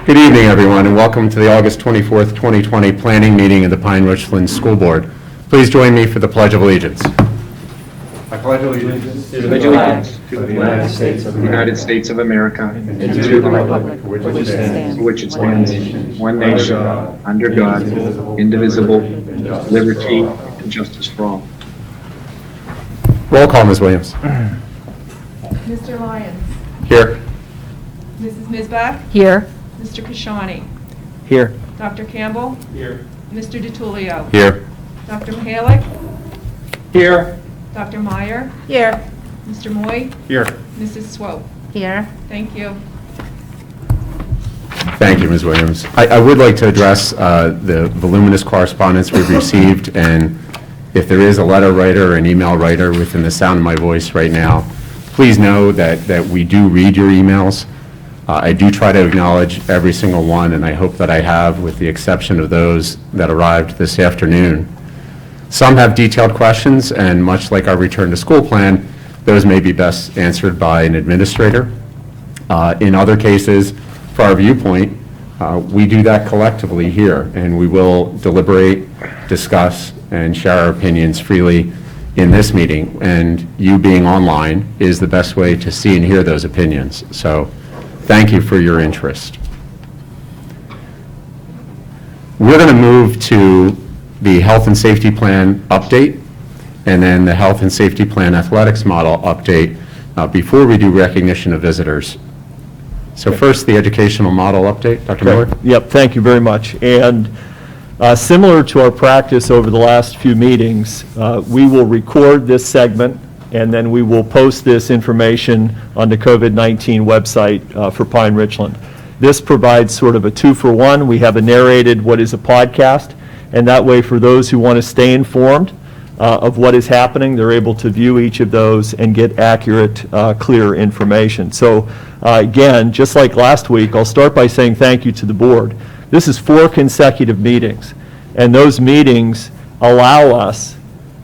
Good evening, everyone, and welcome to the August 24th, 2020 planning meeting of the Pine-Richland School Board. Please join me for the Pledge of Allegiance. I pledge allegiance to the United States of America, and to the republic for which it stands, one nation, under God, indivisible, liberty and justice for all. Roll call, Ms. Williams. Mr. Lyons. Here. Mrs. Misbach. Here. Mr. Kashani. Here. Dr. Campbell. Here. Mr. DiTullio. Here. Dr. Mihalik. Here. Dr. Meyer. Here. Mr. Moy. Here. Mrs. Swope. Here. Thank you. Thank you, Ms. Williams. I would like to address the voluminous correspondence we've received, and if there is a letter writer or an email writer within the sound of my voice right now, please know that we do read your emails. I do try to acknowledge every single one, and I hope that I have, with the exception of those that arrived this afternoon. Some have detailed questions, and much like our return to school plan, those may be best answered by an administrator. In other cases, for our viewpoint, we do that collectively here, and we will deliberate, discuss, and share our opinions freely in this meeting, and you being online is the best way to see and hear those opinions. So thank you for your interest. We're going to move to the Health and Safety Plan update, and then the Health and Safety Plan Athletics Model update before we do recognition of visitors. So first, the Educational Model update. Dr. Miller? Yep, thank you very much. And similar to our practice over the last few meetings, we will record this segment, and then we will post this information on the COVID-19 website for Pine-Richland. This provides sort of a 2-for-1. We have a narrated what is a podcast, and that way for those who want to stay informed of what is happening, they're able to view each of those and get accurate, clear information. So again, just like last week, I'll start by saying thank you to the board. This is 4 consecutive meetings, and those meetings allow us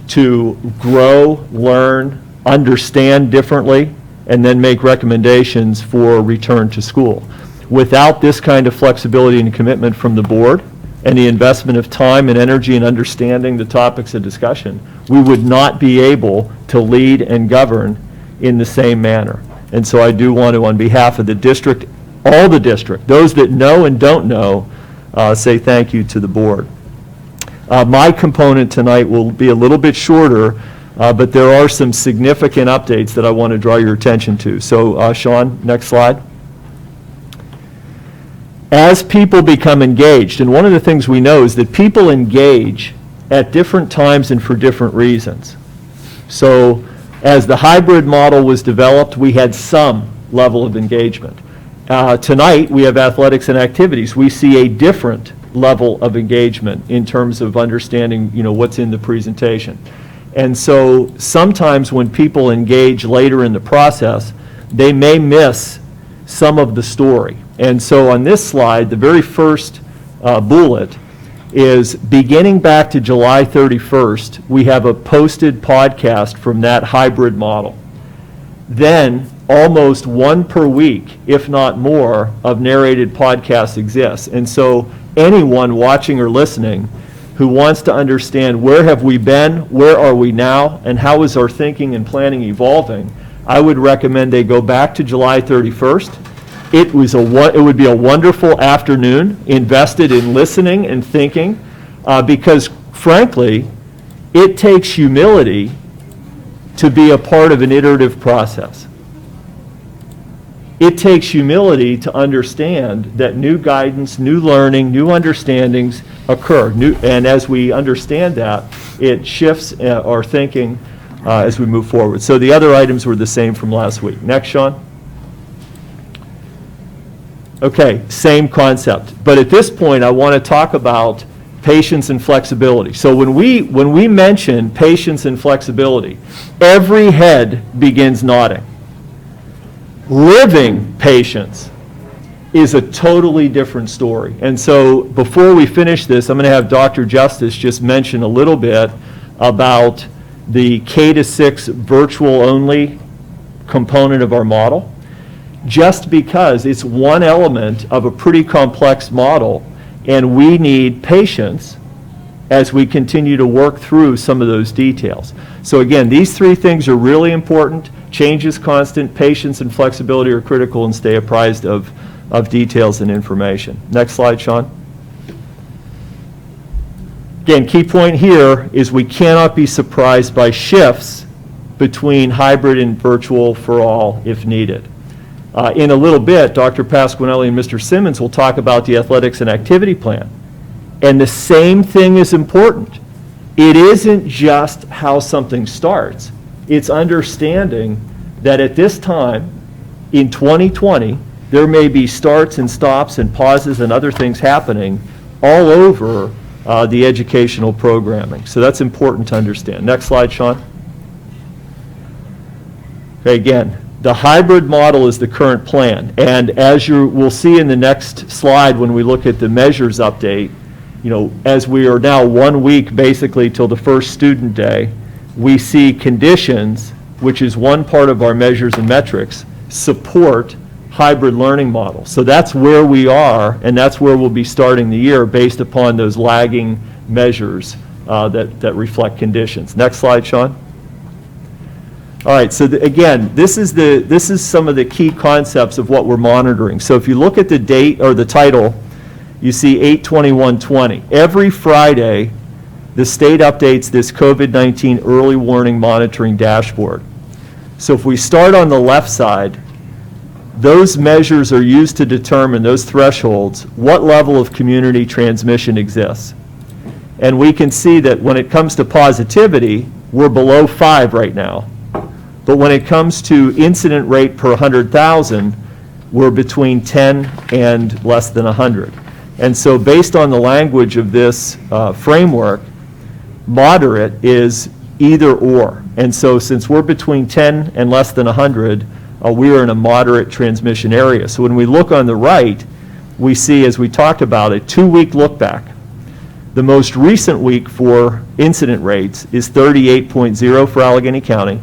to grow, learn, understand differently, and then make recommendations for return to school. Without this kind of flexibility and commitment from the board, and the investment of time and energy in understanding the topics of discussion, we would not be able to lead and govern in the same manner. And so I do want to, on behalf of the district, all the district, those that know and don't know, say thank you to the board. My component tonight will be a little bit shorter, but there are some significant updates that I want to draw your attention to. So Sean, next slide. As people become engaged, and one of the things we know is that people engage at different times and for different reasons. So as the hybrid model was developed, we had some level of engagement. Tonight, we have athletics and activities. We see a different level of engagement in terms of understanding, what's in the presentation. And so sometimes when people engage later in the process, they may miss some of the story. And so on this slide, the very first bullet is beginning back to July 31st, we have a posted podcast from that hybrid model. Then almost 1 per week, if not more, of narrated podcasts exists. And so anyone watching or listening who wants to understand where have we been, where are we now, and how is our thinking and planning evolving, I would recommend they go back to July 31st. It would be a wonderful afternoon invested in listening and thinking because, frankly, it takes humility to be a part of an iterative process. It takes humility to understand that new guidance, new learning, new understandings occur. And as we understand that, it shifts our thinking as we move forward. So the other items were the same from last week. Next, Sean. Okay, same concept. But at this point, I want to talk about patience and flexibility. So when we mention patience and flexibility, every head begins nodding. Living patience is a totally different story. And so before we finish this, I'm going to have Dr. Justice just mention a little bit about the K-6 virtual only component of our model. just because it's one element of a pretty complex model, and we need patience as we continue to work through some of those details. So again, these three things are really important. Change is constant, patience and flexibility are critical, and stay apprised of details and information. Next slide, Sean. Again, key point here is we cannot be surprised by shifts between hybrid and virtual for all if needed. In a little bit, Dr. Pasquinelli and Mr. Simmons will talk about the athletics and activity plan. And the same thing is important. It isn't just how something starts. It's understanding that at this time, in 2020, there may be starts and stops and pauses and other things happening all over the educational programming. So that's important to understand. Next slide, Sean. Okay, again, the hybrid model is the current plan. And as you will see in the next slide when we look at the measures update, you know, as we are now 1 week basically till the first student day, we see conditions, which is one part of our measures and metrics, support hybrid learning model. So that's where we are, and that's where we'll be starting the year based upon those lagging measures that reflect conditions. Next slide, Sean. All right, so again, this is some of the key concepts of what we're monitoring. So if you look at the date or the title, you see 8/21/20. Every Friday, the state updates this COVID-19 early warning monitoring dashboard. So if we start on the left side, those measures are used to determine, those thresholds, what level of community transmission exists. And we can see that when it comes to positivity, we're below 5 right now. But when it comes to incident rate per 100,000, we're between 10 and less than 100. And so based on the language of this framework, moderate is either or. And so since we're between 10 and less than 100, we are in a moderate transmission area. So when we look on the right, we see, as we talked about, a 2-week look back. The most recent week for incident rates is 38.0 for Allegheny County,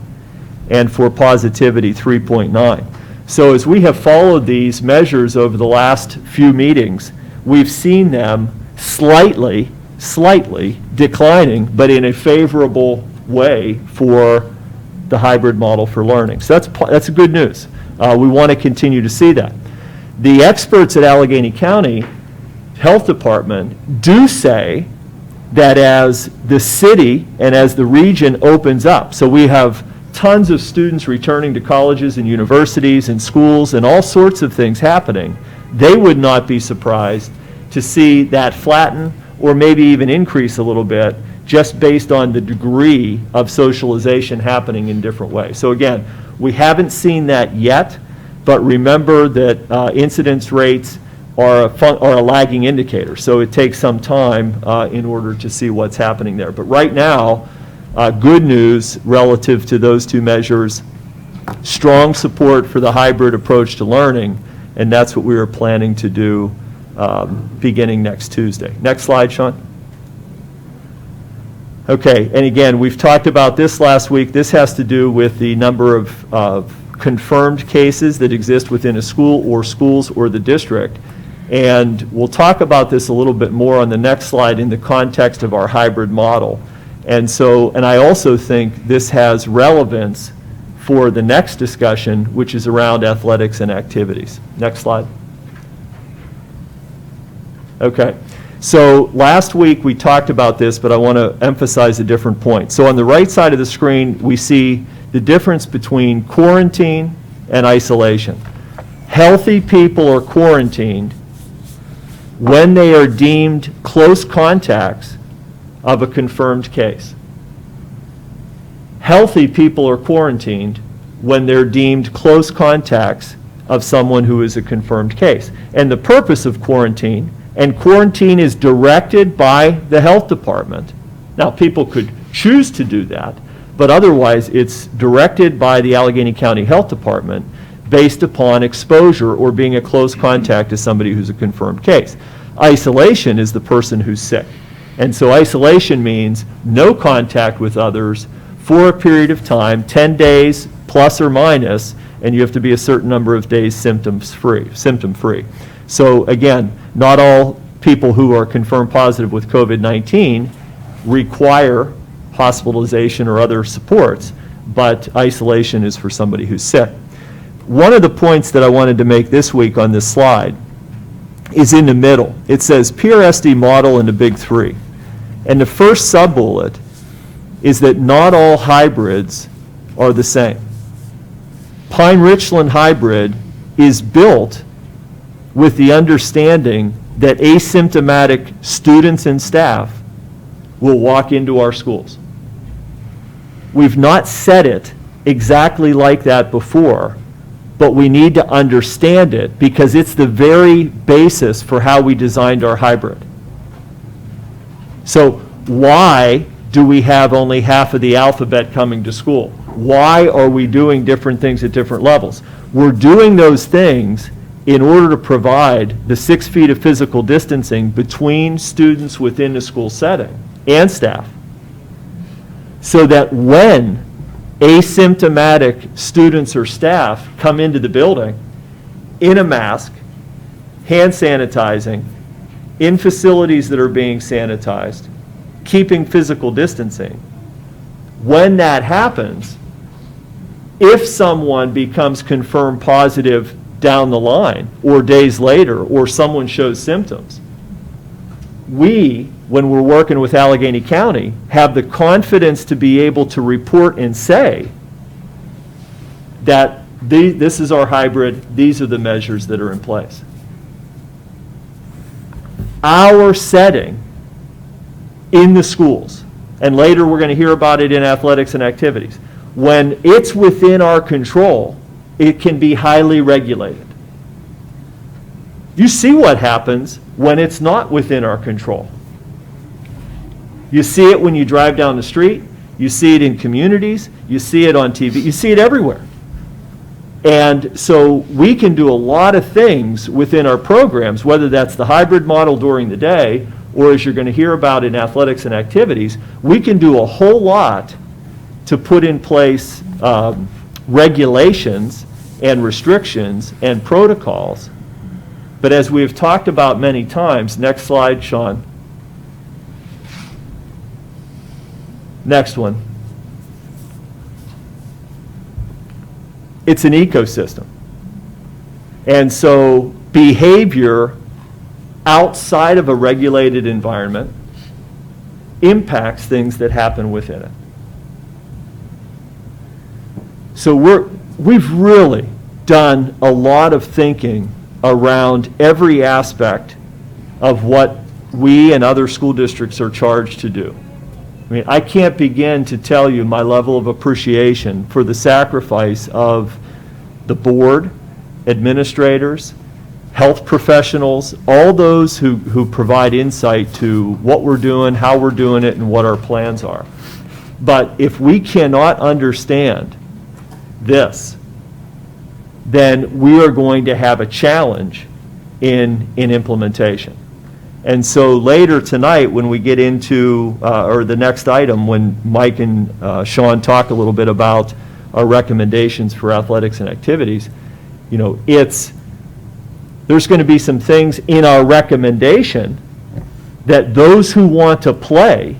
and for positivity, 3.9. So as we have followed these measures over the last few meetings, we've seen them slightly declining, but in a favorable way for the hybrid model for learning. So that's good news. We want to continue to see that. The experts at Allegheny County Health Department do say that as the city and as the region opens up, so we have tons of students returning to colleges and universities and schools and all sorts of things happening, they would not be surprised to see that flatten or maybe even increase a little bit just based on the degree of socialization happening in different ways. So again, we haven't seen that yet, but remember that incidence rates are a lagging indicator. So it takes some time in order to see what's happening there. But right now, good news relative to those two measures, strong support for the hybrid approach to learning, and that's what we are planning to do beginning next Tuesday. Next slide, Sean. Okay, and again, we've talked about this last week. This has to do with the number of confirmed cases that exist within a school or schools or the district. And we'll talk about this a little bit more on the next slide in the context of our hybrid model. And so, and I also think this has relevance for the next discussion, which is around athletics and activities. Next slide. Okay, so last week we talked about this, but I want to emphasize a different point. So on the right side of the screen, we see the difference between quarantine and isolation. Healthy people are quarantined when they are deemed close contacts of a confirmed case. Healthy people are quarantined when they're deemed close contacts of someone who is a confirmed case. And the purpose of quarantine, and quarantine is directed by the health department. Now, people could choose to do that, but otherwise it's directed by the Allegheny County Health Department based upon exposure or being a close contact to somebody who's a confirmed case. Isolation is the person who's sick. And so isolation means no contact with others for a period of time, 10 days plus or minus, and you have to be a certain number of days symptom-free. So again, not all people who are confirmed positive with COVID-19 require hospitalization or other supports, but isolation is for somebody who's sick. One of the points that I wanted to make this week on this slide is in the middle. It says PRSD model and the big three. And the first sub-bullet is that not all hybrids are the same. Pine-Richland hybrid is built with the understanding that asymptomatic students and staff will walk into our schools. We've not said it exactly like that before, but we need to understand it because it's the very basis for how we designed our hybrid. So why do we have only half of the alphabet coming to school? Why are we doing different things at different levels? We're doing those things in order to provide the 6 feet of physical distancing between students within the school setting and staff, so that when asymptomatic students or staff come into the building in a mask, hand sanitizing, in facilities that are being sanitized, keeping physical distancing, when that happens, if someone becomes confirmed positive down the line or days later or someone shows symptoms, we, when we're working with Allegheny County, have the confidence to be able to report and say that this is our hybrid, these are the measures that are in place. Our setting in the schools, and later we're going to hear about it in athletics and activities, when it's within our control, it can be highly regulated. You see what happens when it's not within our control. You see it when you drive down the street, you see it in communities, you see it on TV, you see it everywhere. And so we can do a lot of things within our programs, whether that's the hybrid model during the day, or as you're going to hear about in athletics and activities, we can do a whole lot to put in place regulations and restrictions and protocols. But as we have talked about many times, next slide, Sean. Next one. It's an ecosystem. And so behavior outside of a regulated environment impacts things that happen within it. So we've really done a lot of thinking around every aspect of what we and other school districts are charged to do. I mean, I can't begin to tell you my level of appreciation for the sacrifice of the board, administrators, health professionals, all those who provide insight to what we're doing, how we're doing it, and what our plans are. But if we cannot understand this, then we are going to have a challenge in implementation. And so later tonight, when we get into, or the next item, when Mike and Sean talk a little bit about our recommendations for athletics and activities, you know, there's going to be some things in our recommendation that those who want to play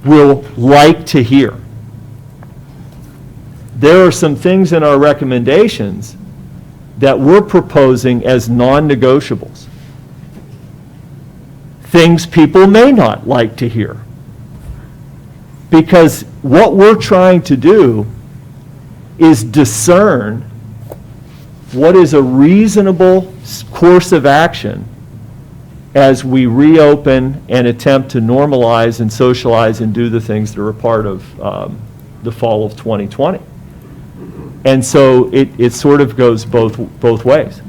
will like to hear. There are some things in our recommendations that we're proposing as non-negotiables. Things people may not like to hear. Because what we're trying to do is discern what is a reasonable course of action as we reopen and attempt to normalize and socialize and do the things that are a part of the fall of 2020. And so it sort of goes both ways.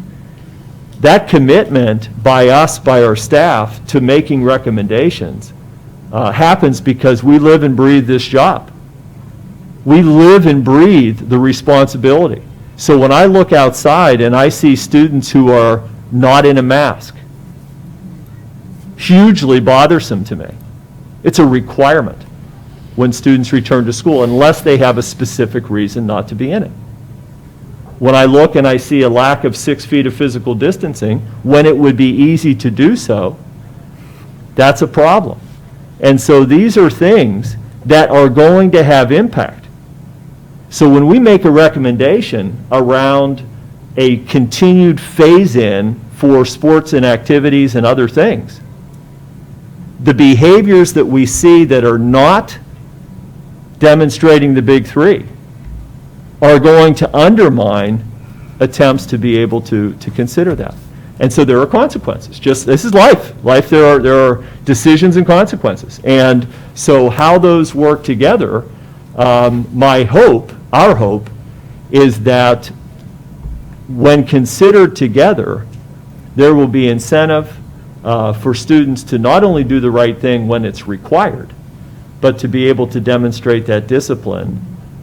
That commitment by us, by our staff, to making recommendations happens because we live and breathe this job. We live and breathe the responsibility. So when I look outside and I see students who are not in a mask, hugely bothersome to me. It's a requirement. when students return to school unless they have a specific reason not to be in it. When I look and I see a lack of 6 feet of physical distancing, when it would be easy to do so, that's a problem. And so these are things that are going to have impact. So when we make a recommendation around a continued phase-in for sports and activities and other things, the behaviors that we see that are not demonstrating the big three are going to undermine attempts to be able to consider that. And so there are consequences. This is life. Life, there are decisions and consequences. And so how those work together, my hope, our hope, is that when considered together, there will be incentive for students to not only do the right thing when it's required, but to be able to demonstrate that discipline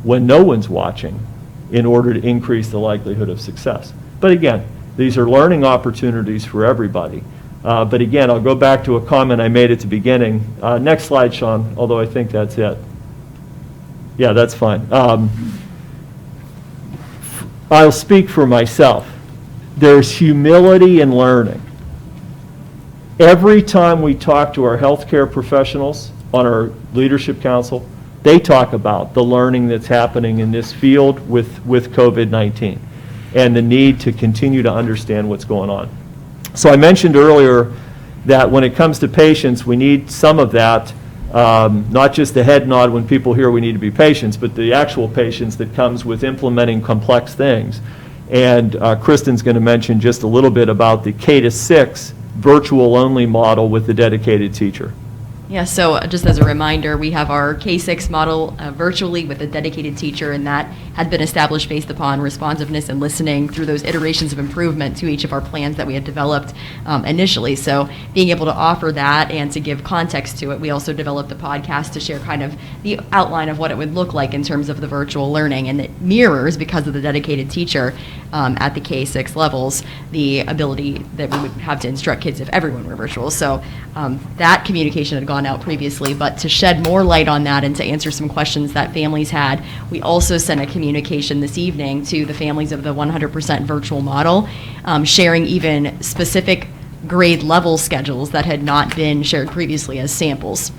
when no one's watching in order to increase the likelihood of success. But again, these are learning opportunities for everybody. But again, I'll go back to a comment I made at the beginning. Next slide, Sean, although I think that's it. Yeah, that's fine. I'll speak for myself. There's humility in learning. Every time we talk to our healthcare professionals on our leadership council, they talk about the learning that's happening in this field with COVID-19 and the need to continue to understand what's going on. So I mentioned earlier that when it comes to patience, we need some of that, not just the head nod when people hear we need to be patients, but the actual patience that comes with implementing complex things. And Kristen's going to mention just a little bit about the K-6 virtual-only model with the dedicated teacher. Yeah, so just as a reminder, we have our K-6 model virtually with a dedicated teacher, and that had been established based upon responsiveness and listening through those iterations of improvement to each of our plans that we had developed initially. So being able to offer that and to give context to it, we also developed a podcast to share kind of the outline of what it would look like in terms of the virtual learning, and it mirrors, because of the dedicated teacher at the K-6 levels, the ability that we would have to instruct kids if everyone were virtual. So that communication had gone out previously, but to shed more light on that and to answer some questions that families had, we also sent a communication this evening to the families of the 100% virtual model, sharing even specific grade level schedules that had not been shared previously as samples.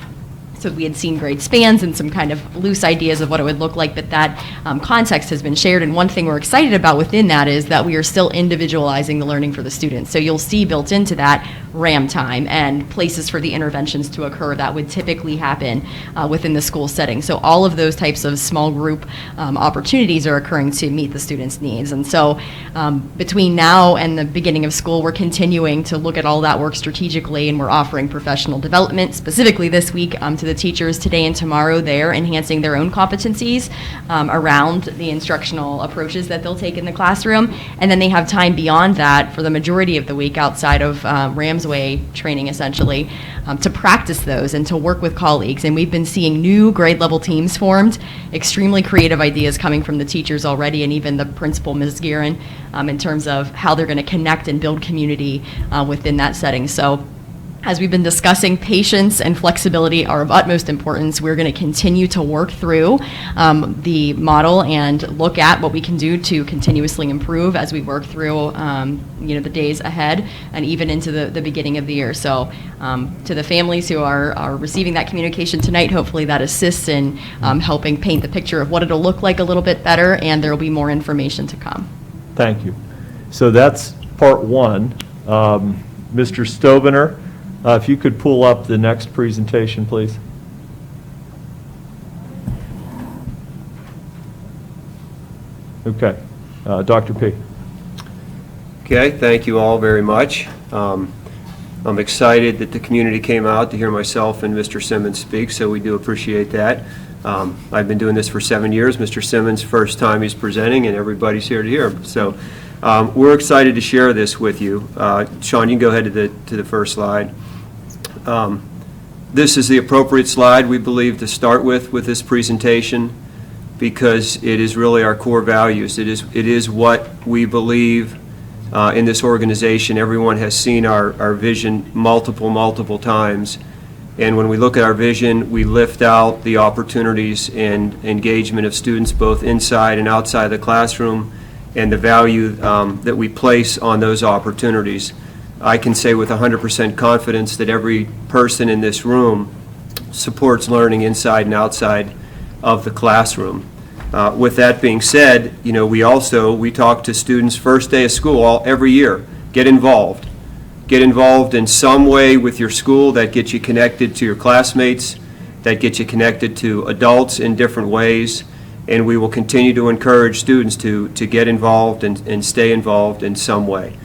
So we had seen grade spans and some kind of loose ideas of what it would look like, but that context has been shared. And one thing we're excited about within that is that we are still individualizing the learning for the students. So you'll see built into that RAM time and places for the interventions to occur that would typically happen within the school setting. So all of those types of small group opportunities are occurring to meet the students' needs. And so between now and the beginning of school, we're continuing to look at all that work strategically, and we're offering professional development specifically this week to the teachers today and tomorrow. They're enhancing their own competencies around the instructional approaches that they'll take in the classroom. And then they have time beyond that for the majority of the week outside of Rams Way training, essentially, to practice those and to work with colleagues. And we've been seeing new grade level teams formed, extremely creative ideas coming from the teachers already, and even the principal, Ms. Guerin, in terms of how they're going to connect and build community within that setting. So as we've been discussing, patience and flexibility are of utmost importance. We're going to continue to work through the model and look at what we can do to continuously improve as we work through the days ahead and even into the beginning of the year. So to the families who are receiving that communication tonight, hopefully that assists in helping paint the picture of what it'll look like a little bit better, and there will be more information to come. Thank you. So that's part one. Mr. Stovener, if you could pull up the next presentation, please. Okay. Dr. P. Okay, thank you all very much. I'm excited that the community came out to hear myself and Mr. Simmons speak, so we do appreciate that. I've been doing this for 7 years. Mr. Simmons, first time he's presenting, and everybody's here to hear him. So we're excited to share this with you. Sean, you can go ahead to the first slide. This is the appropriate slide, we believe, to start with this presentation, because it is really our core values. It is what we believe in this organization. Everyone has seen our vision multiple times, And when we look at our vision, we lift out the opportunities and engagement of students both inside and outside the classroom, and the value that we place on those opportunities. I can say with 100% confidence that every person in this room supports learning inside and outside of the classroom. With that being said, you know, we talk to students first day of school every year. Get involved. Get involved in some way with your school. That gets you connected to your classmates, that gets you connected to adults in different ways, and we will continue to encourage students to get involved and stay involved in some way.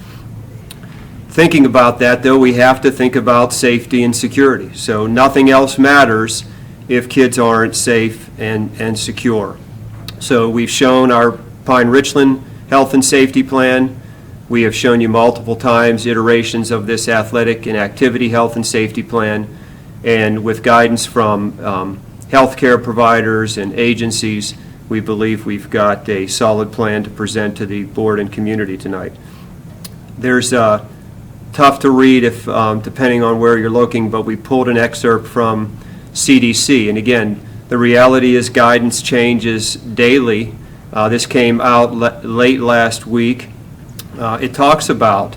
Thinking about that, though, we have to think about safety and security. So nothing else matters if kids aren't safe and secure. So we've shown our Pine-Richland Health and Safety Plan. We have shown you multiple times iterations of this athletic and activity health and safety plan, and with guidance from healthcare providers and agencies, we believe we've got a solid plan to present to the board and community tonight. There's tough to read if depending on where you're looking, but we pulled an excerpt from CDC, and again, the reality is guidance changes daily. This came out late last week. It talks about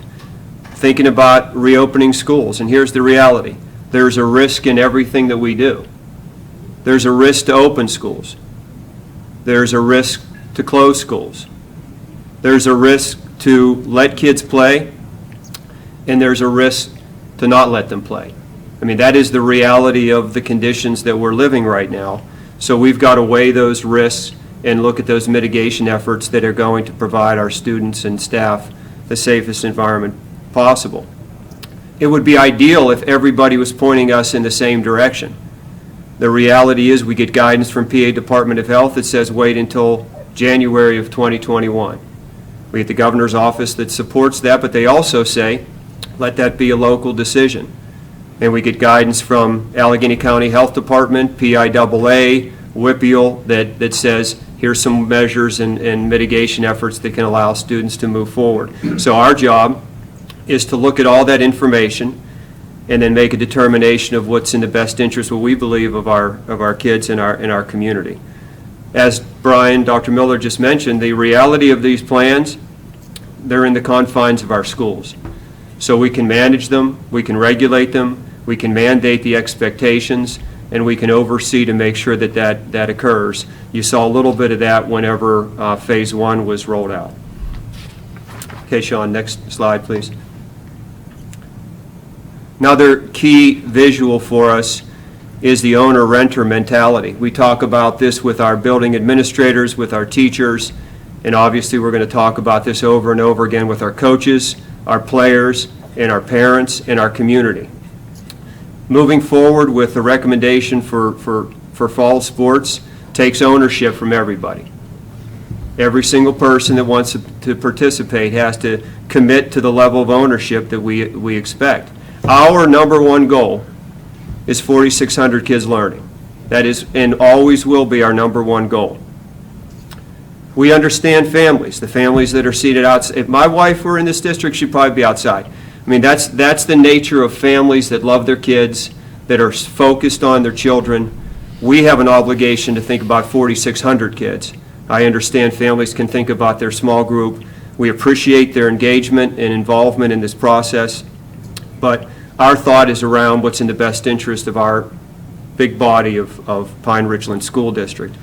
thinking about reopening schools, and here's the reality. There's a risk in everything that we do. There's a risk to open schools. There's a risk to close schools. There's a risk to let kids play, and there's a risk to not let them play. I mean, that is the reality of the conditions that we're living right now. So we've got to weigh those risks and look at those mitigation efforts that are going to provide our students and staff the safest environment possible. It would be ideal if everybody was pointing us in the same direction. The reality is we get guidance from PA Department of Health that says wait until January of 2021. We get the governor's office that supports that, but they also say let that be a local decision. And we get guidance from Allegheny County Health Department, PIAA, WIPIAL, that says here's some measures and mitigation efforts that can allow students to move forward. So our job is to look at all that information and then make a determination of what's in the best interest, what we believe, of our kids in our community. As Brian, Dr. Miller just mentioned, the reality of these plans, they're in the confines of our schools. So we can manage them, we can regulate them, we can mandate the expectations, and we can oversee to make sure that occurs. You saw a little bit of that whenever Phase 1 was rolled out. Okay, Sean, next slide, please. Another key visual for us is the owner-renter mentality. We talk about this with our building administrators, with our teachers, and obviously we're going to talk about this over and over again with our coaches, our players, and our parents, and our community. Moving forward with the recommendation for fall sports takes ownership from everybody. Every single person that wants to participate has to commit to the level of ownership that we expect. Our number one goal is 4,600 kids learning. That is and always will be our number one goal. We understand families, the families that are seated outside. If my wife were in this district, she'd probably be outside. I mean, that's the nature of families that love their kids, that are focused on their children. We have an obligation to think about 4,600 kids. I understand families can think about their small group. We appreciate their engagement and involvement in this process, but our thought is around what's in the best interest of our big body of Pine-Richland School District.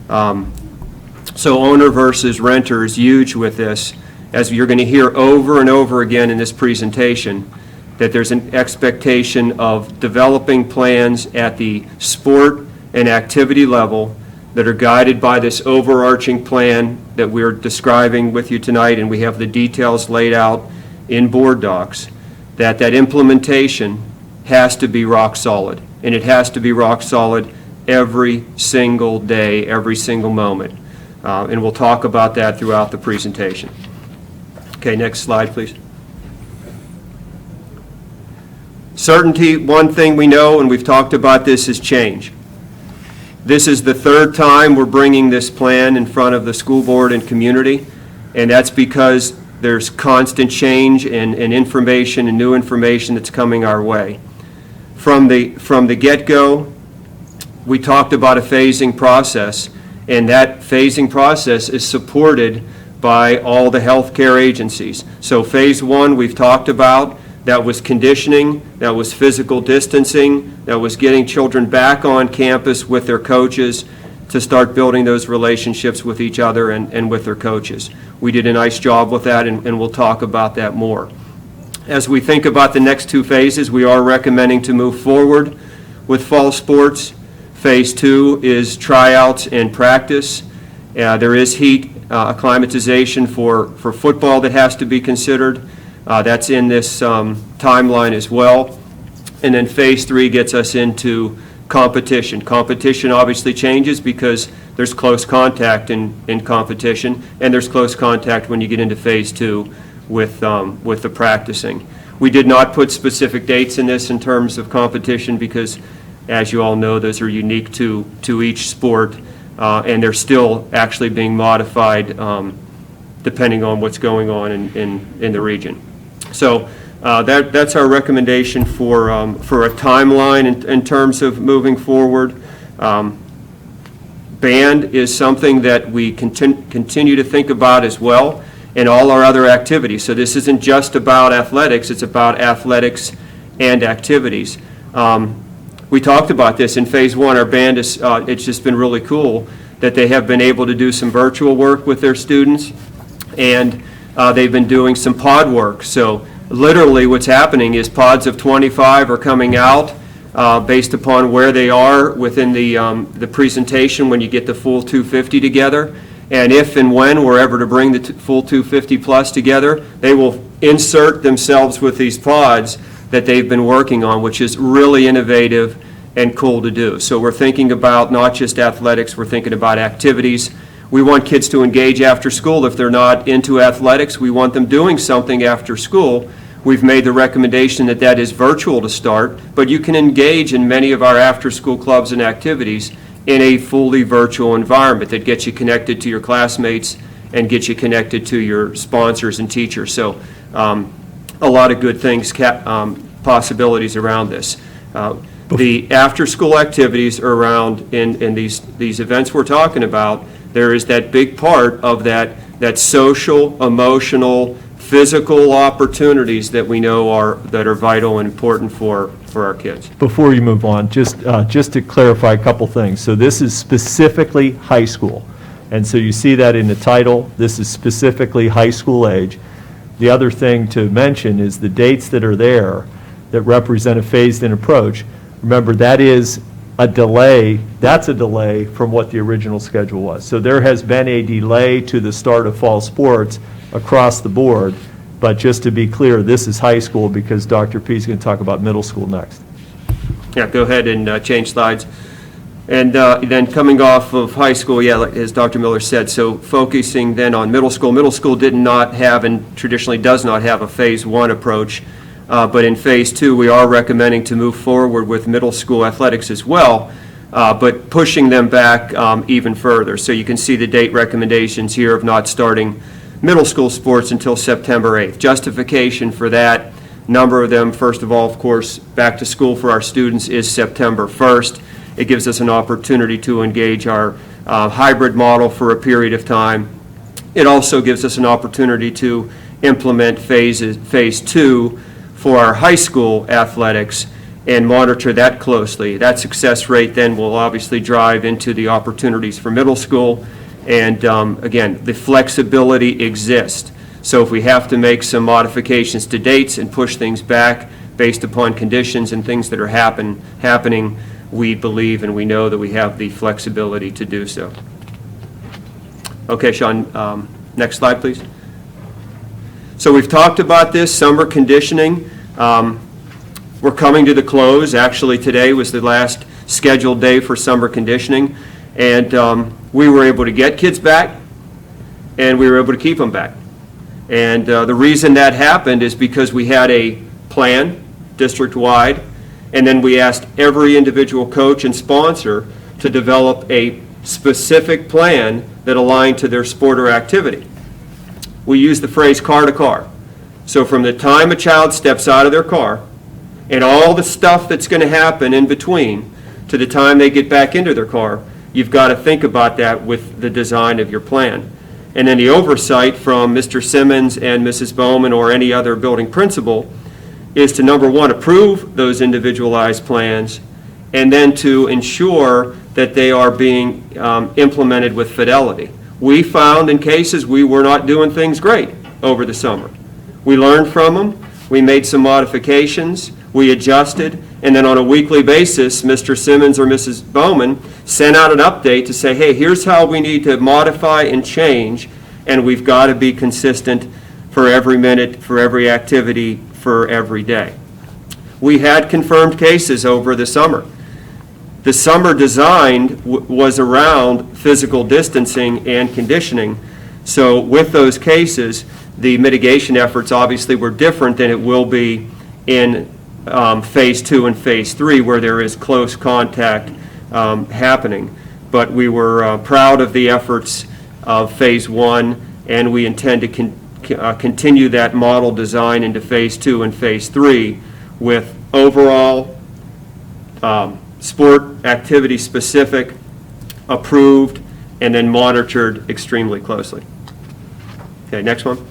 So owner versus renter is huge with this, as you're going to hear over and over again in this presentation, that there's an expectation of developing plans at the sport and activity level that are guided by this overarching plan that we're describing with you tonight, and we have the details laid out in board docs, that implementation has to be rock solid, and it has to be rock solid every single day, every single moment. And we'll talk about that throughout the presentation. Okay, next slide, please. Certainty, one thing we know, and we've talked about this, is change. This is the third time we're bringing this plan in front of the school board and community, and that's because there's constant change and information and new information that's coming our way. From the get-go, we talked about a phasing process, and that phasing process is supported by all the healthcare agencies. So phase one, we've talked about, that was conditioning, that was physical distancing, that was getting children back on campus with their coaches to start building those relationships with each other and with their coaches. We did a nice job with that, and we'll talk about that more. As we think about the next two phases, we are recommending to move forward with fall sports. Phase two is tryouts and practice. There is heat acclimatization for football that has to be considered. That's in this timeline as well. And then phase three gets us into competition. Competition obviously changes because there's close contact in competition, and there's close contact when you get into phase two with the practicing. We did not put specific dates in this in terms of competition because, as you all know, those are unique to each sport, and they're still actually being modified depending on what's going on in the region. So that's our recommendation for a timeline in terms of moving forward. Band is something that we continue to think about as well in all our other activities. So this isn't just about athletics, it's about athletics and activities. We talked about this in phase one. Our band is, it's just been really cool that they have been able to do some virtual work with their students, and they've been doing some pod work. So literally what's happening is pods of 25 are coming out based upon where they are within the presentation when you get the full 250 together. And if and when we're ever to bring the full 250 plus together, they will insert themselves with these pods that they've been working on, which is really innovative and cool to do. So we're thinking about not just athletics, we're thinking about activities. We want kids to engage after school. If they're not into athletics, we want them doing something after school. We've made the recommendation that that is virtual to start, but you can engage in many of our after-school clubs and activities in a fully virtual environment that gets you connected to your classmates and gets you connected to your sponsors and teachers. So a lot of good things, possibilities around this. The after-school activities are around, in these events we're talking about, there is that big part of that social, emotional, physical opportunities that we know that are vital and important for our kids. Before you move on, just to clarify a couple things. So this is specifically high school. And so you see that in the title. This is specifically high school age. The other thing to mention is the dates that are there that represent a phased-in approach. Remember, that is a delay. That's a delay from what the original schedule was. So there has been a delay to the start of fall sports across the board. But just to be clear, this is high school because Dr. P is going to talk about middle school next. Yeah, go ahead and change slides. And then coming off of high school, yeah, like as Dr. Miller said, so focusing then on middle school. Middle school did not have and traditionally does not have a phase one approach. But in phase two, we are recommending to move forward with middle school athletics as well, but pushing them back even further. So you can see the date recommendations here of not starting middle school sports until September 8th. Justification for that, number of them, first of all, of course, back to school for our students is September 1st. It gives us an opportunity to engage our hybrid model for a period of time. It also gives us an opportunity to implement phase two for our high school athletics and monitor that closely. That success rate then will obviously drive into the opportunities for middle school. And again, the flexibility exists. So if we have to make some modifications to dates and push things back based upon conditions and things that are happening, we believe and we know that we have the flexibility to do so. Okay, Sean, next slide, please. So we've talked about this, summer conditioning. We're coming to the close. Actually, today was the last scheduled day for summer conditioning. And we were able to get kids back, and we were able to keep them back. And the reason that happened is because we had a plan, district-wide, and then we asked every individual coach and sponsor to develop a specific plan that aligned to their sport or activity. We use the phrase car to car. So from the time a child steps out of their car and all the stuff that's going to happen in between to the time they get back into their car, you've got to think about that with the design of your plan. And then the oversight from Mr. Simmons and Mrs. Bowman or any other building principal is to, number one, approve those individualized plans, and then to ensure that they are being implemented with fidelity. We found in cases we were not doing things great over the summer. We learned from them, we made some modifications, we adjusted, and then on a weekly basis, Mr. Simmons or Mrs. Bowman sent out an update to say, hey, here's how we need to modify and change, and we've got to be consistent for every minute, for every activity, for every day. We had confirmed cases over the summer. The summer design was around physical distancing and conditioning, so with those cases, the mitigation efforts obviously were different than it will be in Phase 2 and Phase 3, where there is close contact happening. But we were proud of the efforts of Phase 1, and we intend to continue that model design into Phase 2 and Phase 3 with overall sport activity specific, approved, and then monitored extremely closely. Okay, next one.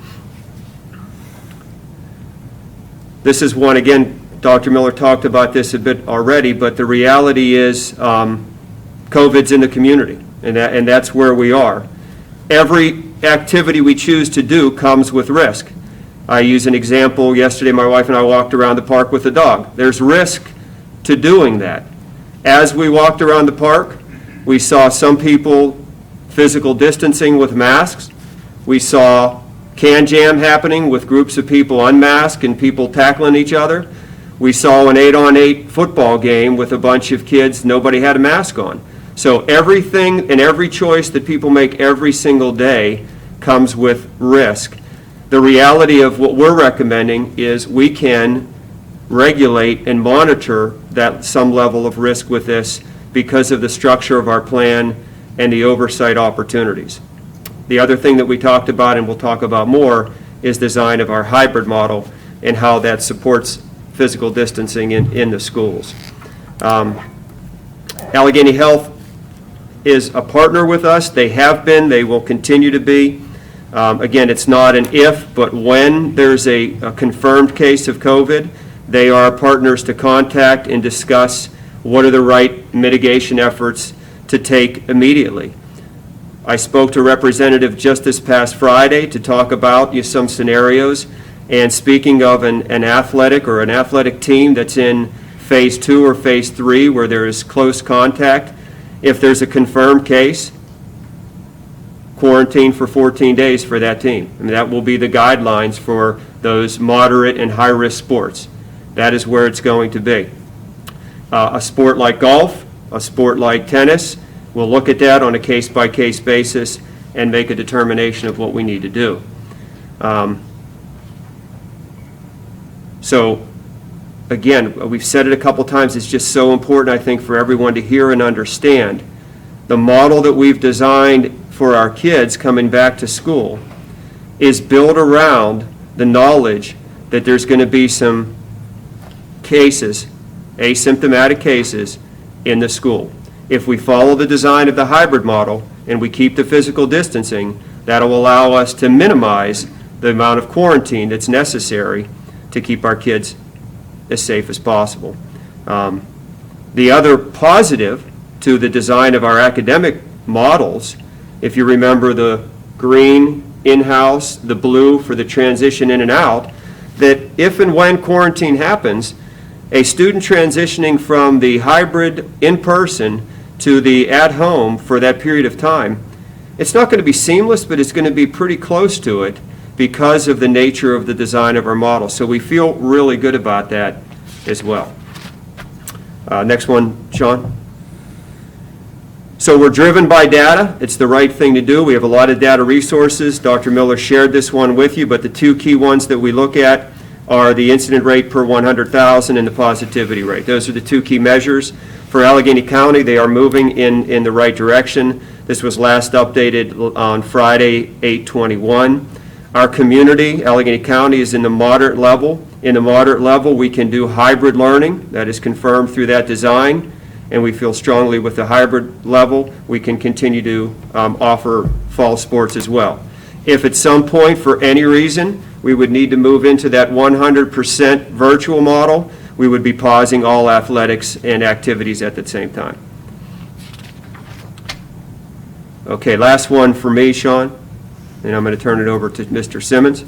This is one, again, Dr. Miller talked about this a bit already, but the reality is COVID's in the community, and that's where we are. Every activity we choose to do comes with risk. I use an example. Yesterday, my wife and I walked around the park with the dog. There's risk to doing that. As we walked around the park, we saw some people physical distancing with masks. We saw can jam happening with groups of people unmasked and people tackling each other. We saw an 8-on-8 football game with a bunch of kids, nobody had a mask on. So everything and every choice that people make every single day comes with risk. The reality of what we're recommending is we can regulate and monitor that some level of risk with this because of the structure of our plan and the oversight opportunities. The other thing that we talked about, and we'll talk about more, is design of our hybrid model and how that supports physical distancing in the schools. Allegheny Health is a partner with us. They have been, they will continue to be. Again, it's not an if, but when there's a confirmed case of COVID, they are partners to contact and discuss what are the right mitigation efforts to take immediately. I spoke to a representative just this past Friday to talk about some scenarios, and speaking of an athletic team that's in Phase 2 or Phase 3 where there is close contact, if there's a confirmed case, quarantine for 14 days for that team. And that will be the guidelines for those moderate and high-risk sports. That is where it's going to be. A sport like golf, a sport like tennis, we'll look at that on a case-by-case basis and make a determination of what we need to do. So, again, we've said it a couple times, it's just so important, I think, for everyone to hear and understand. The model that we've designed for our kids coming back to school is built around the knowledge that there's going to be some cases, asymptomatic cases, in the school. If we follow the design of the hybrid model and we keep the physical distancing, that'll allow us to minimize the amount of quarantine that's necessary to keep our kids as safe as possible. The other positive to the design of our academic models, if you remember the green in-house, the blue for the transition in and out, that if and when quarantine happens, a student transitioning from the hybrid in-person to the at-home for that period of time, it's not going to be seamless, but it's going to be pretty close to it because of the nature of the design of our model. So we feel really good about that as well. Next one, Sean. So we're driven by data. It's the right thing to do. We have a lot of data resources. Dr. Miller shared this one with you, but the two key ones that we look at are the incident rate per 100,000 and the positivity rate. Those are the two key measures. For Allegheny County, they are moving in the right direction. This was last updated on Friday, 8/21. Our community, Allegheny County, is in the moderate level In the moderate level, we can do hybrid learning. That is confirmed through that design, and we feel strongly with the hybrid level, we can continue to offer fall sports as well. If at some point, for any reason, we would need to move into that 100% virtual model, we would be pausing all athletics and activities at the same time. Okay, last one for me, Sean, and I'm going to turn it over to Mr. Simmons.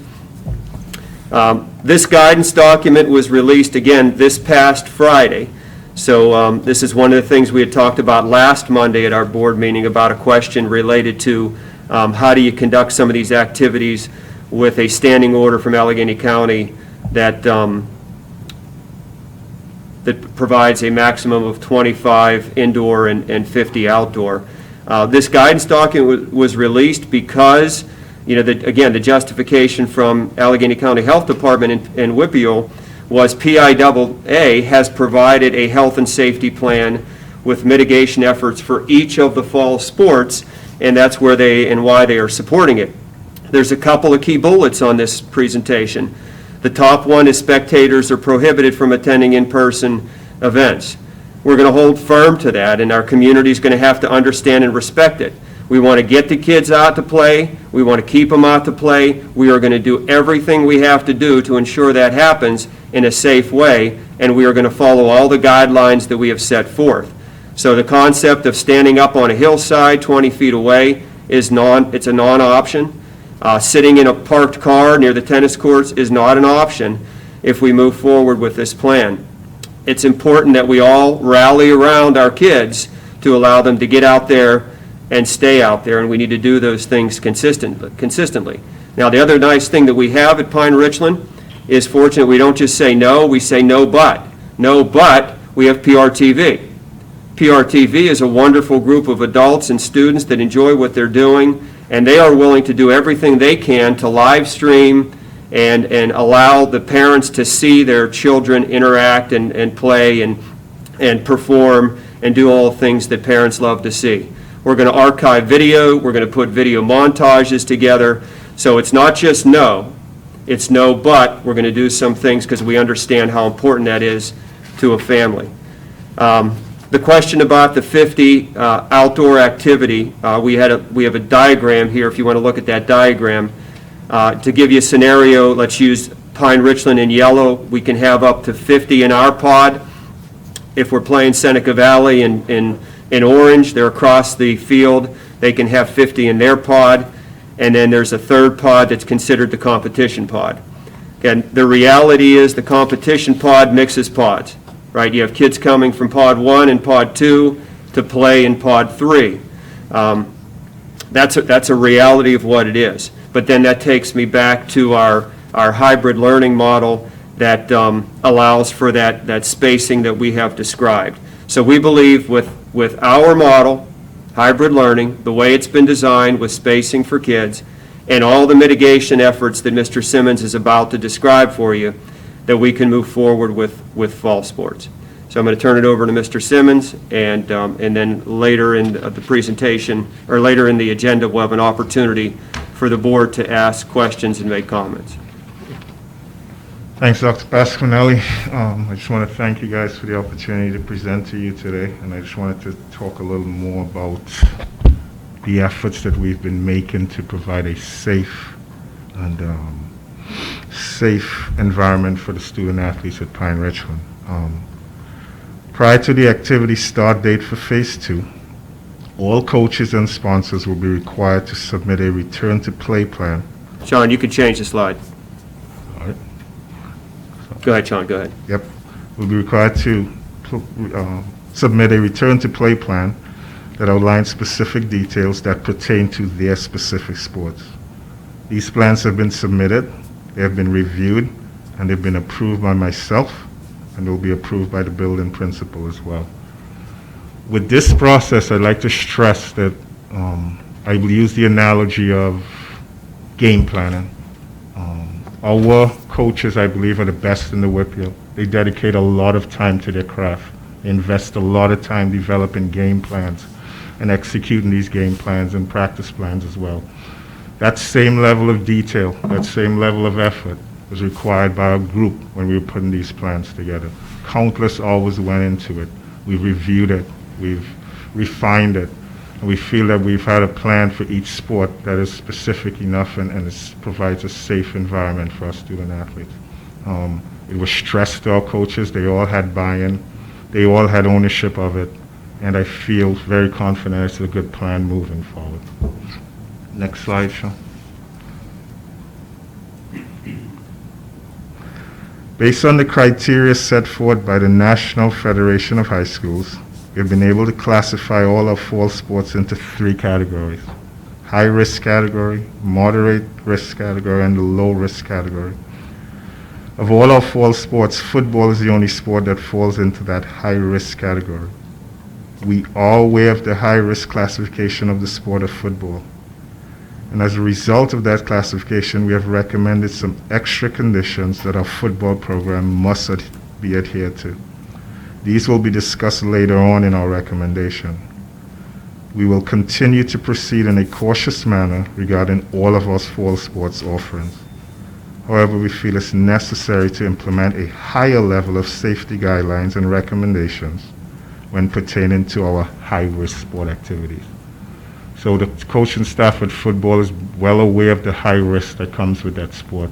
This guidance document was released again this past Friday. So this is one of the things we had talked about last Monday at our board meeting about a question related to how do you conduct some of these activities with a standing order from Allegheny County that that provides a maximum of 25 indoor and 50 outdoor. This guidance document was released because, you know, again, the justification from Allegheny County Health Department in WPIAL was PIAA has provided a health and safety plan with mitigation efforts for each of the fall sports, and that's where and why they are supporting it. There's a couple of key bullets on this presentation. The top one is spectators are prohibited from attending in-person events. We're going to hold firm to that, and our community is going to have to understand and respect it. We want to get the kids out to play. We want to keep them out to play. We are going to do everything we have to do to ensure that happens in a safe way, and we are going to follow all the guidelines that we have set forth. So the concept of standing up on a hillside 20 feet away it's a non-option. Sitting in a parked car near the tennis courts is not an option if we move forward with this plan. It's important that we all rally around our kids to allow them to get out there and stay out there, and we need to do those things consistently. Now, the other nice thing that we have at Pine-Richland is fortunate we don't just say no, we say no but. No but, we have PRTV. PRTV is a wonderful group of adults and students that enjoy what they're doing, and they are willing to do everything they can to live stream and allow the parents to see their children interact and play and perform and do all the things that parents love to see. We're going to archive video. We're going to put video montages together. So it's not just no. It's no, but we're going to do some things because we understand how important that is to a family. The question about the 50 outdoor activity, we have a diagram here if you want to look at that diagram. To give you a scenario, let's use Pine-Richland in yellow. We can have up to 50 in our pod. If we're playing Seneca Valley in orange, they're across the field, they can have 50 in their pod, and then there's a third pod that's considered the competition pod. Again, the reality is the competition pod mixes pods, right? You have kids coming from pod 1 and pod 2 to play in pod 3. That's a reality of what it is. But then that takes me back to our hybrid learning model that allows for that spacing that we have described. So we believe with our model, hybrid learning, the way it's been designed with spacing for kids, and all the mitigation efforts that Mr. Simmons is about to describe for you, that we can move forward with fall sports. So I'm going to turn it over to Mr. Simmons, and then later in the presentation, or later in the agenda, we'll have an opportunity for the board to ask questions and make comments. Thanks, Dr. Pasquinelli. I just want to thank you guys for the opportunity to present to you today, and I just wanted to talk a little more about the efforts that we've been making to provide a safe and safe environment for the student athletes at Pine-Richland. Prior to the activity start date for Phase 2, all coaches and sponsors will be required to submit a return-to-play plan. Sean, you can change the slide. All right. Go ahead, Sean, go ahead. Yep. Will be required to submit a return-to-play plan that outlines specific details that pertain to their specific sports. These plans have been submitted, they have been reviewed, and they've been approved by myself, and they'll be approved by the building principal as well. With this process, I'd like to stress that I will use the analogy of game planning. Our coaches, I believe, are the best in the WPIAL. They dedicate a lot of time to their craft. They invest a lot of time developing game plans and executing these game plans and practice plans as well. That same level of detail, that same level of effort was required by our group when we were putting these plans together. Countless hours went into it. We've reviewed it, we've refined it, and we feel that we've had a plan for each sport that is specific enough and provides a safe environment for our student athletes. It was stressed to our coaches. They all had buy-in. They all had ownership of it. And I feel very confident it's a good plan moving forward. Next slide, Sean. Based on the criteria set forth by the National Federation of High Schools, we've been able to classify all our fall sports into 3 categories: high-risk category, moderate risk category, and the low-risk category. Of all our fall sports, football is the only sport that falls into that high-risk category. We are aware of the high-risk classification of the sport of football. And as a result of that classification, we have recommended some extra conditions that our football program must be adhered to. These will be discussed later on in our recommendation. We will continue to proceed in a cautious manner regarding all of our fall sports offerings. However, we feel it's necessary to implement a higher level of safety guidelines and recommendations when pertaining to our high-risk sport activities. So the coaching staff at football is well aware of the high risk that comes with that sport.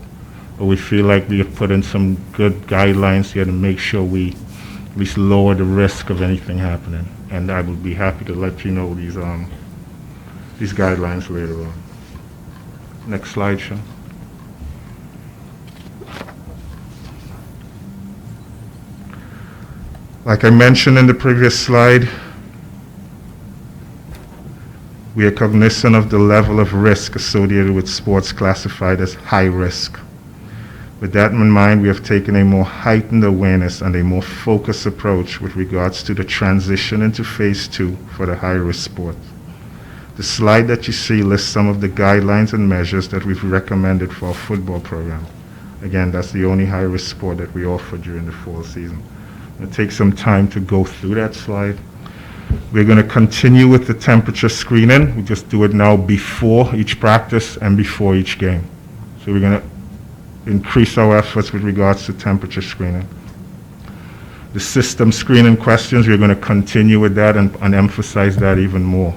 But we feel like we have put in some good guidelines here to make sure we at least lower the risk of anything happening. And I will be happy to let you know these guidelines later on. Next slide, Sean. Like I mentioned in the previous slide, we are cognizant of the level of risk associated with sports classified as high risk. With that in mind, we have taken a more heightened awareness and a more focused approach with regards to the transition into phase 2 for the high-risk sports. The slide that you see lists some of the guidelines and measures that we've recommended for our football program. Again, that's the only high-risk sport that we offer during the fall season. It'll take some time to go through that slide. We're going to continue with the temperature screening. We just do it now before each practice and before each game. So we're going to increase our efforts with regards to temperature screening. The system screening questions, we're going to continue with that and emphasize that even more.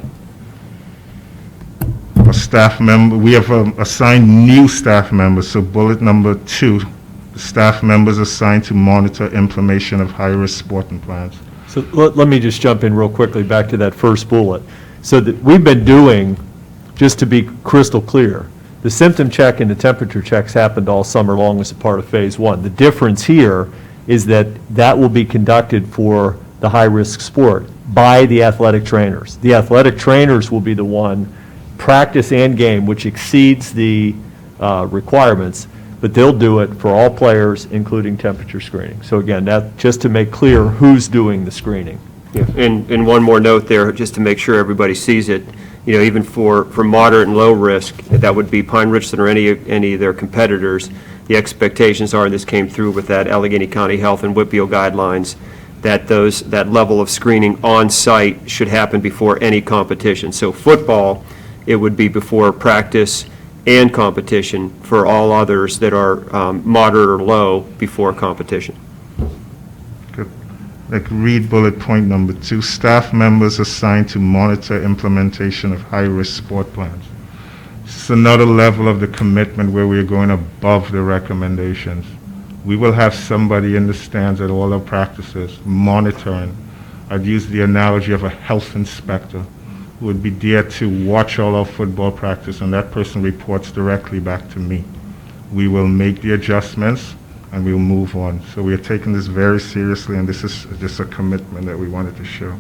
Our staff member, we have assigned new staff members, so bullet number 2, the staff members assigned to monitor implementation of high-risk sporting plans. So let me just jump in real quickly back to that first bullet. So that we've been doing, just to be crystal clear, the symptom check and the temperature checks happened all summer long as a part of phase 1. The difference here is that that will be conducted for the high-risk sport by the athletic trainers. The athletic trainers will be the one, practice and game, which exceeds the requirements, but they'll do it for all players, including temperature screening. So again, that just to make clear who's doing the screening. Yeah, and one more note there, just to make sure everybody sees it, you know, even for moderate and low risk, that would be Pine-Richland or any of their competitors, the expectations are, and this came through with that Allegheny County Health and WPIAL guidelines, that that level of screening on site should happen before any competition. So football, it would be before practice and competition. For all others that are moderate or low, before competition. Good. Like read bullet point number 2, staff members assigned to monitor implementation of high-risk sport plans. This is another level of the commitment where we're going above the recommendations. We will have somebody in the stands at all our practices monitoring. I'd use the analogy of a health inspector who would be there to watch all our football practice, and that person reports directly back to me. We will make the adjustments and we'll move on. So we are taking this very seriously, and this is just a commitment that we wanted to show.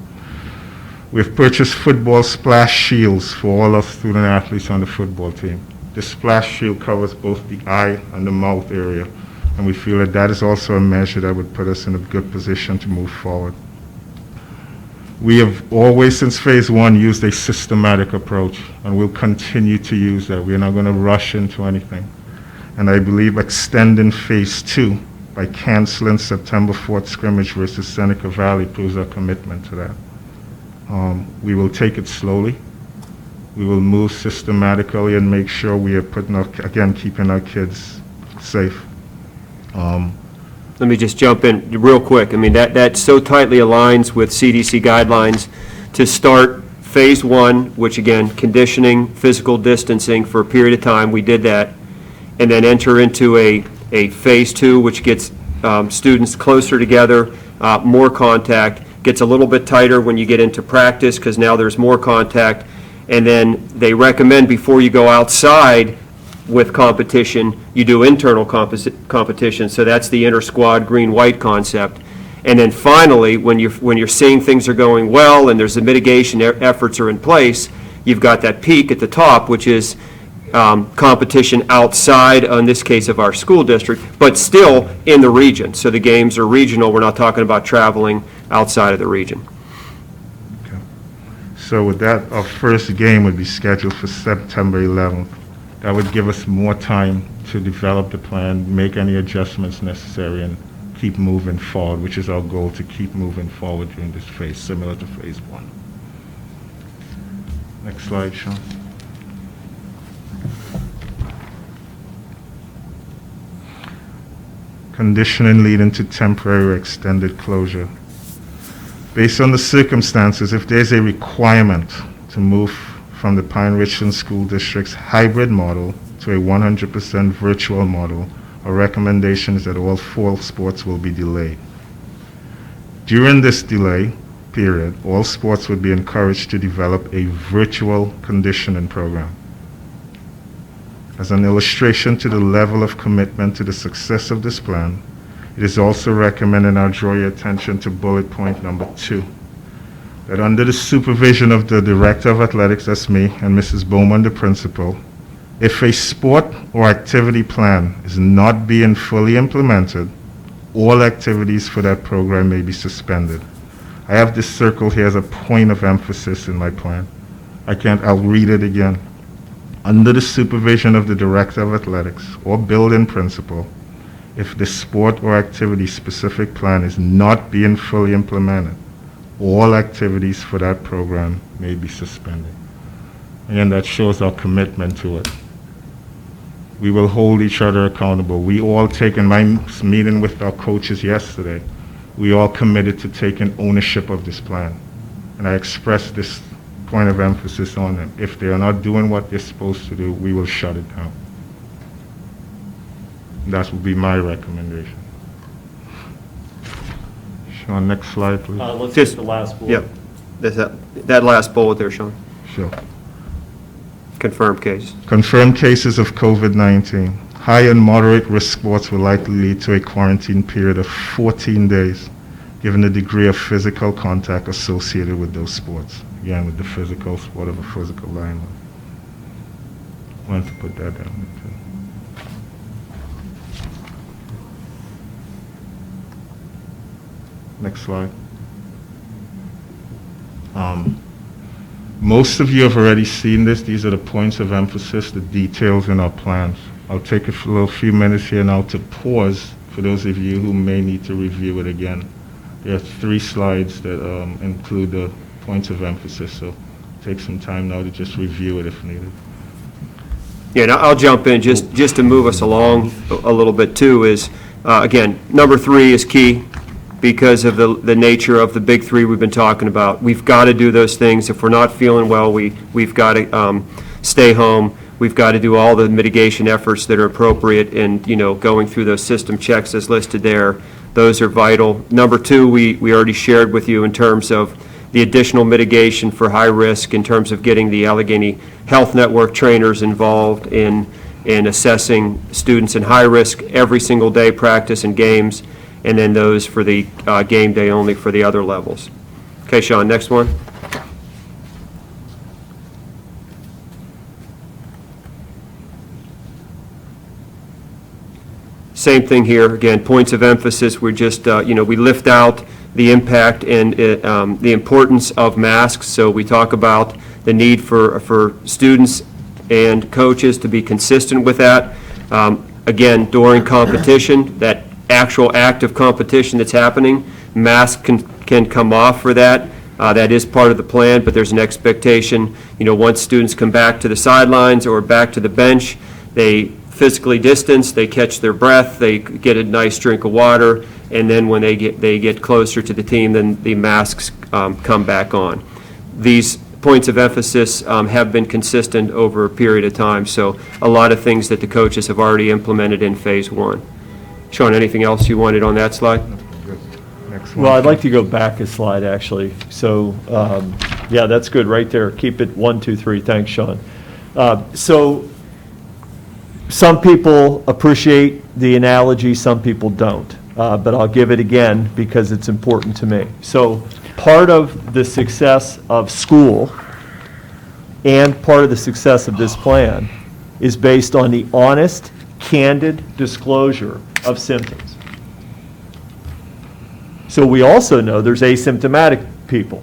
We've purchased football splash shields for all our student athletes on the football team. The splash shield covers both the eye and the mouth area, and we feel that that is also a measure that would put us in a good position to move forward. We have always, since phase 1, used a systematic approach, and we'll continue to use that. We're not going to rush into anything. And I believe extending phase 2 by canceling September 4th scrimmage versus Seneca Valley proves our commitment to that. We will take it slowly. We will move systematically and make sure we are keeping our kids safe. Let me just jump in real quick. I mean, that so tightly aligns with CDC guidelines to start Phase 1, which again, conditioning, physical distancing for a period of time. We did that. And then enter into a Phase 2, which gets students closer together, more contact, gets a little bit tighter when you get into practice because now there's more contact. And then they recommend before you go outside with competition, you do internal competition. So that's the inter-squad green-white concept. And then finally, when you're seeing things are going well and there's the mitigation efforts are in place, you've got that peak at the top, which is competition outside, in this case of our school district, but still in the region. So the games are regional. We're not talking about traveling outside of the region. Okay. So with that, our first game would be scheduled for September 11th. That would give us more time to develop the plan, make any adjustments necessary, and keep moving forward, which is our goal, to keep moving forward during this phase, similar to Phase 1. Next slide, Sean. Conditioning leading to temporary or extended closure. Based on the circumstances, if there's a requirement to move from the Pine-Richland School District's hybrid model to a 100% virtual model, our recommendation is that all fall sports will be delayed. During this delay period, all sports would be encouraged to develop a virtual conditioning program. As an illustration to the level of commitment to the success of this plan, it is also recommended, I draw your attention to bullet point number 2, that under the supervision of the Director of Athletics, that's me, and Mrs. Bowman, the principal, if a sport or activity plan is not being fully implemented, all activities for that program may be suspended. I have this circled here as a point of emphasis in my plan. I'll read it again. Under the supervision of the Director of Athletics or building principal, if the sport or activity specific plan is not being fully implemented, all activities for that program may be suspended. Again, that shows our commitment to it. We will hold each other accountable. We all take, in my meeting with our coaches yesterday, we all committed to taking ownership of this plan. And I expressed this point of emphasis on them. If they are not doing what they're supposed to do, we will shut it down. That would be my recommendation. Sean, next slide, please. Let's Just- get the last bullet. Yep. That last bullet there, Sean. Sure. Confirmed case. Confirmed cases of COVID-19. High and moderate risk sports will likely lead to a quarantine period of 14 days, given the degree of physical contact associated with those sports. Again, with the physical sport of a physical lineman. Wanted to put that down. Next slide. Most of you have already seen this. These are the points of emphasis, the details in our plans. I'll take a few minutes here now to pause for those of you who may need to review it again. There are 3 slides that include the points of emphasis, so take some time now to just review it if needed. Yeah, and I'll jump in just to move us along a little bit too is, again, number 3 is key because of the nature of the big 3 we've been talking about. We've got to do those things. If we're not feeling well, we've got to stay home. We've got to do all the mitigation efforts that are appropriate and, going through those system checks as listed there. Those are vital. Number 2, we already shared with you in terms of the additional mitigation for high risk in terms of getting the Allegheny Health Network trainers involved in assessing students in high risk every single day practice and games, and then those for the game day only for the other levels. Okay, Sean, next one. Same thing here. Again, points of emphasis. We're just, we lift out the impact and the importance of masks. So we talk about the need for students and coaches to be consistent with that. Again, during competition, that actual act of competition that's happening, masks can come off for that. That is part of the plan, but there's an expectation, once students come back to the sidelines or back to the bench, they physically distanced, they catch their breath, they get a nice drink of water, and then when they get closer to the team, then the masks come back on. These points of emphasis have been consistent over a period of time, so a lot of things that the coaches have already implemented in phase one. Sean, anything else you wanted on that slide? Next one. Well, I'd like to go back a slide, actually. So, yeah, that's good, right there. Keep it 1, 2, 3. Thanks, Sean. So, some people appreciate the analogy, some people don't. But I'll give it again because it's important to me. So, part of the success of school and part of the success of this plan is based on the honest, candid disclosure of symptoms. So we also know there's asymptomatic people.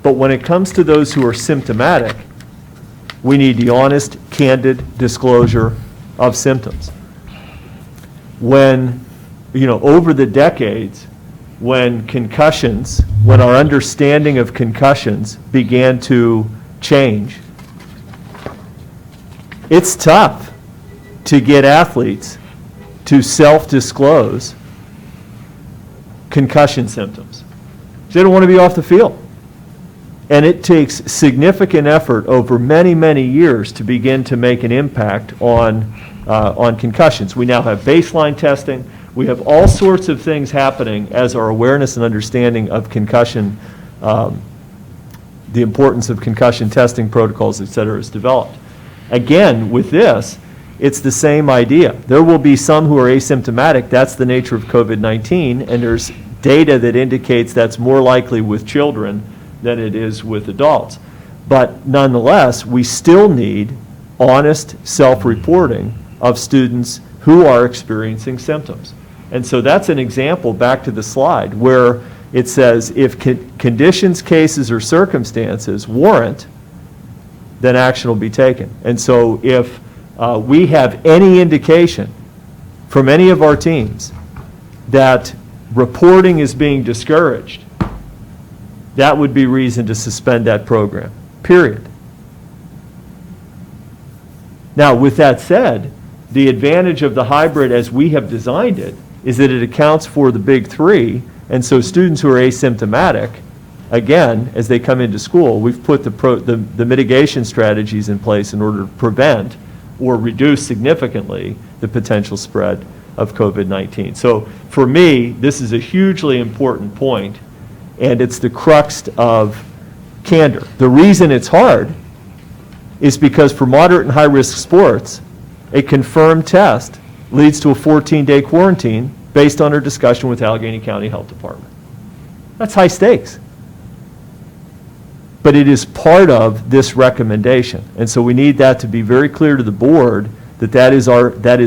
But when it comes to those who are symptomatic, we need the honest, candid disclosure of symptoms. When, over the decades, when our understanding of concussions began to change, it's tough to get athletes to self-disclose concussion symptoms. They don't want to be off the field. And it takes significant effort over many, many years to begin to make an impact on concussions. We now have baseline testing. We have all sorts of things happening as our awareness and understanding of concussion, the importance of concussion testing protocols, et cetera, is developed. Again, with this, it's the same idea. There will be some who are asymptomatic. That's the nature of COVID-19, and there's data that indicates that's more likely with children than it is with adults. But nonetheless, we still need honest self-reporting of students who are experiencing symptoms. And so that's an example, back to the slide, where it says if conditions, cases, or circumstances warrant, then action will be taken. And so if we have any indication from any of our teams that reporting is being discouraged, that would be reason to suspend that program, period. Now, with that said, the advantage of the hybrid as we have designed it is that it accounts for the big three, and so students who are asymptomatic, again, as they come into school, we've put the mitigation strategies in place in order to prevent or reduce significantly the potential spread of COVID-19. So for me, this is a hugely important point, and it's the crux of candor. The reason it's hard is because for moderate and high-risk sports, a confirmed test leads to a 14-day quarantine based on our discussion with Allegheny County Health Department. That's high stakes. But it is part of this recommendation. And so we need that to be very clear to the board that that is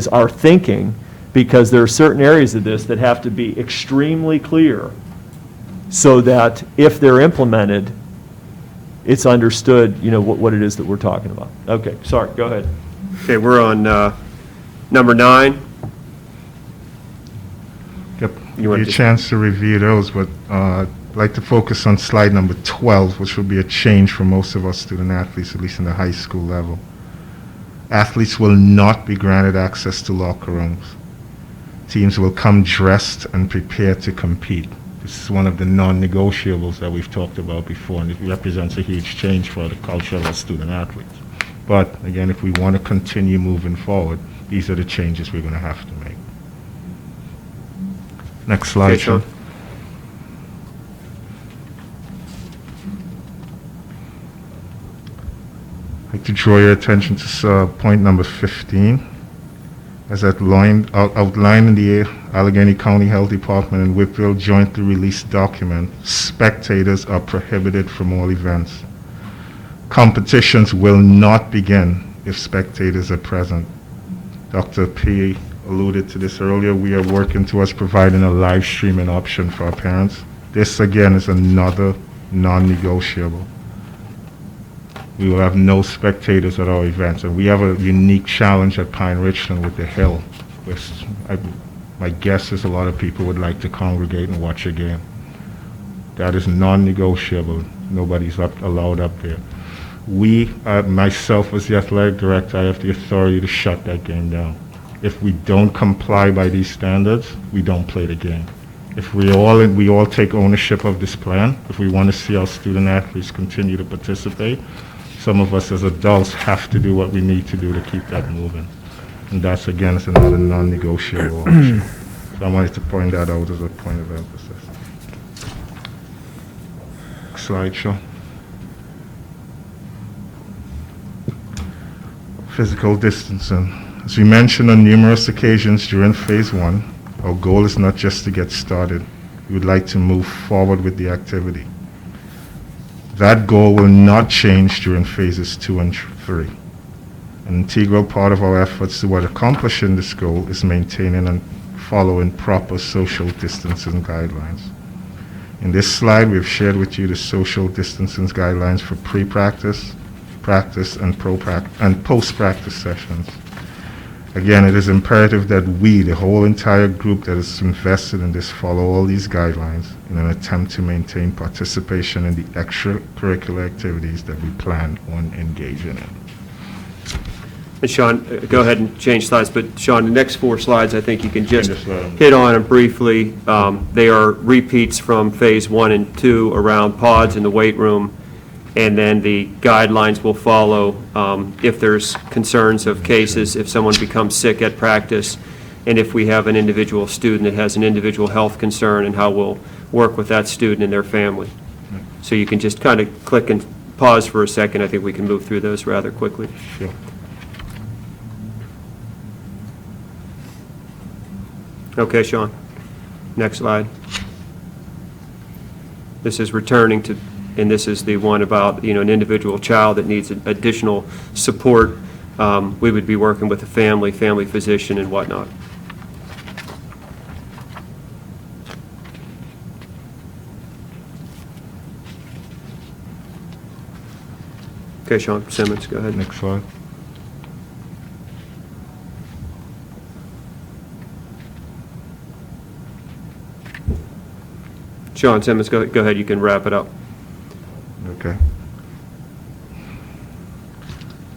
our thinking, because there are certain areas of this that have to be extremely clear so that if they're implemented, it's understood, what it is that we're talking about. Okay, sorry, go ahead. Okay, we're on number 9. Yep, You give want you a to- chance to review those, but I'd like to focus on slide number 12, which will be a change for most of our student athletes, at least in the high school level. Athletes will not be granted access to locker rooms. Teams will come dressed and prepared to compete. This is one of the non-negotiables that we've talked about before, and it represents a huge change for the culture of our student athletes. But again, if we want to continue moving forward, these are the changes we're going to have to make. Next slide, Okay, Sean. Sean. I'd like to draw your attention to point number 15. As outlined in the Allegheny County Health Department and Whipville jointly released document, spectators are prohibited from all events. Competitions will not begin if spectators are present. Dr. P. alluded to this earlier. We are working towards providing a live streaming option for our parents. This, again, is another non-negotiable. We will have no spectators at our events, and we have a unique challenge at Pine-Richland with the hill, which my guess is a lot of people would like to congregate and watch a game. That is non-negotiable. Nobody's allowed up there. Myself as the athletic director, I have the authority to shut that game down. If we don't comply by these standards, we don't play the game. If we all take ownership of this plan, if we want to see our student athletes continue to participate, some of us as adults have to do what we need to do to keep that moving. And that's, again, it's another non-negotiable option. So I wanted to point that out as a point of emphasis. Slide show. Physical distancing. As we mentioned on numerous occasions during phase 1, our goal is not just to get started. We would like to move forward with the activity. That goal will not change during phases 2 and 3. An integral part of our efforts toward accomplishing this goal is maintaining and following proper social distancing guidelines. In this slide, we've shared with you the social distancing guidelines for pre-practice, practice, and post-practice sessions. Again, it is imperative that we, the whole entire group that is invested in this, follow all these guidelines in an attempt to maintain participation in the extracurricular activities that we plan on engaging in. And Sean, go ahead and change slides, but Sean, the next 4 slides, I think you can just Just let 'em- hit on them briefly. They are repeats from phase 1 and 2 around pods in the weight room, and then the guidelines will follow if there's concerns of cases, if someone becomes sick at practice, and if we have an individual student that has an individual health concern, and how we'll work with that student and their family. So you can just kind of click and pause for a second. I think we can move through those rather quickly. Sure. Okay, Sean. Next slide. This is returning to, and this is the one about, an individual child that needs additional support. We would be working with a family physician and whatnot. Okay, Sean Simmons, go ahead. Next slide. Sean Simmons, go ahead, you can wrap it up. Okay.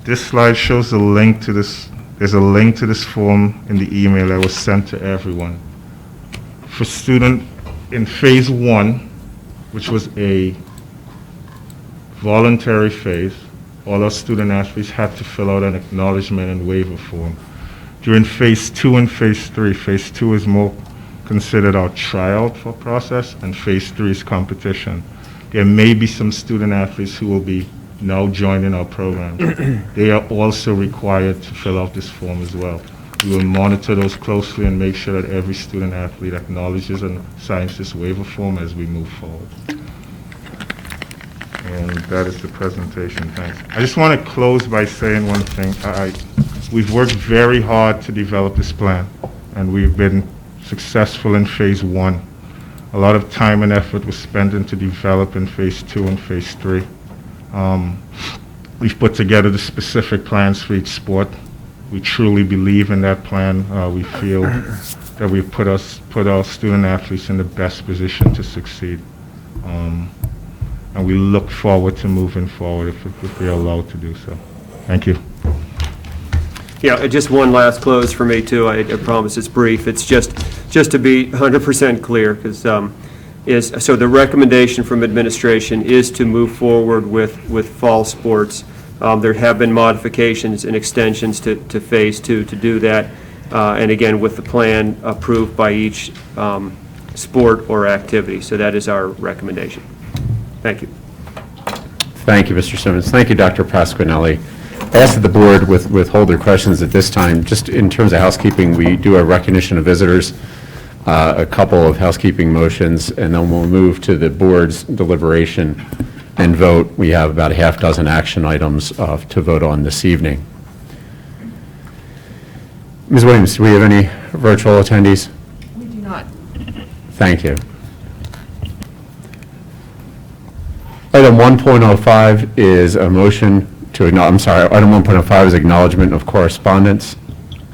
This slide shows the link to this. There's a link to this form in the email that was sent to everyone. For student in phase 1, which was a voluntary phase, all our student athletes had to fill out an acknowledgement and waiver form. During phase 2 and phase 3, phase 2 is more considered our tryout for process, and phase 3 is competition. There may be some student athletes who will be now joining our program. They are also required to fill out this form as well. We will monitor those closely and make sure that every student athlete acknowledges and signs this waiver form as we move forward. And that is the presentation. Thanks. I just want to close by saying one thing. We've worked very hard to develop this plan, and we've been successful in phase 1. A lot of time and effort was spent into developing phase 2 and phase 3. We've put together the specific plans for each sport. We truly believe in that plan. We feel that we've put our student athletes in the best position to succeed. And we look forward to moving forward if we are allowed to do so. Thank you. Yeah, just one last close for me, too. I promise it's brief. It's just to be 100% clear, because so the recommendation from administration is to move forward with fall sports. There have been modifications and extensions to phase 2 to do that, and again, with the plan approved by each sport or activity. So that is our recommendation. Thank you. Thank you, Mr. Simmons. Thank you, Dr. Pasquinelli. I ask that the board withhold their questions at this time. Just in terms of housekeeping, we do a recognition of visitors, a couple of housekeeping motions, and then we'll move to the board's deliberation and vote. We have about a half dozen action items to vote on this evening. Ms. Williams, do we have any virtual attendees? We do not. Thank you. Item 1.05 is a motion to, item 1.05 is acknowledgement of correspondence.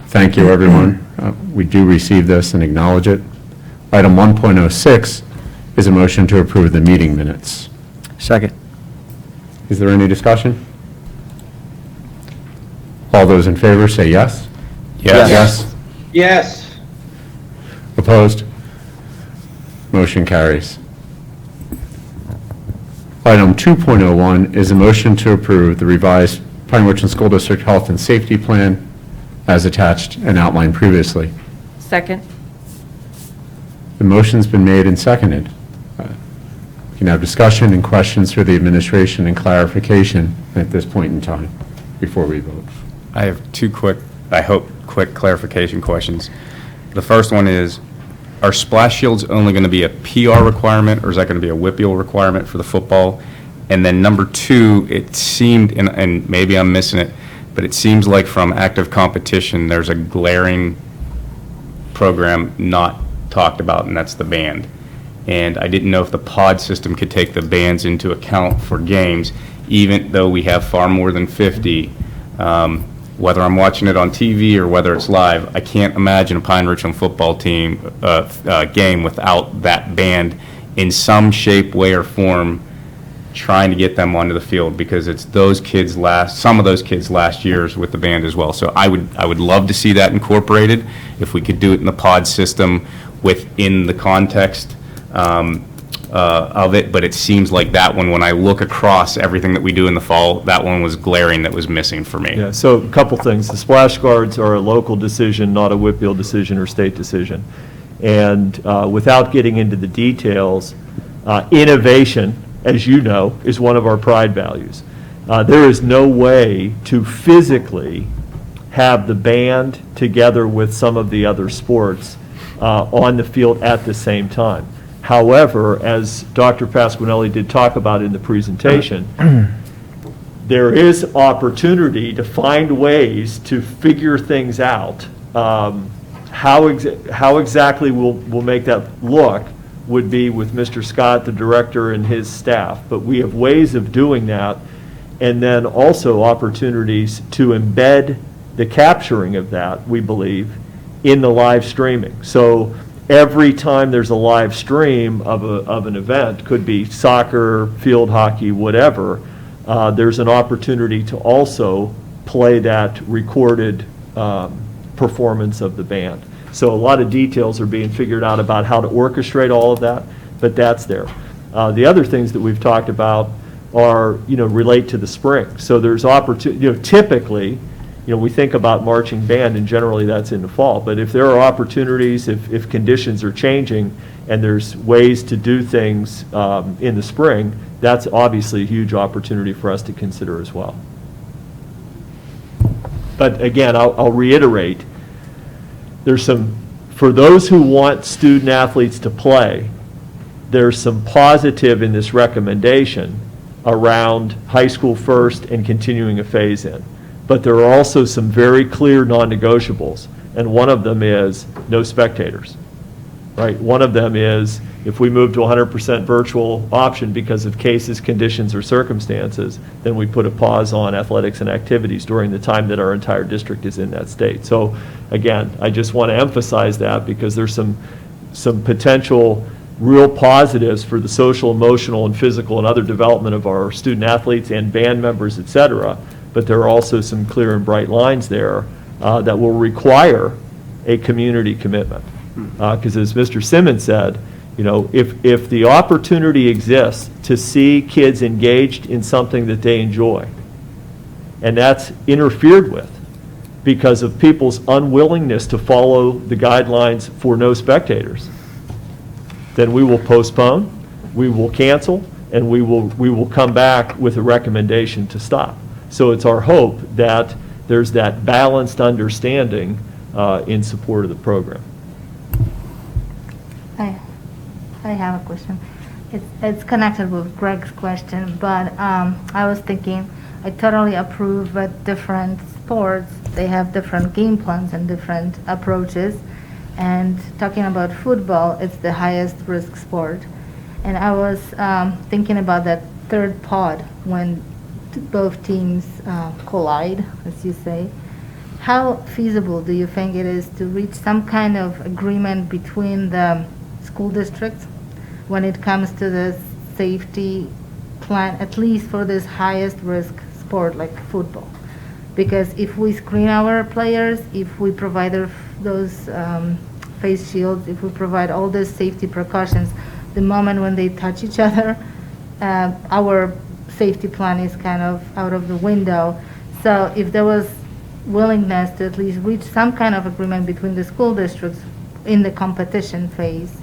Thank you, everyone. We do receive this and acknowledge it. Item 1.06 is a motion to approve the meeting minutes. Second. Is there any discussion? All those in favor say yes. Yes. Yes. Yes. Opposed? Motion carries. Item 2.01 is a motion to approve the revised Pine-Richland School District Health and Safety Plan as attached and outlined previously. Second. The motion's been made and seconded. We can have discussion and questions for the administration and clarification at this point in time before we vote. I have two quick clarification questions. The first one is, are splash shields only going to be a PR requirement, or is that going to be a WPIAL requirement for the football? And then number two, it seemed, and maybe I'm missing it, but it seems like from active competition, there's a glaring program not talked about, and that's the band. And I didn't know if the pod system could take the bands into account for games, even though we have far more than 50. Whether I'm watching it on TV or whether it's live, I can't imagine a Pine-Richland football team game without that band in some shape, way, or form trying to get them onto the field, because it's some of those kids last years with the band as well. So I would love to see that incorporated, if we could do it in the pod system within the context of it, but it seems like that one, when I look across everything that we do in the fall, that one was glaring, that was missing for me. Yeah, so a couple things. The splash guards are a local decision, not a WPIAL decision or state decision. And without getting into the details, innovation, as you know, is one of our pride values. There is no way to physically have the band together with some of the other sports on the field at the same time. However, as Dr. Pasquinelli did talk about in the presentation, there is opportunity to find ways to figure things out. How exactly we'll make that look would be with Mr. Scott, the director, and his staff. But we have ways of doing that, and then also opportunities to embed the capturing of that, we believe, in the live streaming. So every time there's a live stream of an event, could be soccer, field hockey, whatever, there's an opportunity to also play that recorded performance of the band. So a lot of details are being figured out about how to orchestrate all of that, but that's there. The other things that we've talked about are, relate to the spring. So there's opportunity, typically, we think about marching band, and generally that's in the fall. But if there are opportunities, if conditions are changing, and there's ways to do things in the spring, that's obviously a huge opportunity for us to consider as well. But again, I'll reiterate, for those who want student athletes to play, there's some positive in this recommendation around high school first and continuing a phase-in. But there are also some very clear non-negotiables, and one of them is no spectators, right? One of them is, if we move to 100% virtual option because of cases, conditions, or circumstances, then we put a pause on athletics and activities during the time that our entire district is in that state. So again, I just want to emphasize that, because there's some potential real positives for the social, emotional, and physical and other development of our student athletes and band members, et cetera. But there are also some clear and bright lines there that will require a community commitment. Because as Mr. Simmons said, if the opportunity exists to see kids engaged in something that they enjoy, and that's interfered with because of people's unwillingness to follow the guidelines for no spectators, then we will postpone, we will cancel, and we will come back with a recommendation to stop. So it's our hope that there's that balanced understanding in support of the program. I have a question. It's connected with Greg's question, but I was thinking, I totally approve that different sports, they have different game plans and different approaches. And talking about football, it's the highest risk sport. And I was thinking about that third pod when both teams collide, as you say. How feasible do you think it is to reach some kind of agreement between the school districts when it comes to the safety plan, at least for this highest risk sport like football? Because if we screen our players, if we provide face shields, if we provide all those safety precautions, the moment when they touch each other, our safety plan is kind of out of the window. So if there was willingness to at least reach some kind of agreement between the school districts in the competition phase,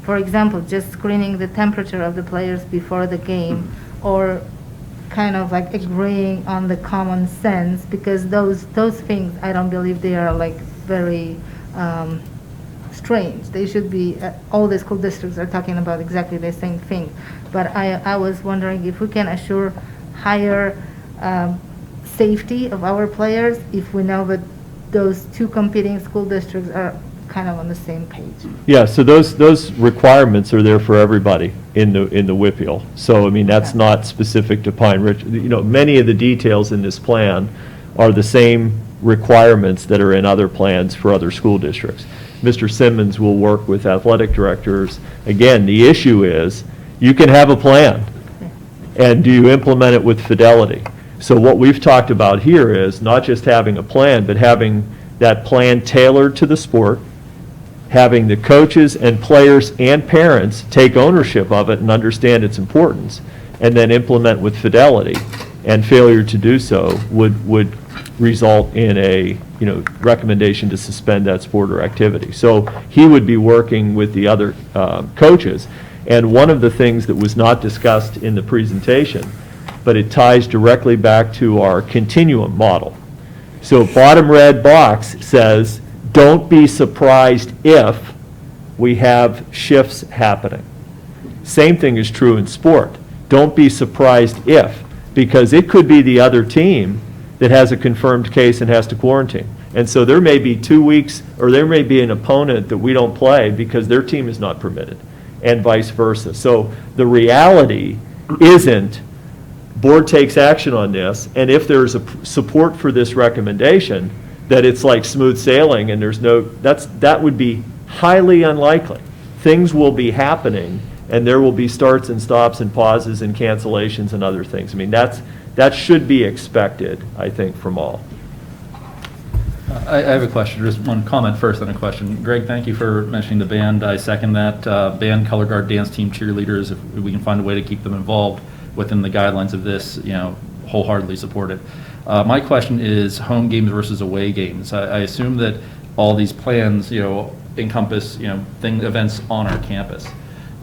for example, just screening the temperature of the players before the game, or kind of like agreeing on the common sense, because those things, I don't believe they are like very strange. They should be, all the school districts are talking about exactly the same thing. But I was wondering if we can assure higher safety of our players if we know that those two competing school districts are kind of on the same page. Yeah, so those requirements are there for everybody in the WIPIAL. So, I mean, that's not specific to Pine-Richland. You know, many of the details in this plan are the same requirements that are in other plans for other school districts. Mr. Simmons will work with athletic directors. Again, the issue is, you can have a plan, and do you implement it with fidelity? So what we've talked about here is not just having a plan, but having that plan tailored to the sport, having the coaches and players and parents take ownership of it and understand its importance, and then implement with fidelity. And failure to do so would result in a recommendation to suspend that sport or activity. So he would be working with the other coaches. And one of the things that was not discussed in the presentation, but it ties directly back to our continuum model. So bottom red box says, don't be surprised if we have shifts happening. Same thing is true in sport. Don't be surprised if, because it could be the other team that has a confirmed case and has to quarantine. And so there may be 2 weeks, or there may be an opponent that we don't play because their team is not permitted, and vice versa. So the reality isn't board takes action on this, and if there's a support for this recommendation, that it's like smooth sailing and there's no, that would be highly unlikely. Things will be happening, and there will be starts and stops and pauses and cancellations and other things. I mean, that should be expected, I think, from all. I have a question, just one comment first and a question. Greg, thank you for mentioning the band. I second that. Band, color guard, dance team, cheerleaders, if we can find a way to keep them involved within the guidelines of this, wholeheartedly support it. My question is home games versus away games. I assume that all these plans, encompass, events on our campus.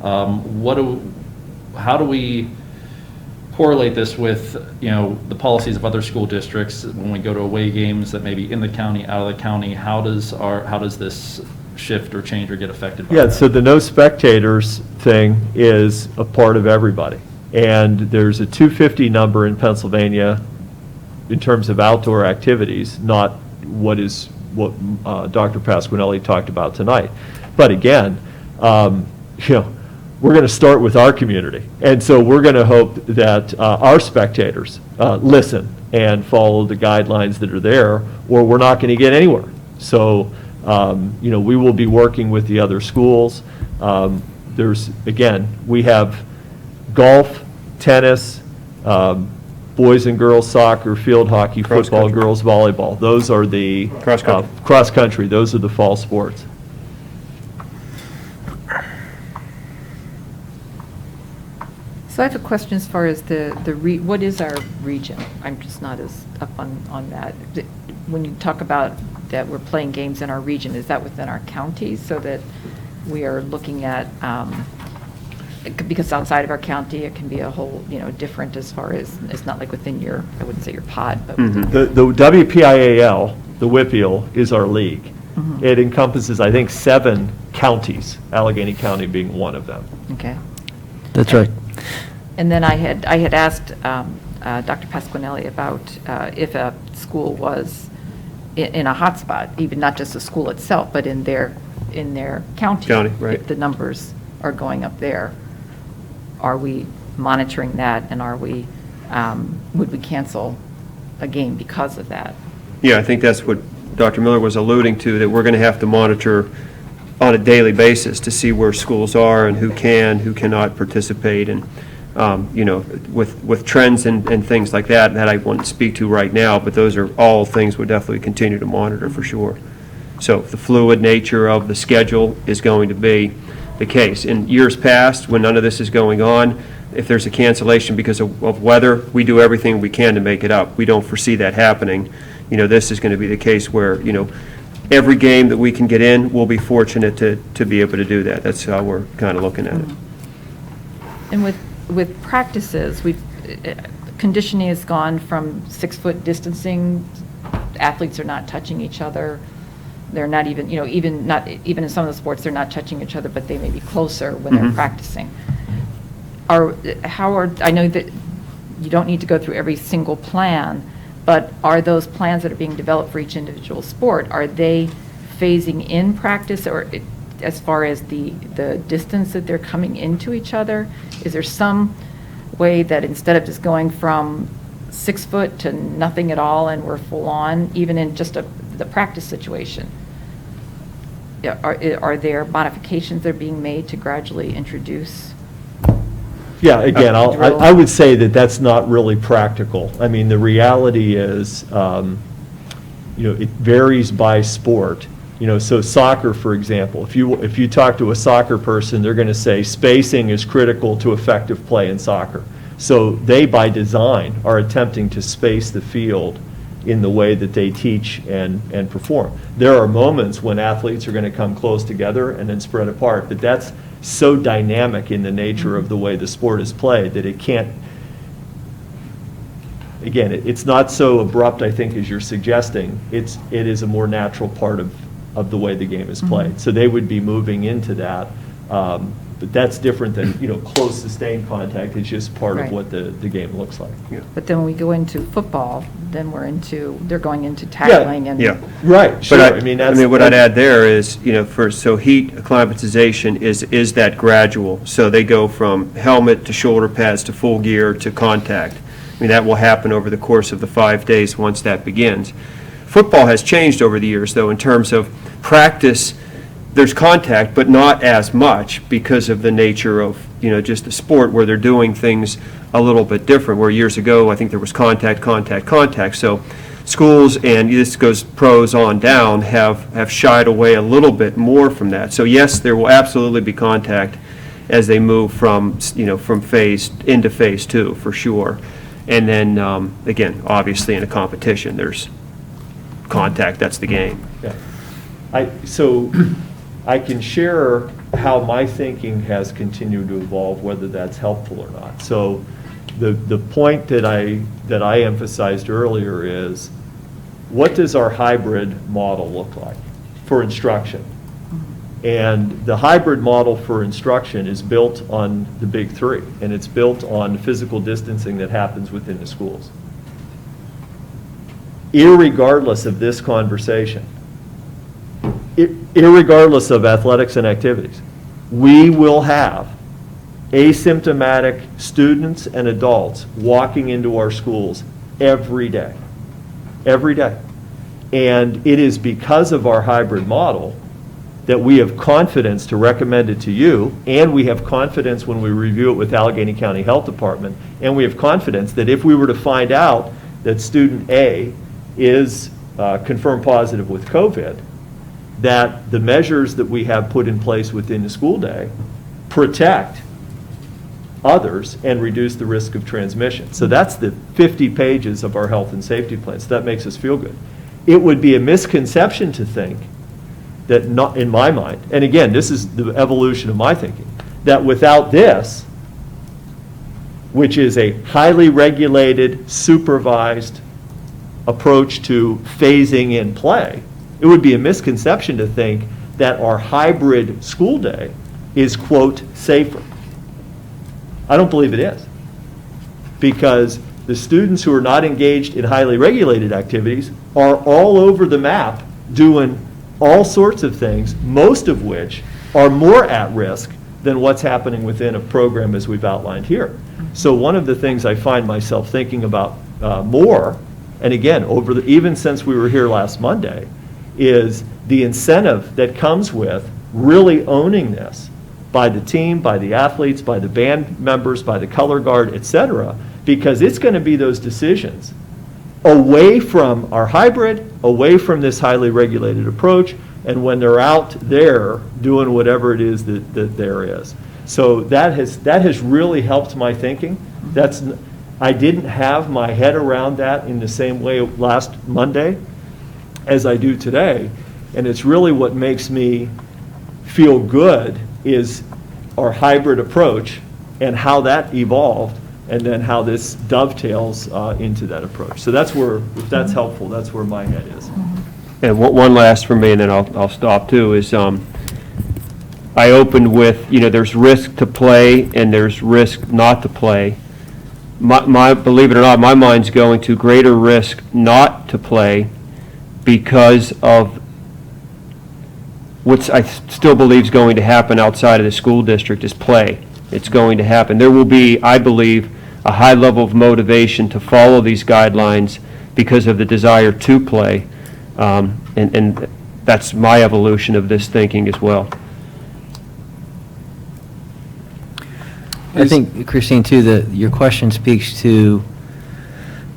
How do we correlate this with, the policies of other school districts when we go to away games that may be in the county, out of the county? How does this shift or change or get affected by that? So the no spectators thing is a part of everybody. And there's a 250 number in Pennsylvania in terms of outdoor activities, not what Dr. Pasquinelli talked about tonight. But again, we're going to start with our community. And so we're going to hope that our spectators listen and follow the guidelines that are there, or we're not going to get anywhere. So, we will be working with the other schools. We have golf, tennis, boys and girls soccer, field hockey, football, girls volleyball. Those are the cross country. Those are the fall sports. So I have a question as far as what is our region? I'm just not as up on that. When you talk about that we're playing games in our region, is that within our county, so that we are looking at, because outside of our county, it can be a whole, different as far as, it's not like within your, I wouldn't say your pod, but. Mm-hmm. The WPIAL, the WIPIAL, is our league. Mm-hmm. It encompasses, I think, 7 counties, Allegheny County being one of them. Okay. That's right. And then I had asked Dr. Pasquinelli about if a school was in a hotspot, even not just the school itself, but in their county. Right. If the numbers are going up there, are we monitoring that, and would we cancel a game because of that? Yeah, I think that's what Dr. Miller was alluding to, that we're going to have to monitor on a daily basis to see where schools are and who cannot participate, and with trends and things like that I wouldn't speak to right now, but those are all things we'll definitely continue to monitor for sure. So the fluid nature of the schedule is going to be the case. In years past, when none of this is going on, if there's a cancellation because of weather, we do everything we can to make it up. We don't foresee that happening. This is going to be the case where, every game that we can get in, we'll be fortunate to be able to do that. That's how we're kind of looking at it. And with practices, conditioning has gone from 6-foot distancing. Athletes are not touching each other. They're not even, even in some of the sports, they're not touching each other, but they may be closer when they're practicing. I know that you don't need to go through every single plan, but are those plans that are being developed for each individual sport, are they phasing in practice, or as far as the distance that they're coming into each other? Is there some way that instead of just going from 6 foot to nothing at all and we're full on, even in just the practice situation, are there modifications that are being made to gradually introduce? Yeah, again, I would say that that's not really practical. I mean, the reality is, it varies by sport. So soccer, for example, if you talk to a soccer person, they're going to say spacing is critical to effective play in soccer. So they, by design, are attempting to space the field in the way that they teach and perform. There are moments when athletes are going to come close together and then spread apart, but that's so dynamic in the nature of the way the sport is played that it can't, again, it's not so abrupt, I think, as you're suggesting. It is a more natural part of the way the game is played. So they would be moving into that. But that's different than, close sustained contact. It's just part of what the game looks like. Yeah. But then when we go into football, then they're going into tackling and. Yeah. Right, sure. But what I'd add there is, so heat acclimatization is that gradual. So they go from helmet to shoulder pads to full gear to contact. That will happen over the course of the 5 days once that begins. Football has changed over the years, though, in terms of practice. There's contact, but not as much because of the nature of, just the sport, where they're doing things a little bit different, where years ago, I think there was contact. So schools, and this goes pros on down, have shied away a little bit more from that. So yes, there will absolutely be contact as they move from phase into phase 2, for sure. And then, again, obviously in a competition, there's contact. That's the game. Yeah. So I can share how my thinking has continued to evolve, whether that's helpful or not. So the point that I emphasized earlier is, what does our hybrid model look like for instruction? And the hybrid model for instruction is built on the big three, and it's built on physical distancing that happens within the schools. Irregardless of this conversation, irregardless of athletics and activities, we will have asymptomatic students and adults walking into our schools every day. Every day. And it is because of our hybrid model that we have confidence to recommend it to you, and we have confidence when we review it with Allegheny County Health Department, and we have confidence that if we were to find out that student A is confirmed positive with COVID, that the measures that we have put in place within the school day protect others and reduce the risk of transmission. So that's the 50 pages of our health and safety plan. So that makes us feel good. It would be a misconception to think that, not in my mind, and again, this is the evolution of my thinking, that without this, which is a highly regulated, supervised approach to phasing in play, it would be a misconception to think that our hybrid school day is, quote, safer. I don't believe it is. Because the students who are not engaged in highly regulated activities are all over the map doing all sorts of things, most of which are more at risk than what's happening within a program as we've outlined here. So one of the things I find myself thinking about more, and again, even since we were here last Monday, is the incentive that comes with really owning this by the team, by the athletes, by the band members, by the color guard, et cetera, because it's going to be those decisions away from our hybrid, away from this highly regulated approach, and when they're out there doing whatever it is that there is. So that has really helped my thinking. I didn't have my head around that in the same way last Monday as I do today, and it's really what makes me feel good is our hybrid approach and how that evolved, and then how this dovetails into that approach. So that's where, if that's helpful, that's where my head is. And one last for me, and then I'll stop too, is I opened with, there's risk to play and there's risk not to play. Believe it or not, my mind's going to greater risk not to play because of what I still believe is going to happen outside of the school district is play. It's going to happen. There will be, I believe, a high level of motivation to follow these guidelines because of the desire to play. And that's my evolution of this thinking as well. I think, Christine, too, that your question speaks to,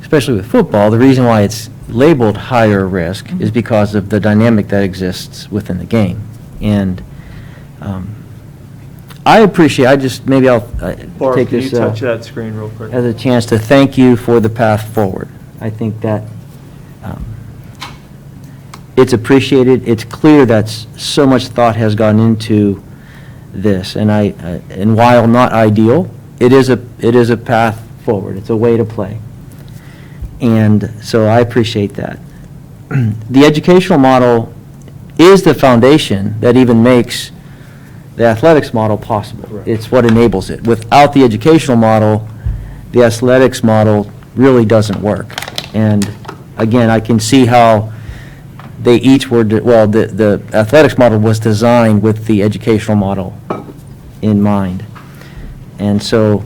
especially with football, the reason why it's labeled higher risk is because of the dynamic that exists within the game. And I appreciate, maybe I'll Barb, take can this you touch that screen real quick? as a chance to thank you for the path forward. I think that it's appreciated. It's clear that so much thought has gone into this, and while not ideal, it is a path forward. It's a way to play, and so I appreciate that. The educational model is the foundation that even makes the athletics model possible. Correct. It's what enables it. Without the educational model, the athletics model really doesn't work. And again, I can see how they each were, the athletics model was designed with the educational model in mind. And so,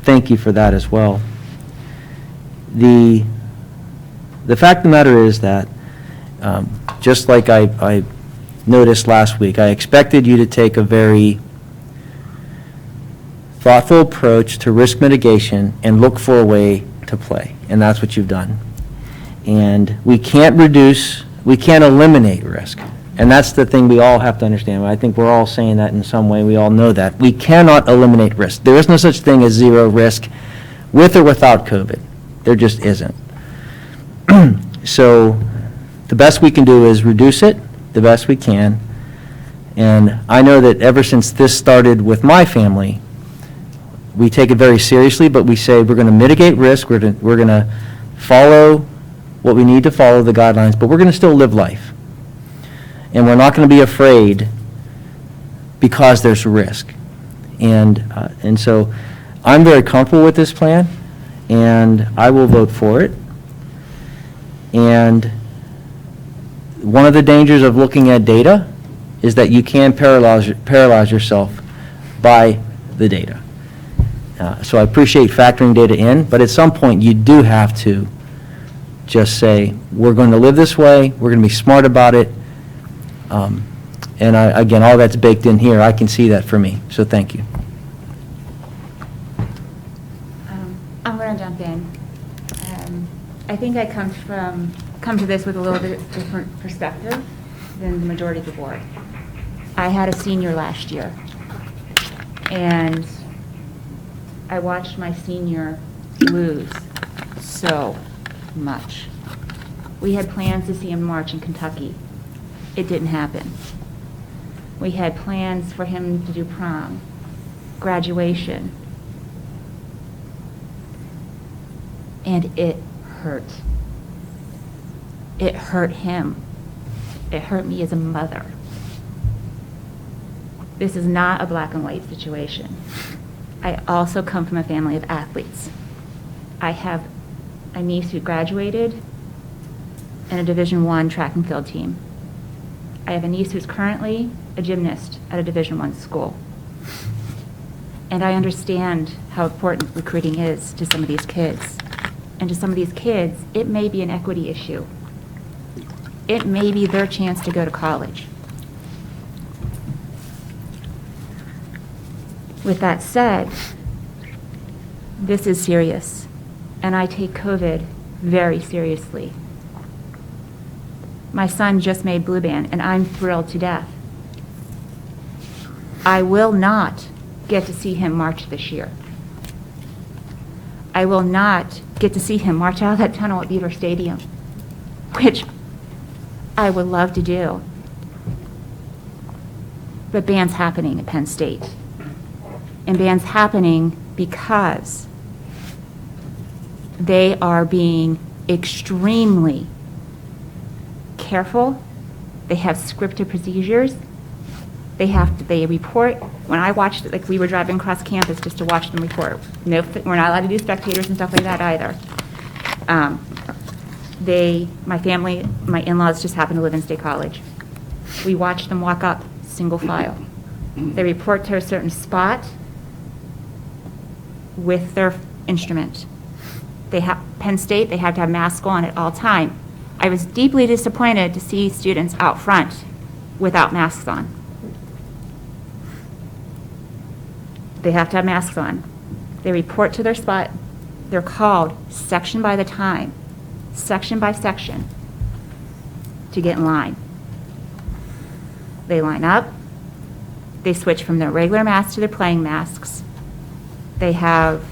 thank you for that as well. The fact of the matter is that, just like I noticed last week, I expected you to take a very thoughtful approach to risk mitigation and look for a way to play, and that's what you've done. And we can't eliminate risk, and that's the thing we all have to understand. I think we're all saying that in some way. We all know that. We cannot eliminate risk. There is no such thing as zero risk with or without COVID. There just isn't. So the best we can do is reduce it the best we can. And I know that ever since this started with my family, we take it very seriously, but we say we're going to mitigate risk, we're going to follow what we need to follow, the guidelines, but we're going to still live life. And we're not going to be afraid because there's risk. And so I'm very comfortable with this plan, and I will vote for it. And one of the dangers of looking at data is that you can paralyze yourself by the data. So I appreciate factoring data in, but at some point you do have to just say, we're going to live this way, we're going to be smart about it. And again, all that's baked in here, I can see that for me, so thank you. I'm going to jump in. I think I come to this with a little bit different perspective than the majority of the board. I had a senior last year, and I watched my senior lose so much. We had plans to see him march in Kentucky. It didn't happen. We had plans for him to do prom, graduation, and it hurt. It hurt him. It hurt me as a mother. This is not a black and white situation. I also come from a family of athletes. I have a niece who graduated in a Division I track and field team. I have a niece who's currently a gymnast at a Division I school. And I understand how important recruiting is to some of these kids. And to some of these kids, it may be an equity issue. It may be their chance to go to college. With that said, this is serious, and I take COVID very seriously. My son just made Blue Band, and I'm thrilled to death. I will not get to see him march this year. I will not get to see him march out of that tunnel at Beaver Stadium, which I would love to do. But band's happening at Penn State. And band's happening because they are being extremely careful. They have scripted procedures. They report. When I watched it, like we were driving across campus just to watch them report. No, we're not allowed to do spectators and stuff like that either. My family, my in-laws just happen to live in State College. We watch them walk up, single file. They report to a certain spot with their instrument. Penn State, they have to have masks on at all time. I was deeply disappointed to see students out front without masks on. They have to have masks on. They report to their spot. They're called section by the time, section by section, to get in line. They line up. They switch from their regular masks to their playing masks. They have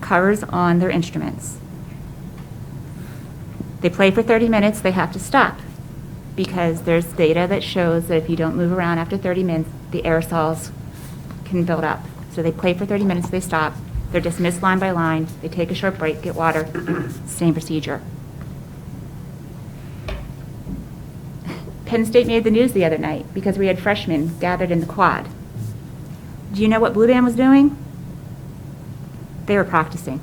covers on their instruments. They play for 30 minutes. They have to stop because there's data that shows that if you don't move around after 30 minutes, the aerosols can build up. So they play for 30 minutes, they stop, they're dismissed line by line, they take a short break, get water, same procedure. Penn State made the news the other night because we had freshmen gathered in the quad. Do you know what Blue Band was doing? They were practicing.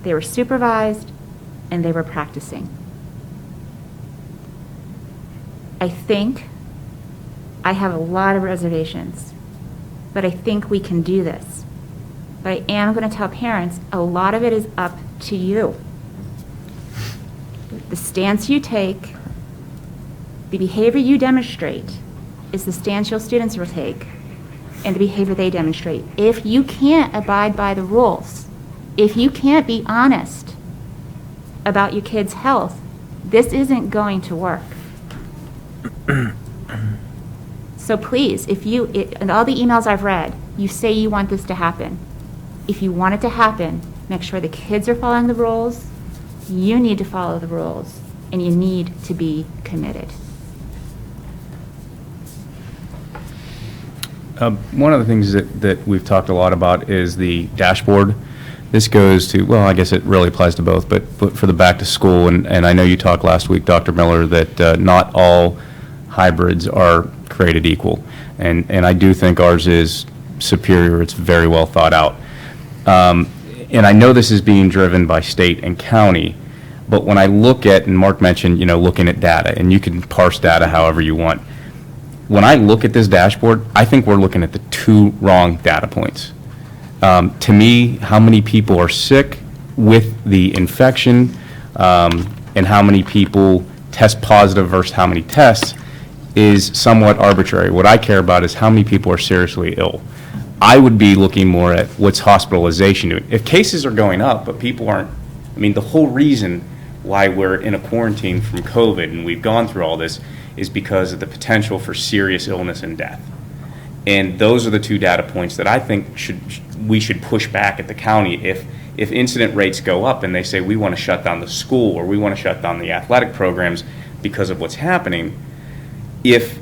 They were supervised and they were practicing. I think I have a lot of reservations, but I think we can do this. But I am going to tell parents, a lot of it is up to you. The stance you take, the behavior you demonstrate is the stance your students will take and the behavior they demonstrate. If you can't abide by the rules, if you can't be honest about your kid's health, this isn't going to work. So please, in all the emails I've read, you say you want this to happen. If you want it to happen, make sure the kids are following the rules, you need to follow the rules, and you need to be committed. One of the things that we've talked a lot about is the dashboard. This goes to, well, I guess it really applies to both, but for the back to school, and I know you talked last week, Dr. Miller, that not all hybrids are created equal, and I do think ours is superior. It's very well thought out. And I know this is being driven by state and county, but when I look at, and Mark mentioned, looking at data, and you can parse data however you want. When I look at this dashboard, I think we're looking at the two wrong data points. To me, how many people are sick with the infection and how many people test positive versus how many tests is somewhat arbitrary. What I care about is how many people are seriously ill. I would be looking more at what's hospitalization doing. If cases are going up, but people aren't, the whole reason why we're in a quarantine from COVID and we've gone through all this is because of the potential for serious illness and death. And those are the two data points that I think we should push back at the county. If incident rates go up and they say we want to shut down the school or we want to shut down the athletic programs because of what's happening, if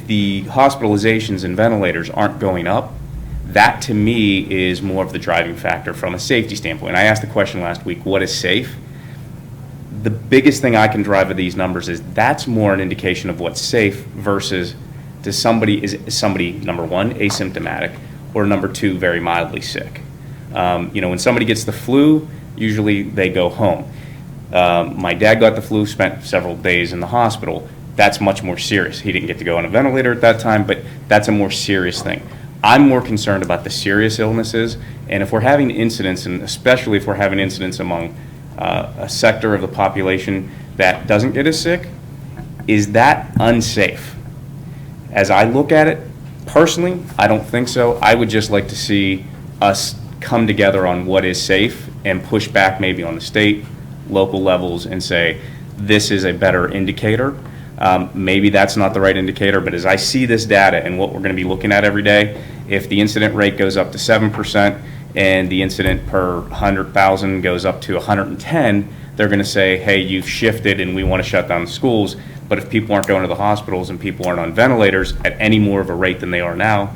the hospitalizations and ventilators aren't going up, that to me is more of the driving factor from a safety standpoint. I asked the question last week, what is safe? The biggest thing I can drive at these numbers is that's more an indication of what's safe versus is somebody, number one, asymptomatic, or number two, very mildly sick. When somebody gets the flu, usually they go home. My dad got the flu, spent several days in the hospital. That's much more serious. He didn't get to go on a ventilator at that time, but that's a more serious thing. I'm more concerned about the serious illnesses, and if we're having incidents, and especially if we're having incidents among a sector of the population that doesn't get as sick, is that unsafe? As I look at it, personally, I don't think so. I would just like to see us come together on what is safe and push back maybe on the state, local levels and say, this is a better indicator. Maybe that's not the right indicator, but as I see this data and what we're going to be looking at every day, if the incident rate goes up to 7% and the incident per 100,000 goes up to 110, they're going to say, hey, you've shifted and we want to shut down the schools. But if people aren't going to the hospitals and people aren't on ventilators at any more of a rate than they are now,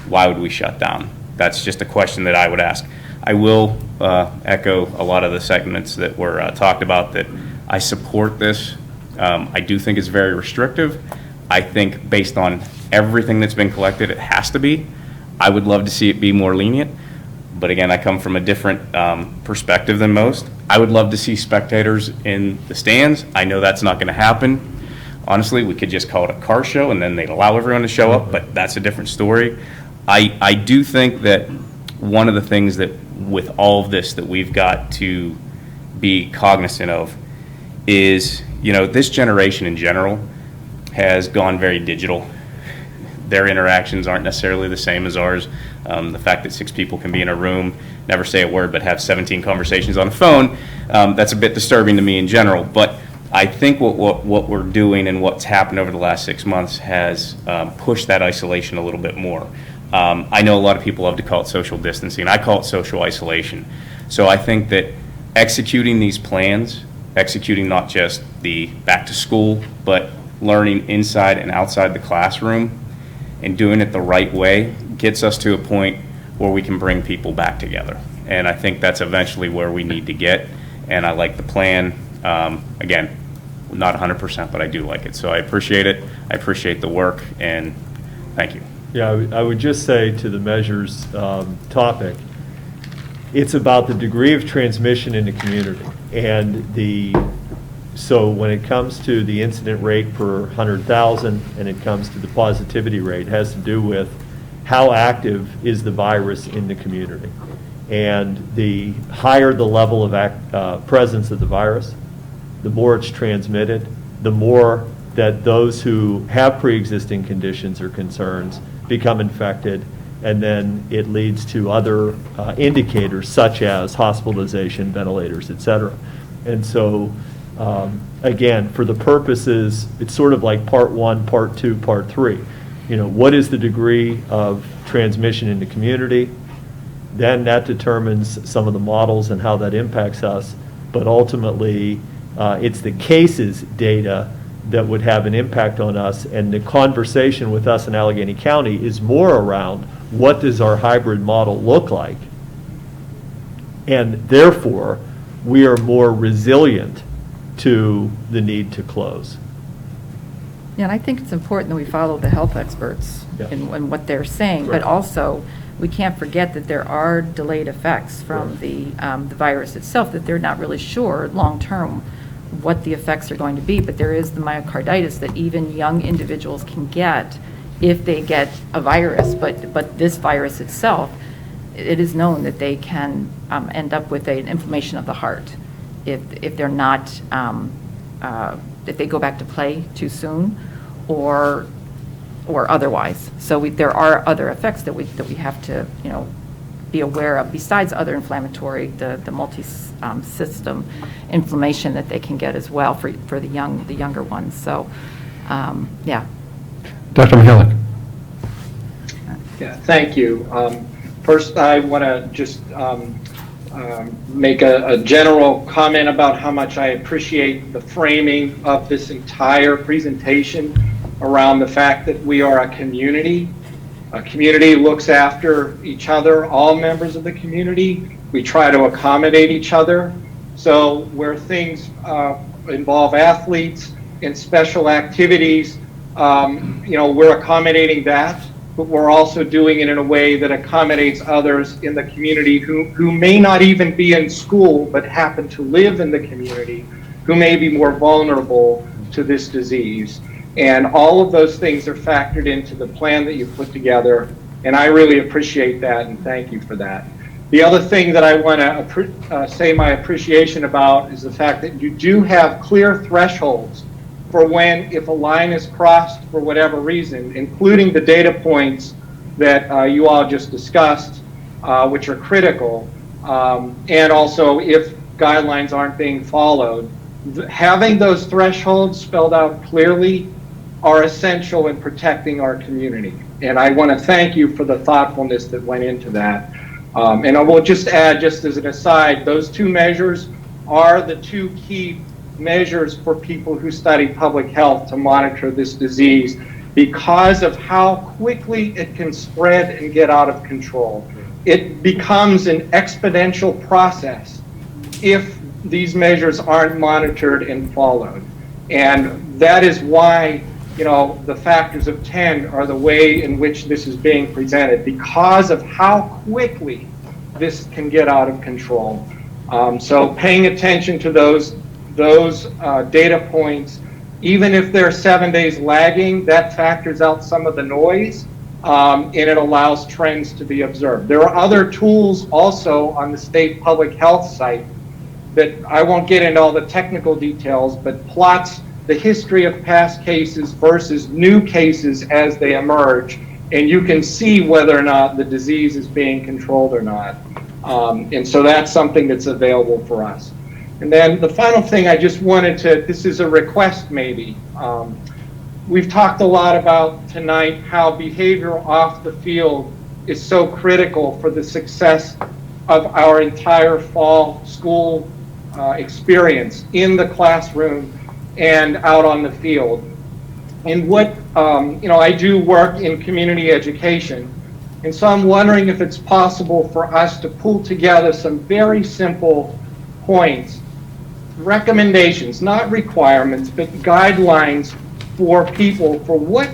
why would we shut down? That's just a question that I would ask. I will echo a lot of the segments that were talked about, that I support this. I do think it's very restrictive. I think based on everything that's been collected, it has to be. I would love to see it be more lenient. But again, I come from a different perspective than most. I would love to see spectators in the stands. I know that's not going to happen. Honestly, we could just call it a car show and then they'd allow everyone to show up, but that's a different story. I do think that one of the things that with all of this that we've got to be cognizant of is, you know, this generation in general has gone very digital. Their interactions aren't necessarily the same as ours. The fact that 6 people can be in a room, never say a word, but have 17 conversations on the phone, that's a bit disturbing to me in general. But I think what we're doing and what's happened over the last 6 months has pushed that isolation a little bit more. I know a lot of people love to call it social distancing. I call it social isolation. So I think that executing these plans, executing not just the back to school, but learning inside and outside the classroom and doing it the right way gets us to a point where we can bring people back together. And I think that's eventually where we need to get. And I like the plan. Again, not 100%, but I do like it. So I appreciate it. I appreciate the work, and thank you. Yeah, I would just say to the measures topic, it's about the degree of transmission in the community. And so when it comes to the incident rate per 100,000 and it comes to the positivity rate, it has to do with how active is the virus in the community. And the higher the level of presence of the virus, the more it's transmitted, the more that those who have pre-existing conditions or concerns become infected, and then it leads to other indicators such as hospitalization, ventilators, et cetera. And so, again, for the purposes, it's sort of like part 1, part 2, part 3. You know, what is the degree of transmission in the community? Then that determines some of the models and how that impacts us. But ultimately, it's the cases data that would have an impact on us, and the conversation with us in Allegheny County is more around what does our hybrid model look like, and therefore we are more resilient to the need to close. Yeah, and I think it's important that we follow the health experts in what they're saying, but also we can't forget that there are delayed effects from the virus itself, that they're not really sure long-term what the effects are going to be, but there is the myocarditis that even young individuals can get if they get a virus, but this virus itself, it is known that they can end up with an inflammation of the heart if they're not, if they go back to play too soon or otherwise. So there are other effects that we have to, you know, be aware of besides other inflammatory, the multi-system inflammation that they can get as well for the younger ones. So, yeah. Dr. Mihalik. Yeah, thank you. First, I want to just make a general comment about how much I appreciate the framing of this entire presentation around the fact that we are a community. A community looks after each other, all members of the community. We try to accommodate each other. So where things involve athletes in special activities, you know, we're accommodating that, but we're also doing it in a way that accommodates others in the community who may not even be in school, but happen to live in the community, who may be more vulnerable to this disease. And all of those things are factored into the plan that you put together, and I really appreciate that, and thank you for that. The other thing that I want to say my appreciation about is the fact that you do have clear thresholds for when, if a line is crossed for whatever reason, including the data points that you all just discussed, which are critical, and also if guidelines aren't being followed, having those thresholds spelled out clearly are essential in protecting our community. And I want to thank you for the thoughtfulness that went into that. And I will just add, just as an aside, those two measures are the two key measures for people who study public health to monitor this disease because of how quickly it can spread and get out of control. It becomes an exponential process if these measures aren't monitored and followed. And that is why, you know, the factors of 10 are the way in which this is being presented because of how quickly this can get out of control. So paying attention to those data points, even if they're 7 days lagging, that factors out some of the noise, and it allows trends to be observed. There are other tools also on the state public health site that I won't get into all the technical details, but plots the history of past cases versus new cases as they emerge, and you can see whether or not the disease is being controlled or not. And so that's something that's available for us. And then the final thing I just wanted to, this is a request maybe. We've talked a lot about tonight how behavior off the field is so critical for the success of our entire fall school experience in the classroom and out on the field. And what, you know, I do work in community education, and so I'm wondering if it's possible for us to pull together some very simple points, recommendations, not requirements, but guidelines for people for what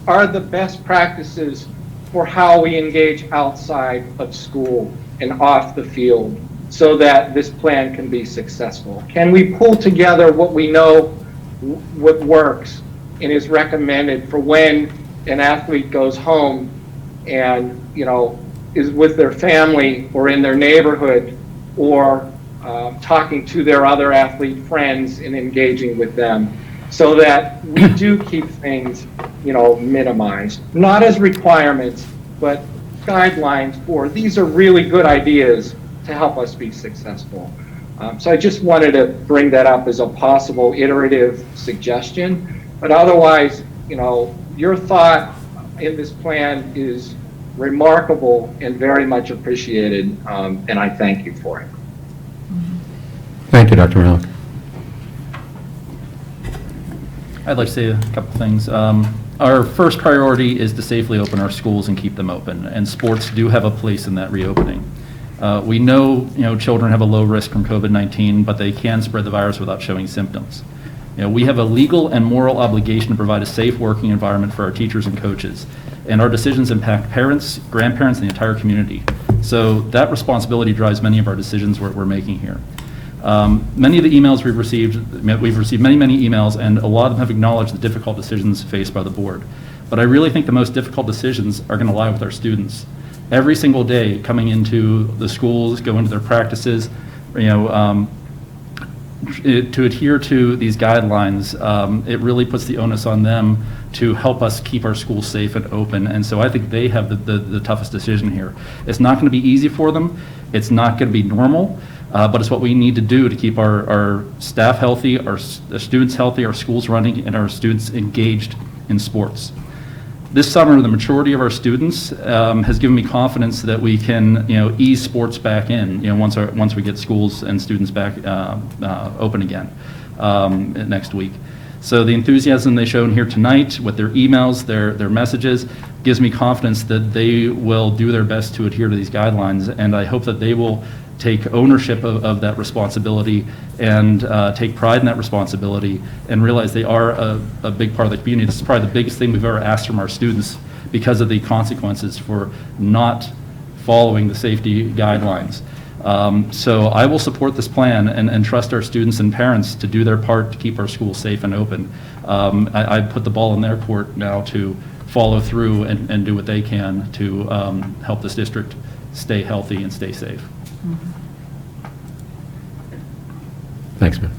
are the best practices for how we engage outside of school and off the field so that this plan can be successful. Can we pull together what we know what works and is recommended for when an athlete goes home and, you know, is with their family or in their neighborhood or talking to their other athlete friends and engaging with them so that we do keep things, you know, minimized. Not as requirements, but guidelines for these are really good ideas to help us be successful. So I just wanted to bring that up as a possible iterative suggestion. But otherwise, you know, your thought in this plan is remarkable and very much appreciated, and I thank you for it. Thank you, Dr. Malik. I'd like to say a couple things. Our first priority is to safely open our schools and keep them open, and sports do have a place in that reopening. We know, you know, children have a low risk from COVID-19, but they can spread the virus without showing symptoms. You know, we have a legal and moral obligation to provide a safe working environment for our teachers and coaches, and our decisions impact parents, grandparents, and the entire community. So that responsibility drives many of our decisions we're making here. Many of the emails we've received many emails, and a lot of them have acknowledged the difficult decisions faced by the board. But I really think the most difficult decisions are going to lie with our students. Every single day coming into the schools, go into their practices, you know, to adhere to these guidelines, it really puts the onus on them to help us keep our schools safe and open. And so I think they have the toughest decision here. It's not going to be easy for them. It's not going to be normal. But it's what we need to do to keep our staff healthy, our students healthy, our schools running, and our students engaged in sports. This summer, the maturity of our students has given me confidence that we can, you know, ease sports back in, you know, once we get schools and students back open again next week. So the enthusiasm they've shown here tonight with their emails, their messages, gives me confidence that they will do their best to adhere to these guidelines, and I hope that they will take ownership of that responsibility and take pride in that responsibility and realize they are a big part of the community. This is probably the biggest thing we've ever asked from our students because of the consequences for not following the safety guidelines. So I will support this plan and trust our students and parents to do their part to keep our schools safe and open. I put the ball in their court now to follow through and do what they can to help this district stay healthy and stay safe. Thanks, man.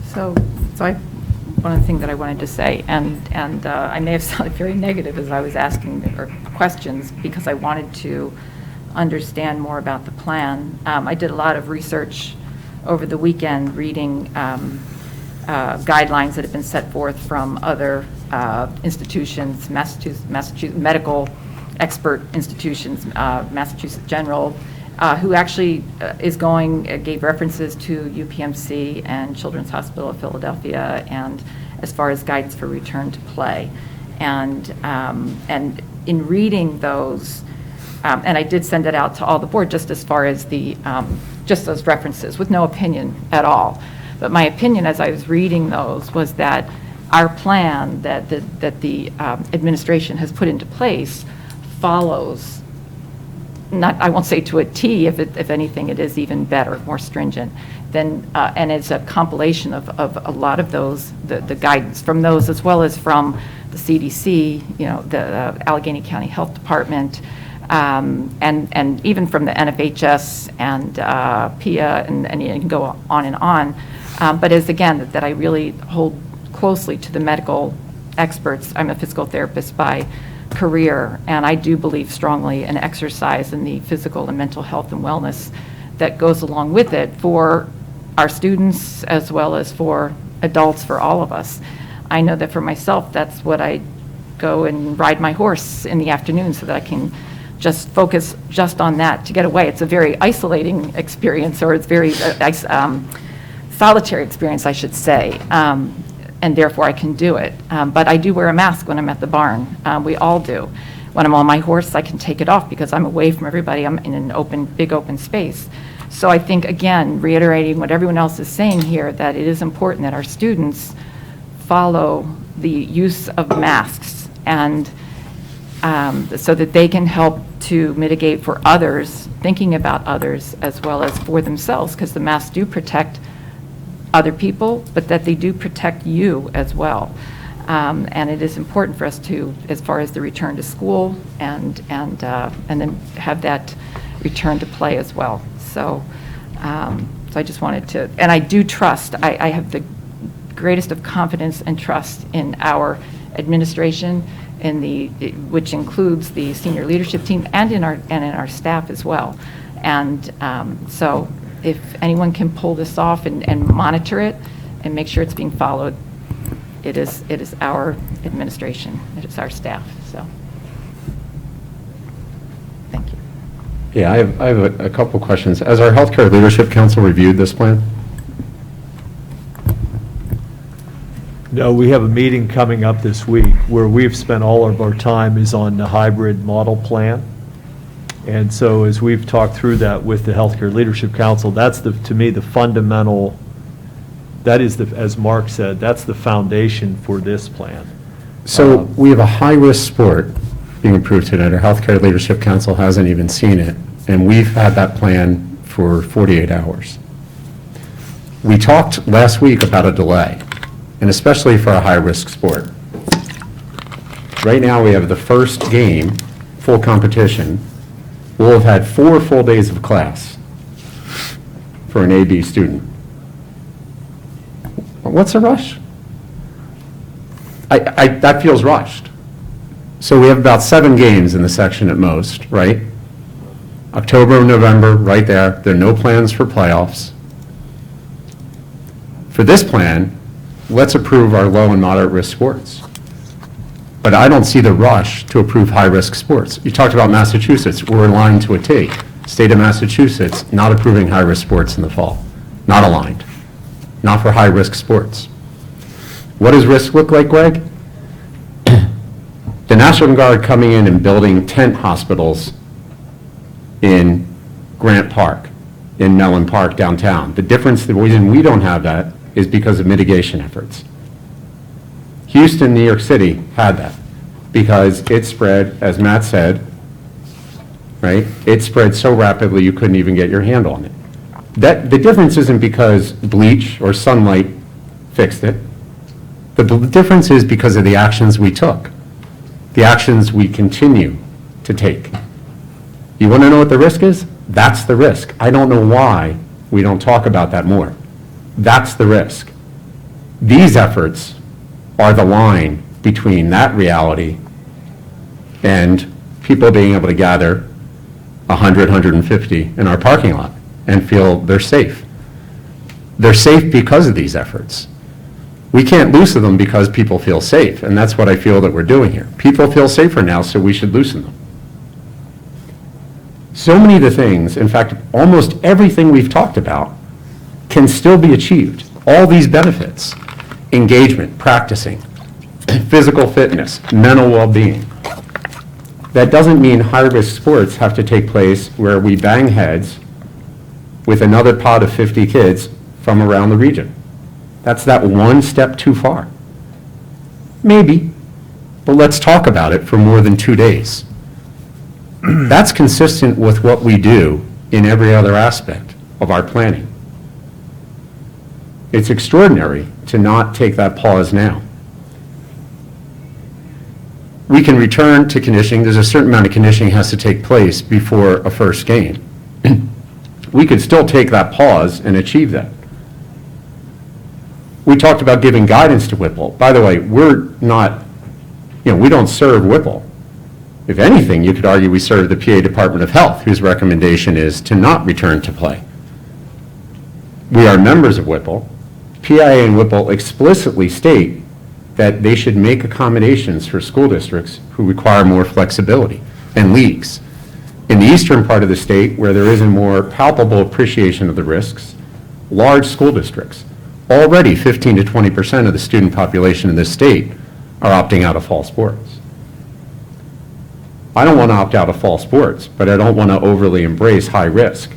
So one of the things that I wanted to say, and I may have sounded very negative as I was asking or questions because I wanted to understand more about the plan. I did a lot of research over the weekend, reading guidelines that have been set forth from other institutions, Massachusetts medical expert institutions, Massachusetts General, who actually gave references to UPMC and Children's Hospital of Philadelphia, and as far as guidance for return to play. And in reading those, and I did send it out to all the board just as far as just those references with no opinion at all. But my opinion as I was reading those was that our plan that the administration has put into place follows, I won't say to a T, if anything, it is even better, more stringent. And it's a compilation of a lot of those, the guidance from those, as well as from the CDC, the Allegheny County Health Department, and even from the NFHS and PIA, and you can go on and on. But as again, that I really hold closely to the medical experts. I'm a physical therapist by career, and I do believe strongly in exercise and the physical and mental health and wellness that goes along with it for our students as well as for adults, for all of us. I know that for myself, that's what I go and ride my horse in the afternoon so that I can just focus just on that to get away. It's a very isolating experience, or it's very solitary experience, I should say, and therefore I can do it. But I do wear a mask when I'm at the barn. We all do. When I'm on my horse, I can take it off because I'm away from everybody. I'm in an big open space. So I think, again, reiterating what everyone else is saying here, that it is important that our students follow the use of masks, and so that they can help to mitigate for others, thinking about others as well as for themselves, because the masks do protect other people, but that they do protect you as well. And it is important for us to, as far as the return to school, and then have that return to play as well. So I just wanted to, and I do trust, I have the greatest of confidence and trust in our administration, which includes the senior leadership team, and in our staff as well. And so if anyone can pull this off and monitor it and make sure it's being followed, it is our administration, it is our staff. So thank you. Yeah, I have a couple questions. Has our Healthcare Leadership Council reviewed this plan? No, we have a meeting coming up this week where we've spent all of our time is on the hybrid model plan. And so as we've talked through that with the Healthcare Leadership Council, that's to me, the fundamental, that is, as Mark said, that's the foundation for this plan. So we have a high-risk sport being approved tonight. Our Healthcare Leadership Council hasn't even seen it, and we've had that plan for 48 hours. We talked last week about a delay, and especially for a high-risk sport. Right now, we have the first game, full competition. We'll have had 4 full days of class for an AB student. What's the rush? That feels rushed. So we have about 7 games in the section at most, right? October, November, right there. There are no plans for playoffs. For this plan, let's approve our low and moderate risk sports. But I don't see the rush to approve high-risk sports. You talked about Massachusetts. We're aligned to a T. State of Massachusetts not approving high-risk sports in the fall. Not aligned. Not for high-risk sports. What does risk look like, Greg? The National Guard coming in and building tent hospitals in Grant Park, in Mellon Park downtown. The difference, the reason we don't have that is because of mitigation efforts. Houston, New York City had that because it spread, as Matt said, right? It spread so rapidly you couldn't even get your hand on it. The difference isn't because bleach or sunlight fixed it. The difference is because of the actions we took, the actions we continue to take. You want to know what the risk is? That's the risk. I don't know why we don't talk about that more. That's the risk. These efforts are the line between that reality and people being able to gather 100, 150 in our parking lot and feel they're safe. They're safe because of these efforts. We can't loosen them because people feel safe, and that's what I feel that we're doing here. People feel safer now, so we should loosen them. So many of the things, in fact, almost everything we've talked about can still be achieved. All these benefits, engagement, practicing, physical fitness, mental well-being. That doesn't mean high-risk sports have to take place where we bang heads with another pod of 50 kids from around the region. That's that one step too far. Maybe, but let's talk about it for more than 2 days. That's consistent with what we do in every other aspect of our planning. It's extraordinary to not take that pause now. We can return to conditioning. There's a certain amount of conditioning has to take place before a first game. We could still take that pause and achieve that. We talked about giving guidance to Whipple. By the way, we're not, we don't serve Whipple. If anything, you could argue we serve the PA Department of Health, whose recommendation is to not return to play. We are members of Whipple. PIA and Whipple explicitly state that they should make accommodations for school districts who require more flexibility and leagues. In the eastern part of the state, where there is a more palpable appreciation of the risks, large school districts, already 15 to 20% of the student population in this state are opting out of fall sports. I don't want to opt out of fall sports, but I don't want to overly embrace high risk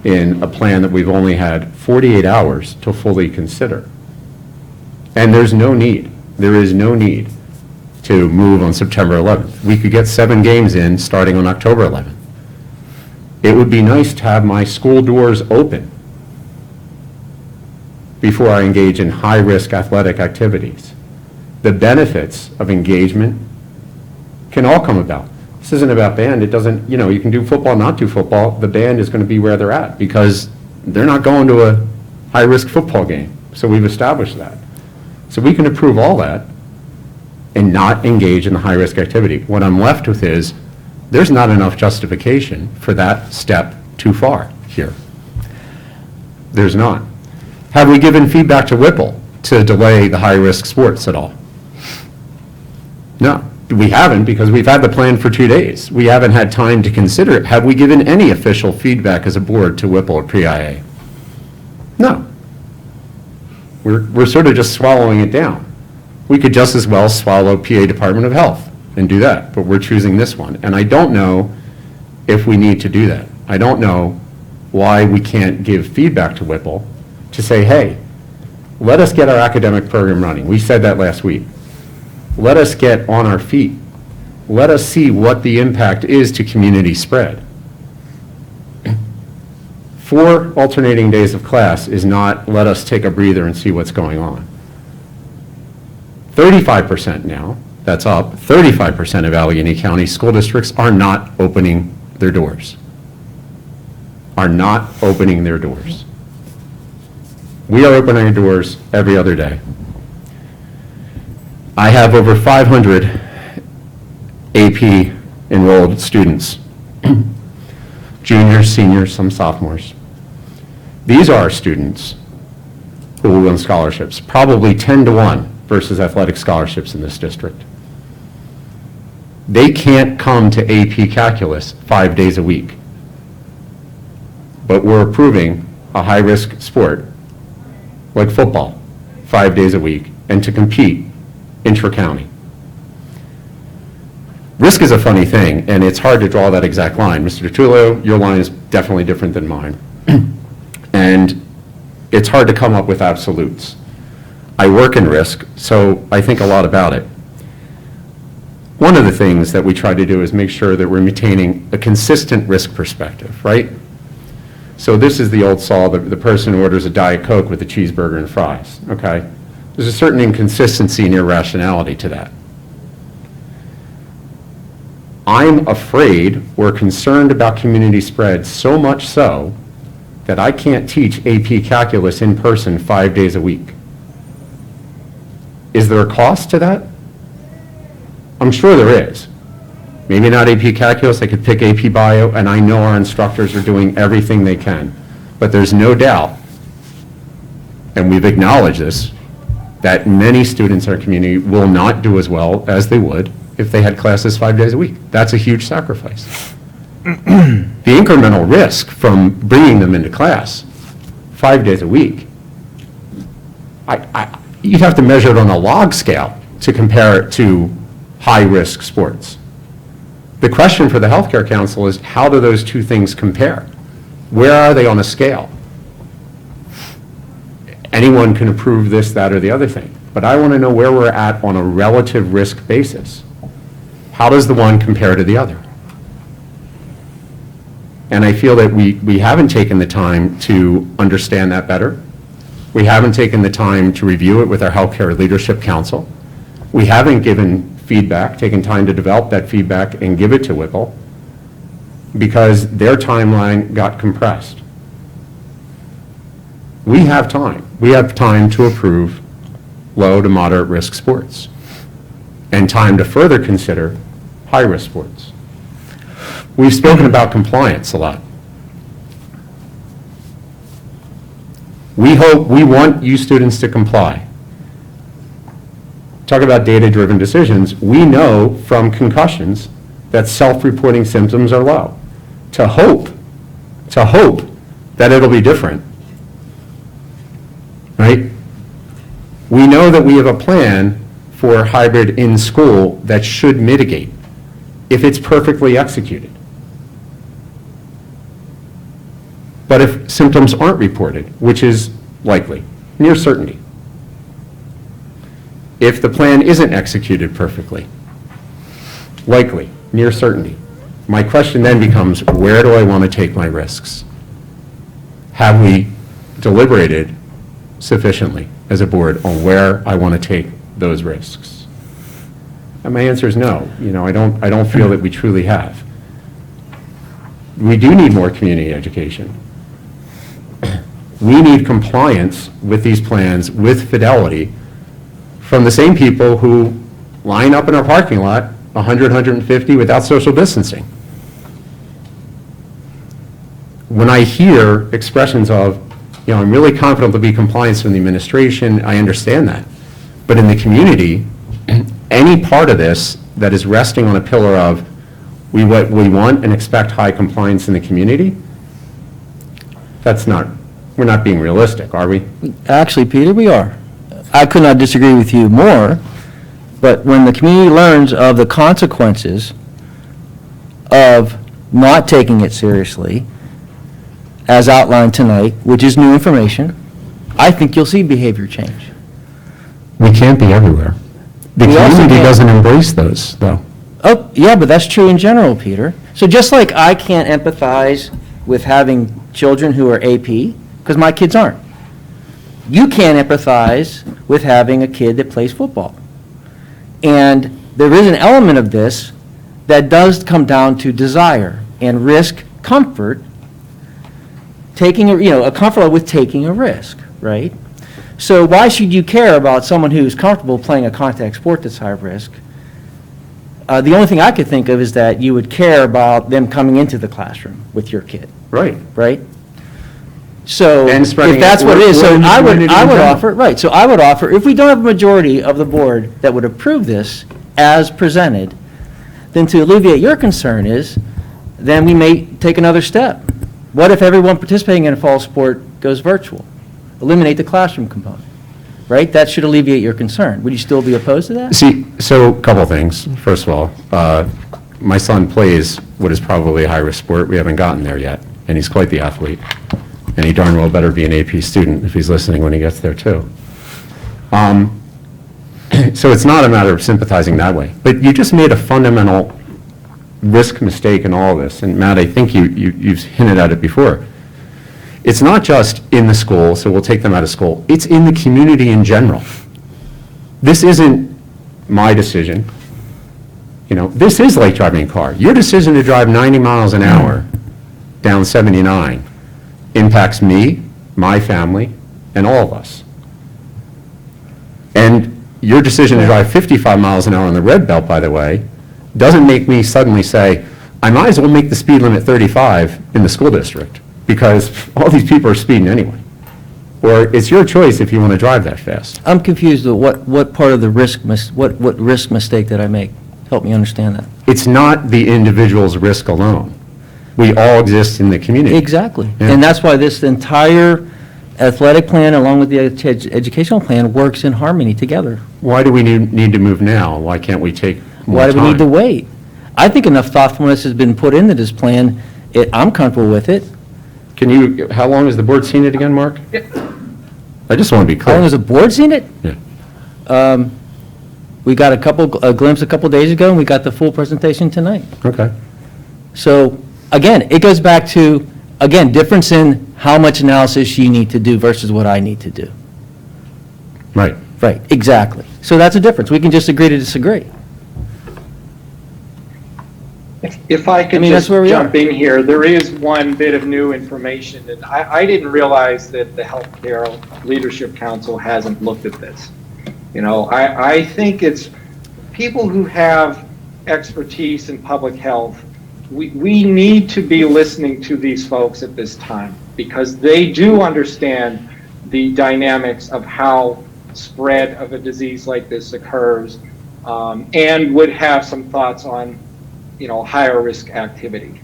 in a plan that we've only had 48 hours to fully consider. And there is no need to move on September 11th. We could get 7 games in starting on October 11th. It would be nice to have my school doors open before I engage in high-risk athletic activities. The benefits of engagement can all come about. This isn't about band. It doesn't, you can do football, not do football. The band is going to be where they're at because they're not going to a high-risk football game. So we've established that. So we can approve all that and not engage in the high-risk activity. What I'm left with is there's not enough justification for that step too far here. There's not. Have we given feedback to Whipple to delay the high-risk sports at all? No, we haven't because we've had the plan for 2 days. We haven't had time to consider it. Have we given any official feedback as a board to Whipple or PIA? No. We're sort of just swallowing it down. We could just as well swallow PA Department of Health and do that, but we're choosing this one. And I don't know if we need to do that. I don't know why we can't give feedback to Whipple to say, hey, let us get our academic program running. We said that last week. Let us get on our feet. Let us see what the impact is to community spread. 4 alternating days of class is not let us take a breather and see what's going on. 35% now, that's up, 35% of Allegheny County school districts are not opening their doors. Are not opening their doors. We are opening our doors every other day. I have over 500 AP enrolled students, juniors, seniors, some sophomores. These are our students who will win scholarships, probably 10 to 1 versus athletic scholarships in this district. They can't come to AP Calculus 5 days a week, but we're approving a high-risk sport like football 5 days a week and to compete intra-county. Risk is a funny thing, and it's hard to draw that exact line. Mr. DiTullio, your line is definitely different than mine. And it's hard to come up with absolutes. I work in risk, so I think a lot about it. One of the things that we try to do is make sure that we're maintaining a consistent risk perspective, right? So this is the old saw, the person who orders a Diet Coke with a cheeseburger and fries, okay? There's a certain inconsistency and irrationality to that. I'm afraid or concerned about community spread so much so that I can't teach AP Calculus in person 5 days a week. Is there a cost to that? I'm sure there is. Maybe not AP Calculus, I could pick AP Bio, and I know our instructors are doing everything they can. But there's no doubt, and we've acknowledged this, that many students in our community will not do as well as they would if they had classes 5 days a week. That's a huge sacrifice. The incremental risk from bringing them into class 5 days a week, you'd have to measure it on a log scale to compare it to high-risk sports. The question for the Healthcare Council is, how do those two things compare? Where are they on a scale? Anyone can approve this, that, or the other thing, but I want to know where we're at on a relative risk basis. How does the one compare to the other? And I feel that we haven't taken the time to understand that better. We haven't taken the time to review it with our Healthcare Leadership Council. We haven't given feedback, taken time to develop that feedback and give it to Whipple, because their timeline got compressed. We have time. We have time to approve low to moderate risk sports, and time to further consider high-risk sports. We've spoken about compliance a lot. We want you students to comply. Talk about data-driven decisions. We know from concussions that self-reporting symptoms are low. To hope that it'll be different, right? We know that we have a plan for hybrid in school that should mitigate if it's perfectly executed. But if symptoms aren't reported, which is likely, near certainty, if the plan isn't executed perfectly, likely, near certainty, my question then becomes, where do I want to take my risks? Have we deliberated sufficiently as a board on where I want to take those risks? And my answer is no. I don't feel that we truly have. We do need more community education. We need compliance with these plans with fidelity from the same people who line up in our parking lot 100, 150 without social distancing. When I hear expressions of, I'm really confident there'll be compliance from the administration, I understand that. But in the community, any part of this that is resting on a pillar of we want and expect high compliance in the community, we're not being realistic, are we? Actually, Peter, we are. I could not disagree with you more, but when the community learns of the consequences of not taking it seriously, as outlined tonight, which is new information, I think you'll see behavior change. We can't be everywhere. The We also community can't- doesn't embrace those, though. Oh, yeah, but that's true in general, Peter. So just like I can't empathize with having children who are AP, because my kids aren't, you can't empathize with having a kid that plays football. And there is an element of this that does come down to desire and risk comfort, taking a comfort with taking a risk, right? So why should you care about someone who's comfortable playing a contact sport that's high risk? The only thing I could think of is that you would care about them coming into the classroom with your kid, Right. right? So And if spreading that's it what it is, or so in the I would community in general. offer, right, so I would offer, if we don't have a majority of the board that would approve this as presented, then to alleviate your concern is, then we may take another step. What if everyone participating in a fall sport goes virtual? Eliminate the classroom component, right? That should alleviate your concern. Would you still be opposed to that? See, so a couple things. First of all, my son plays what is probably a high-risk sport. We haven't gotten there yet, and he's quite the athlete. And he darn well better be an AP student if he's listening when he gets there, too. So it's not a matter of sympathizing that way. But you just made a fundamental risk mistake in all of this. And Matt, I think you've hinted at it before. It's not just in the school, so we'll take them out of school. It's in the community in general. This isn't my decision. This is like driving a car. Your decision to drive 90 miles an hour down 79 impacts me, my family, and all of us. And your decision to drive 55 miles an hour on the red belt, by the way, doesn't make me suddenly say, I might as well make the speed limit 35 in the school district, because all these people are speeding anyway. Or it's your choice if you want to drive that fast. I'm confused with what part of the risk, what risk mistake did I make? Help me understand that. It's not the individual's risk alone. We all exist in the community. Exactly. Yeah. And that's why this entire athletic plan, along with the educational plan, works in harmony together. Why do we need to move now? Why can't we take more Why do we need to time? wait? I think enough thoughtfulness has been put into this plan. I'm comfortable with it. How long has the board seen it again, Mark? I just want to be How clear. long has the board seen it? Yeah. We got a glimpse a couple days ago, and we got the full presentation tonight. Okay. So, again, it goes back to, difference in how much analysis you need to do versus what I need to do. Right. Right, exactly. So that's a difference. We can just agree to disagree. If I I could mean, that's just where we jump are. in here, there is one bit of new information, and I didn't realize that the Healthcare Leadership Council hasn't looked at this. You know, I think it's people who have expertise in public health, we need to be listening to these folks at this time, because they do understand the dynamics of how spread of a disease like this occurs, and would have some thoughts on, higher risk activity.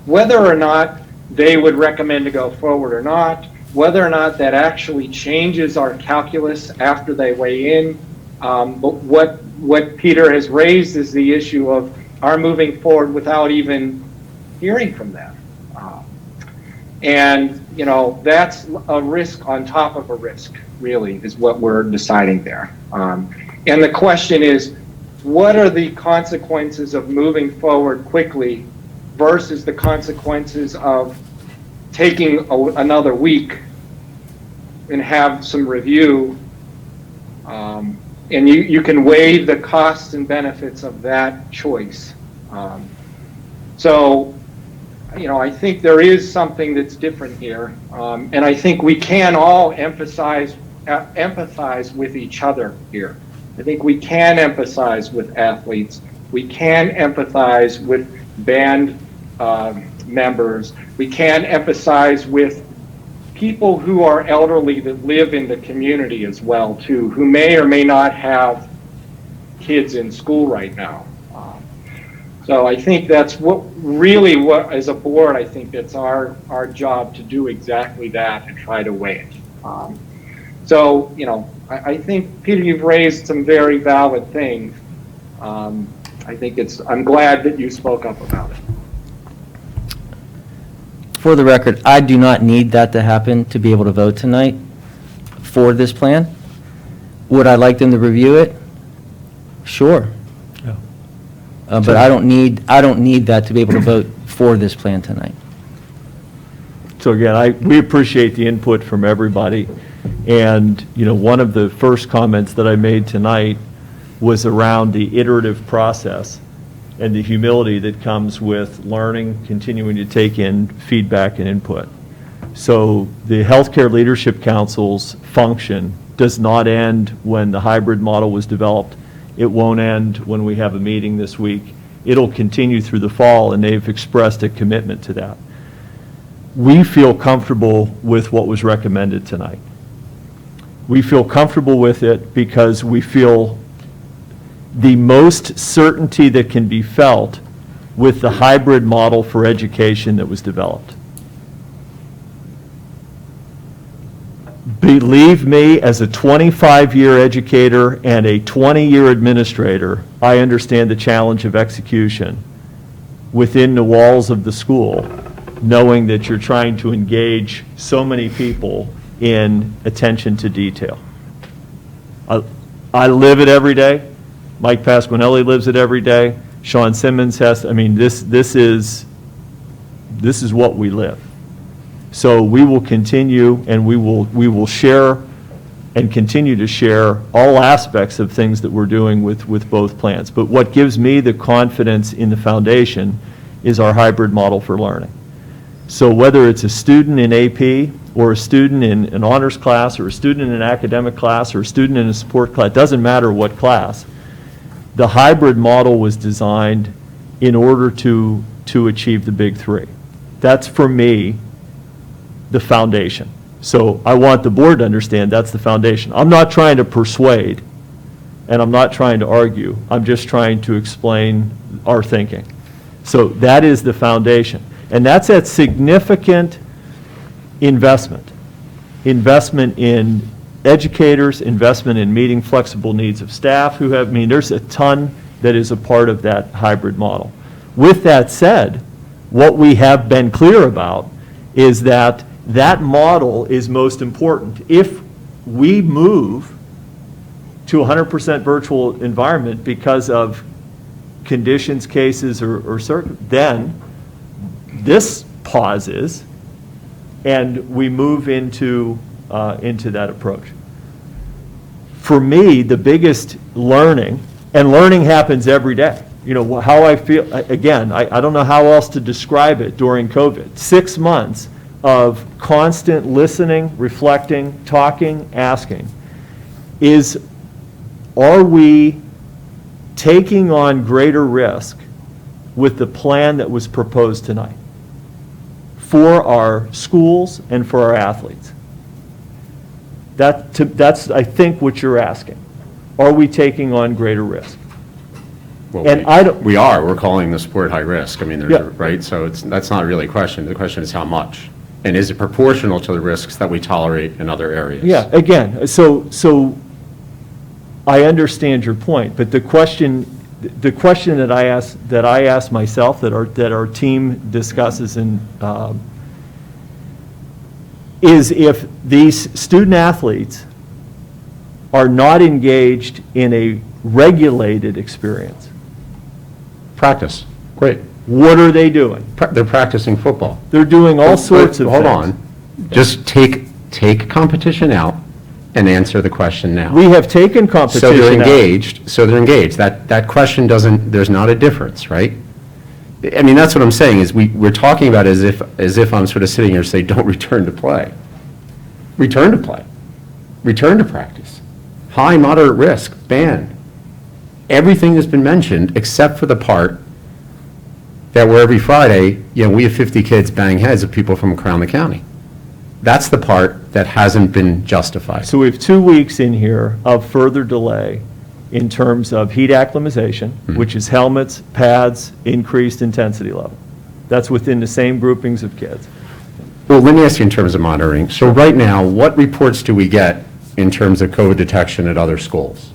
Whether or not they would recommend to go forward or not, whether or not that actually changes our calculus after they weigh in. But what Peter has raised is the issue of our moving forward without even hearing from them. And, that's a risk on top of a risk, really, is what we're deciding there. And the question is, what are the consequences of moving forward quickly versus the consequences of taking another week and have some review, and you can weigh the costs and benefits of that choice. So, I think there is something that's different here, and I think we can all empathize with each other here. I think we can empathize with athletes. We can empathize with band members. We can empathize with people who are elderly that live in the community as well, too, who may or may not have kids in school right now. So I think that's what as a board, I think that's our job to do exactly that and try to weigh it. So, I think, Peter, you've raised some very valid things. I'm glad that you spoke up about it. For the record, I do not need that to happen to be able to vote tonight for this plan. Would I like them to review it? Sure. But I don't need that to be able to vote for this plan tonight. So again, we appreciate the input from everybody. And, one of the first comments that I made tonight was around the iterative process and the humility that comes with learning, continuing to take in feedback and input. So the Healthcare Leadership Council's function does not end when the hybrid model was developed. It won't end when we have a meeting this week. It'll continue through the fall, and they've expressed a commitment to that. We feel comfortable with what was recommended tonight. We feel comfortable with it because we feel the most certainty that can be felt with the hybrid model for education that was developed. Believe me, as a 25-year educator and a 20-year administrator, I understand the challenge of execution within the walls of the school, knowing that you're trying to engage so many people in attention to detail. I live it every day. Mike Pasquinelli lives it every day. Sean Simmons has, this is what we live. So we will continue, and we will share and continue to share all aspects of things that we're doing with both plans. But what gives me the confidence in the foundation is our hybrid model for learning. So whether it's a student in AP, or a student in an honors class, or a student in an academic class, or a student in a support class, it doesn't matter what class, The hybrid model was designed in order to achieve the big three. That's, for me, the foundation. So I want the board to understand that's the foundation. I'm not trying to persuade, and I'm not trying to argue. I'm just trying to explain our thinking. So that is the foundation. And that's a significant investment. Investment in educators, investment in meeting flexible needs of staff who have, I mean, there's a ton that is a part of that hybrid model. With that said, what we have been clear about is that that model is most important. If we move to 100% virtual environment because of conditions, cases, or then this pauses and we move into that approach. For me, the biggest learning, and learning happens every day. You know, how I feel, again, I don't know how else to describe it during COVID. 6 months of constant listening, reflecting, talking, asking, are we taking on greater risk with the plan that was proposed tonight for our schools and for our athletes? That's, I think, what you're asking. Are we taking on greater risk? Well, And I don't- we're calling the sport high risk. I mean, Yeah. right? So that's not really a question. The question is how much? And is it proportional to the risks that we tolerate in other areas? Yeah, again, so I understand your point, but the question that I ask myself, that our team discusses is if these student athletes are not engaged in a regulated experience. Practice. Great. What are they doing? They're practicing football. They're doing all sorts of things. Hold on. Just take competition out and answer the question now. We have taken competition So they're out. engaged, That question there's not a difference, right? I mean, that's what I'm saying, is we're talking about as if I'm sort of sitting here saying, don't return to play. Return to play. Return to practice. High, moderate risk, ban. Everything has been mentioned except for the part that where every Friday, we have 50 kids bang heads of people from around the county. That's the part that hasn't been justified. So we have 2 weeks in here of further delay in terms of heat acclimatization, which is helmets, pads, increased intensity level. That's within the same groupings of kids. Well, let me ask you in terms of monitoring. So right now, what reports do we get in terms of COVID detection at other schools?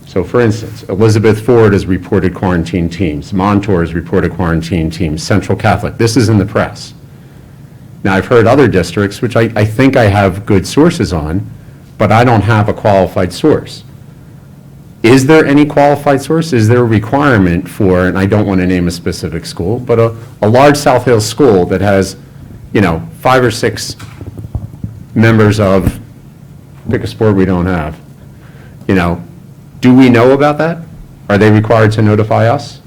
So for instance, Elizabeth Ford has reported quarantine teams. Montour has reported quarantine teams. Central Catholic. This is in the press. Now, I've heard other districts, which I think I have good sources on, but I don't have a qualified source. Is there any qualified source? Is there a requirement for, and I don't want to name a specific school, but a large South Hills school that has, 5 or 6 members of, pick a sport we don't have, do we know about that? Are they required to notify us?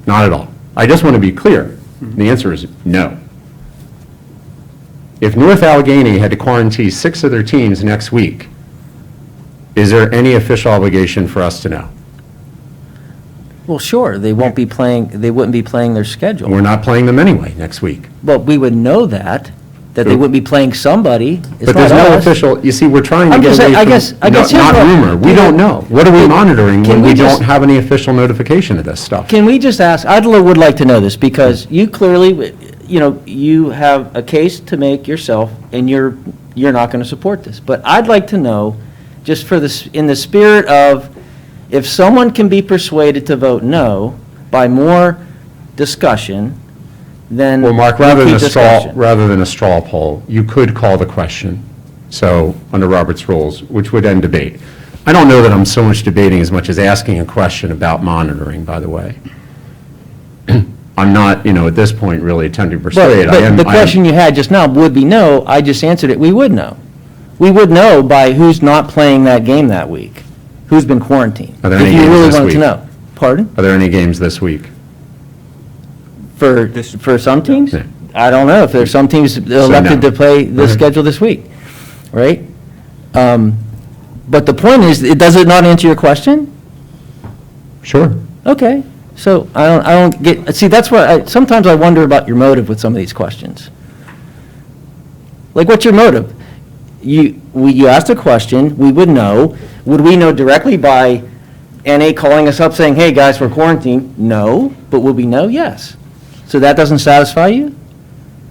Not at all. I just want to be clear. The answer is no. If North Allegheny had to quarantine 6 of their teams next week, is there any official obligation for us to know? Well, sure, they wouldn't be playing their schedule. We're not playing them anyway next week. But we would know that they wouldn't be playing somebody. It's But there's not no us. official, you see, we're trying to I'm get just away saying, from, I guess not here's what- rumor. We don't know. What are we monitoring Can when we we just- don't have any official notification of this stuff? Can we just ask, would like to know this, because you clearly, you have a case to make yourself, and you're not going to support this. But I'd like to know, just for this, in the spirit of, if someone can be persuaded to vote no by more discussion, then Well, Mark, rather repeat than a straw poll, you could call the question, so, under Robert's rules, which would end debate. I don't know that I'm so much debating as much as asking a question about monitoring, by the way. I'm not, at this point, really attempting to persuade. But the question you had just now would be no, I just answered it, we would know. We would know by who's not playing that game that week, who's been quarantined. Are there any If you games really this wanted week? to know. Pardon? Are there any games this week? For some teams? Yeah. I don't know, if there's some teams elected no. to play this Okay. schedule this week, right? But the point is, does it not answer your question? Sure. Okay, so I don't get, see, that's what, sometimes I wonder about your motive with some of these questions. Like, what's your motive? You asked a question, we would know. Would we know directly by NA calling us up saying, hey, guys, we're quarantined? No, but would we know? Yes. So that doesn't satisfy you?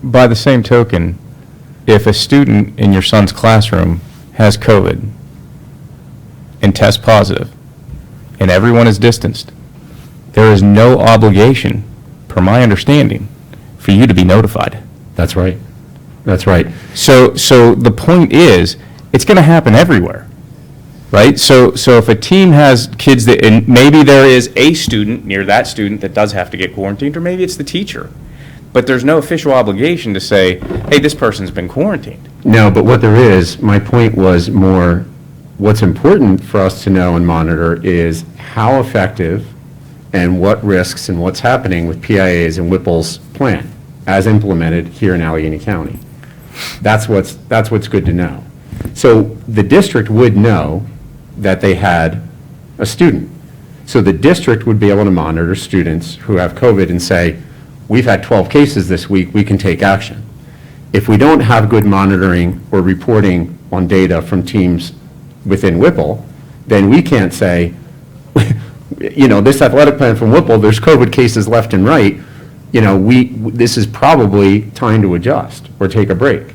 By the same token, if a student in your son's classroom has COVID and tests positive, and everyone is distanced, there is no obligation, per my understanding, for you to be notified. That's right. That's right. So the point is, it's going to happen everywhere, right? So if a team has kids that, and maybe there is a student near that student that does have to get quarantined, or maybe it's the teacher, but there's no official obligation to say, hey, this person's been quarantined. No, but what there is, my point was more, what's important for us to know and monitor is how effective and what risks and what's happening with PIA's and Whipple's plan as implemented here in Allegheny County. That's what's good to know. So the district would know that they had a student. So the district would be able to monitor students who have COVID and say, we've had 12 cases this week, we can take action. If we don't have good monitoring or reporting on data from teams within Whipple, then we can't say, this athletic plan from Whipple, there's COVID cases left and right, this is probably time to adjust or take a break.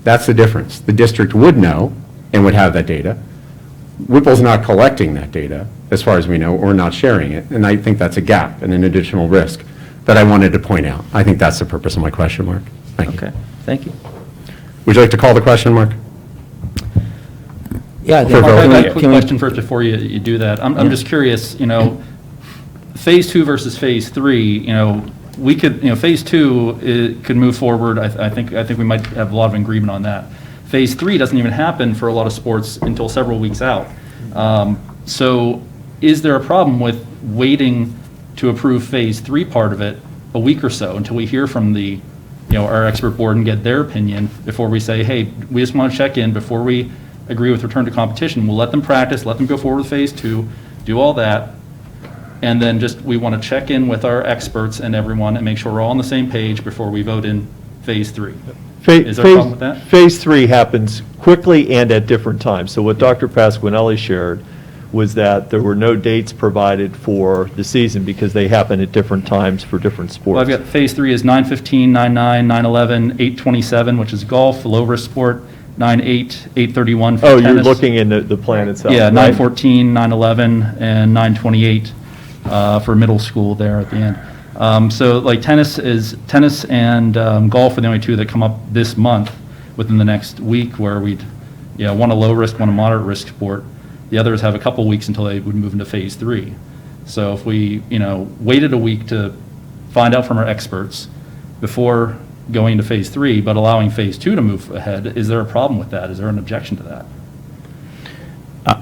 That's the difference. The district would know and would have that data. Whipple's not collecting that data, as far as we know, or not sharing it, and I think that's a gap and an additional risk that I wanted to point out. I think that's the purpose of my question, Mark. Thank you. Okay, thank you. Would you like to call the question, Mark? Yeah. For Mark, I have a quick Can we- question first before you do that. I'm just curious, phase 2 versus phase 3, we could, phase 2 could move forward. I think we might have a lot of agreement on that. Phase 3 doesn't even happen for a lot of sports until several weeks out. So is there a problem with waiting to approve phase 3 part of it a week or so until we hear from the, our expert board and get their opinion before we say, hey, we just want to check in before we agree with return to competition? We'll let them practice, let them go forward with phase 2, do all that, and then we want to check in with our experts and everyone and make sure we're all on the same page before we vote in phase 3. Is there a problem with that? Phase 3 happens quickly and at different times. So what Dr. Pasquinelli shared was that there were no dates provided for the season because they happen at different times for different sports. Well, I've got phase 3 is 9:15, 9:09, 9:11, 8:27, which is golf, low risk sport, 9:08, 8:31 for Oh, tennis. you're looking in the plan itself, Yeah, right? 9:14, 9:11, and 9:28 for middle school there at the end. So like tennis and golf are the only two that come up this month within the next week where we'd, one a low risk, one a moderate risk sport. The others have a couple weeks until they would move into phase 3. So if we, waited a week to find out from our experts before going into phase 3, but allowing phase 2 to move ahead, is there a problem with that? Is there an objection to that?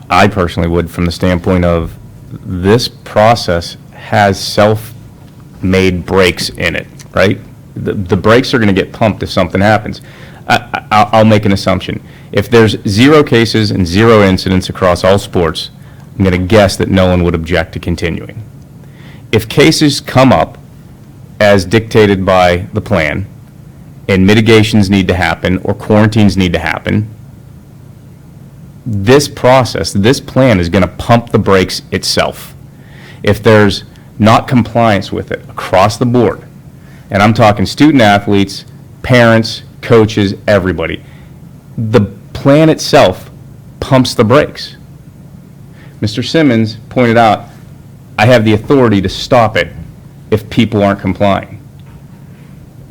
I personally would, from the standpoint of this process has self-made breaks in it, right? The brakes are going to get pumped if something happens. I'll make an assumption. If there's 0 cases and 0 incidents across all sports, I'm going to guess that no one would object to continuing. If cases come up as dictated by the plan and mitigations need to happen or quarantines need to happen, this process, this plan is going to pump the brakes itself. If there's not compliance with it across the board, and I'm talking student athletes, parents, coaches, everybody, the plan itself pumps the brakes. Mr. Simmons pointed out, I have the authority to stop it if people aren't complying.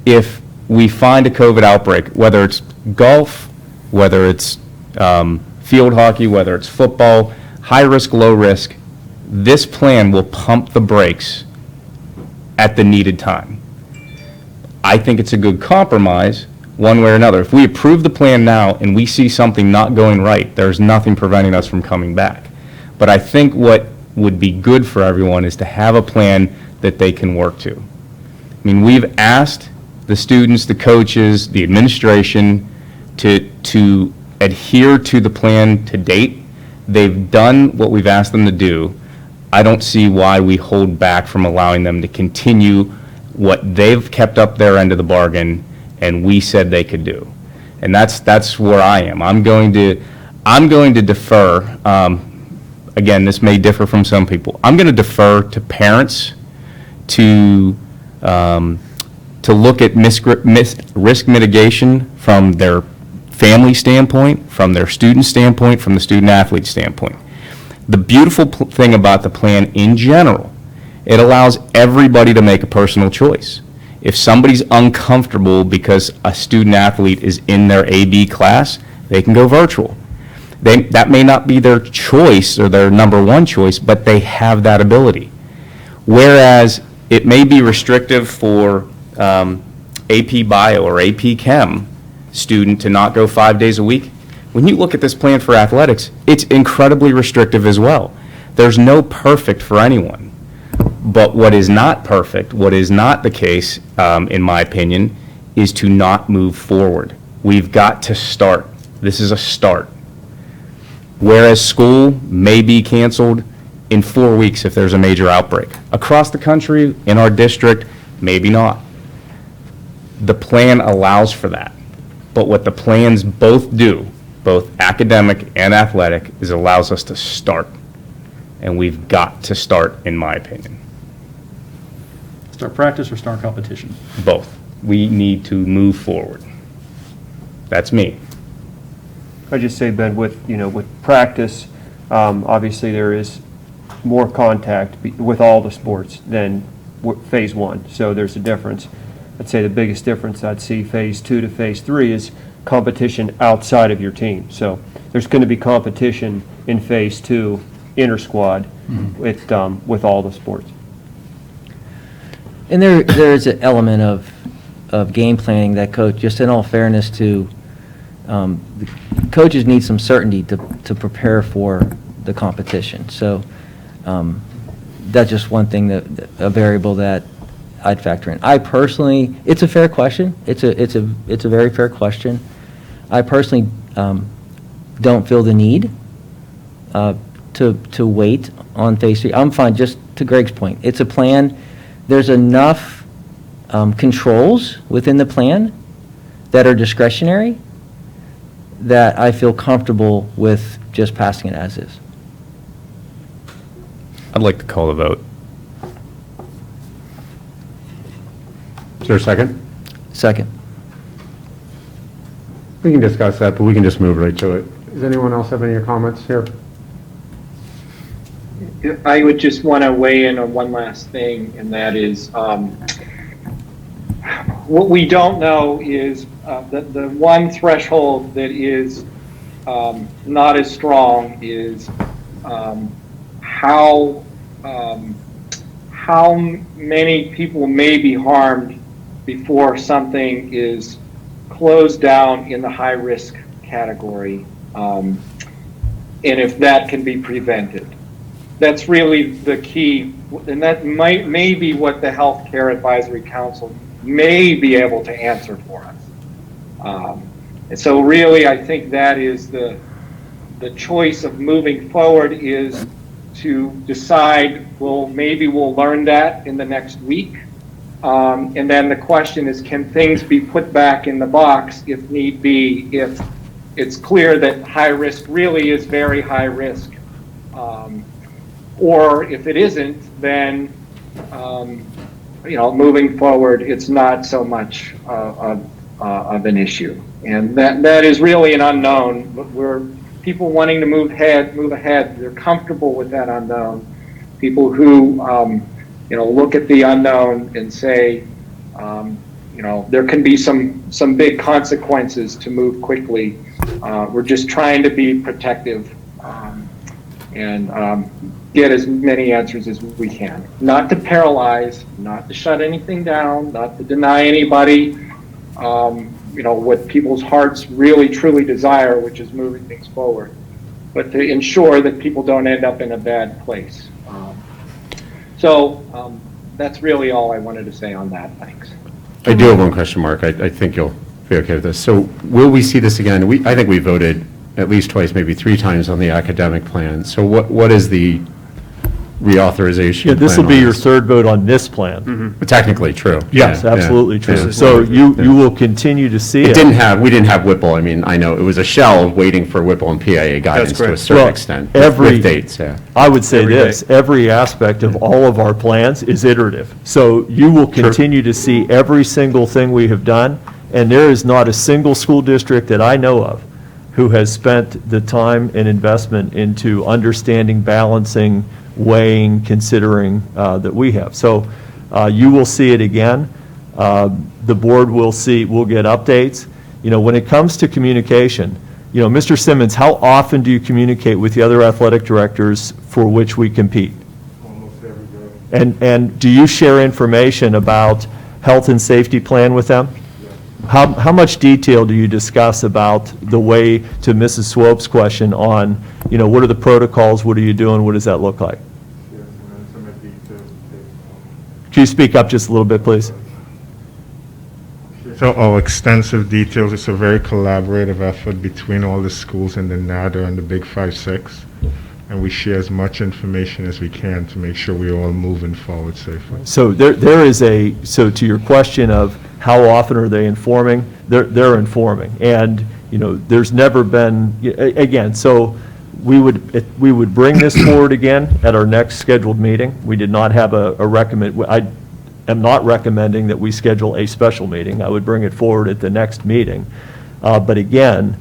If we find a COVID outbreak, whether it's golf, whether it's field hockey, whether it's football, high risk, low risk, this plan will pump the brakes at the needed time. I think it's a good compromise one way or another. If we approve the plan now and we see something not going right, there's nothing preventing us from coming back. But I think what would be good for everyone is to have a plan that they can work to. I mean, we've asked the students, the coaches, the administration to adhere to the plan to date. They've done what we've asked them to do. I don't see why we hold back from allowing them to continue what they've kept up their end of the bargain and we said they could do. And that's where I am. I'm going to defer, again, this may differ from some people. I'm going to defer to parents to look at risk mitigation from their family standpoint, from their student standpoint, from the student-athlete standpoint. The beautiful thing about the plan in general, it allows everybody to make a personal choice. If somebody's uncomfortable because a student-athlete is in their AB class, they can go virtual. That may not be their choice or their number one choice, but they have that ability. Whereas it may be restrictive for AP Bio or AP Chem student to not go 5 days a week. When you look at this plan for athletics, it's incredibly restrictive as well. There's no perfect for anyone. But what is not perfect, what is not the case, in my opinion, is to not move forward. We've got to start. This is a start. Whereas school may be canceled in 4 weeks if there's a major outbreak. Across the country, in our district, maybe not. The plan allows for that. But what the plans both do, both academic and athletic, is allows us to start. And we've got to start, in my opinion. Start practice or start competition? Both. We need to move forward. That's me. I just say, Ben, with practice, obviously there is more contact with all the sports than phase one. So there's a difference. I'd say the biggest difference I'd see phase 2 to phase 3 is competition outside of your team. So there's going to be competition in phase 2, inter-squad, with all the sports. And there is an element of game planning that coach, just in all fairness to, the coaches need some certainty to prepare for the competition. So that's just one thing, a variable that I'd factor in. I personally, it's a fair question. It's a very fair question. I personally don't feel the need to wait on phase 3. I'm fine, just to Greg's point. It's a plan. There's enough controls within the plan that are discretionary that I feel comfortable with just passing it as is. I'd like to call the vote. Is there a second? Second. We can discuss that, but we can just move right to it. Does anyone else have any comments here? I would just want to weigh in on one last thing, and that is what we don't know is the one threshold that is not as strong is how many people may be harmed before something is closed down in the high-risk category, and if that can be prevented. That's really the key, and that may be what the Healthcare Advisory Council may be able to answer for us. And so really, I think that is the choice of moving forward is to decide, well, maybe we'll learn that in the next week. And then the question is, can things be put back in the box if need be, if it's clear that high risk really is very high risk? Or if it isn't, then, moving forward, it's not so much of an issue. And that is really an unknown, but people wanting to move ahead, they're comfortable with that unknown. People who, look at the unknown and say, there can be some big consequences to move quickly. We're just trying to be protective and get as many answers as we can. Not to paralyze, not to shut anything down, not to deny anybody, what people's hearts really truly desire, which is moving things forward, but to ensure that people don't end up in a bad place. That's really all I wanted to say on that. Thanks. I do have one question, Mark. I think you'll be okay with this. So will we see this again? I think we voted at least twice, maybe 3 times on the academic plan. So what is the reauthorization. Yeah, this will plan be on your this. third vote on this plan. Technically, true. Yes, Yeah, absolutely yeah. true. Yeah. So you will continue to see it. We didn't have Whipple. I mean, I know it was a shell waiting for Whipple and PIA guidance to a correct. certain Well, extent, every- with dates, yeah. I would say Every this, day. every aspect of all of our plans is iterative. So you will continue to see every single thing we have done, and there is not a single school district that I know of who has spent the time and investment into understanding, balancing, weighing, considering that we have. So you will see it again. The board will get updates. You know, when it comes to communication, you know, Mr. Simmons, how often do you communicate with the other athletic directors for which we compete? Almost every day. And do you share information about health and safety plan with them? How much detail do you discuss about the way, to Mrs. Swope's question on, you know, what are the protocols, what are you doing, what does that look like? Yes, and then some of the details. Can you speak up just a little bit, please? So, extensive details. It's a very collaborative effort between all the schools in the NADA and the Big 5-6. And we share as much information as we can to make sure we're all moving forward safely. So there is so to your question of how often are they informing, they're informing. And, you know, there's never been, again, so we would bring this forward again at our next scheduled meeting. We did not have a recommend, I am not recommending that we schedule a special meeting. I would bring it forward at the next meeting. But again,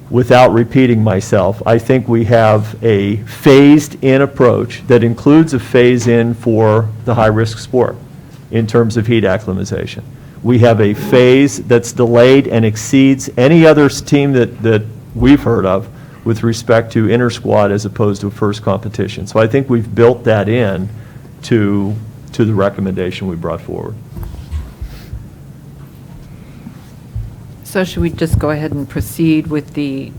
without repeating myself, I think we have a phased-in approach that includes a phase-in for the high-risk sport in terms of heat acclimatization. We have a phase that's delayed and exceeds any other team that we've heard of with respect to inter-squad as opposed to a first competition. So I think we've built that in to the recommendation we brought forward. So should we just go ahead and proceed with the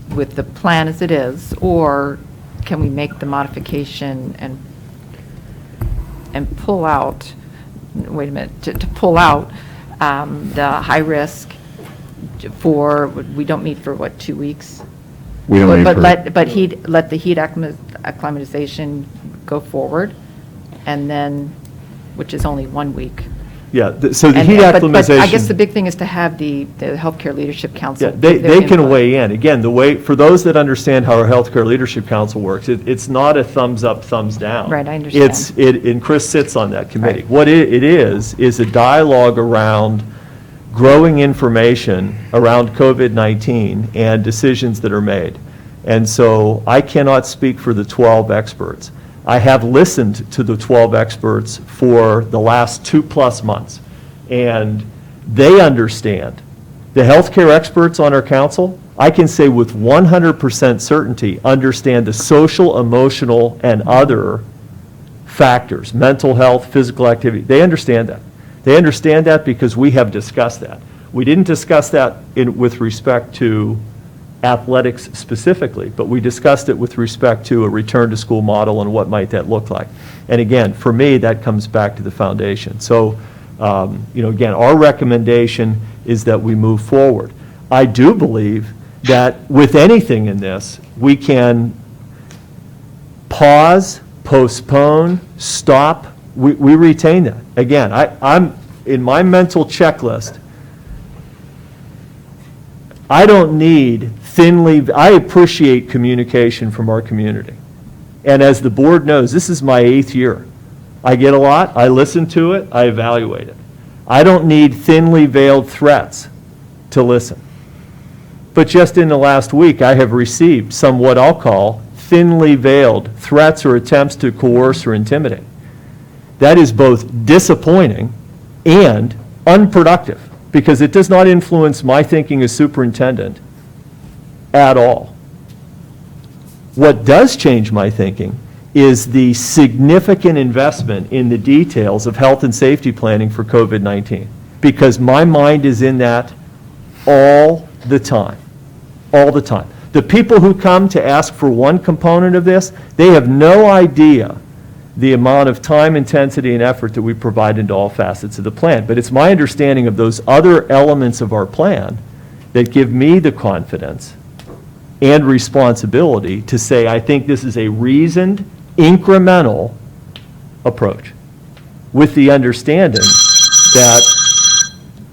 plan as it is, or can we make the modification and pull out, wait a minute, to pull out the high risk for, we don't meet for what, 2 weeks? We don't But meet let the heat acclimatization go forward, and then, which is only 1 week. Yeah, so the And- heat but acclimatization. I guess the big thing is to have the Healthcare Leadership Council. Yeah, they give their can input. weigh in. Again, the way, for those that understand how our Healthcare Leadership Council works, it's not a thumbs up, thumbs down. Right, I understand. And Chris sits on that committee. Right. What it is a dialogue around growing information around COVID-19 and decisions that are made. And so I cannot speak for the 12 experts. I have listened to the 12 experts for the last 2+ months, and they understand. The healthcare experts on our council, I can say with 100% certainty, understand the social, emotional, and other factors, mental health, physical activity. They understand that. They understand that because we have discussed that. We didn't discuss that with respect to athletics specifically, but we discussed it with respect to a return to school model and what might that look like. And again, for me, that comes back to the foundation. So, you know, again, our recommendation is that we move forward. I do believe that with anything in this, we can pause, postpone, stop. We retain that. Again, I'm in my mental checklist. I don't need I appreciate communication from our community. And as the board knows, this is my 8th year. I get a lot, I listen to it, I evaluate it. I don't need thinly veiled threats to listen. But just in the last week, I have received some what I'll call thinly veiled threats or attempts to coerce or intimidate. That is both disappointing and unproductive, because it does not influence my thinking as superintendent at all. What does change my thinking is the significant investment in the details of health and safety planning for COVID-19, because my mind is in that all the time, all the time. The people who come to ask for one component of this, they have no idea the amount of time, intensity, and effort that we provide into all facets of the plan. But it's my understanding of those other elements of our plan that give me the confidence and responsibility to say, I think this is a reasoned, incremental approach, with the understanding that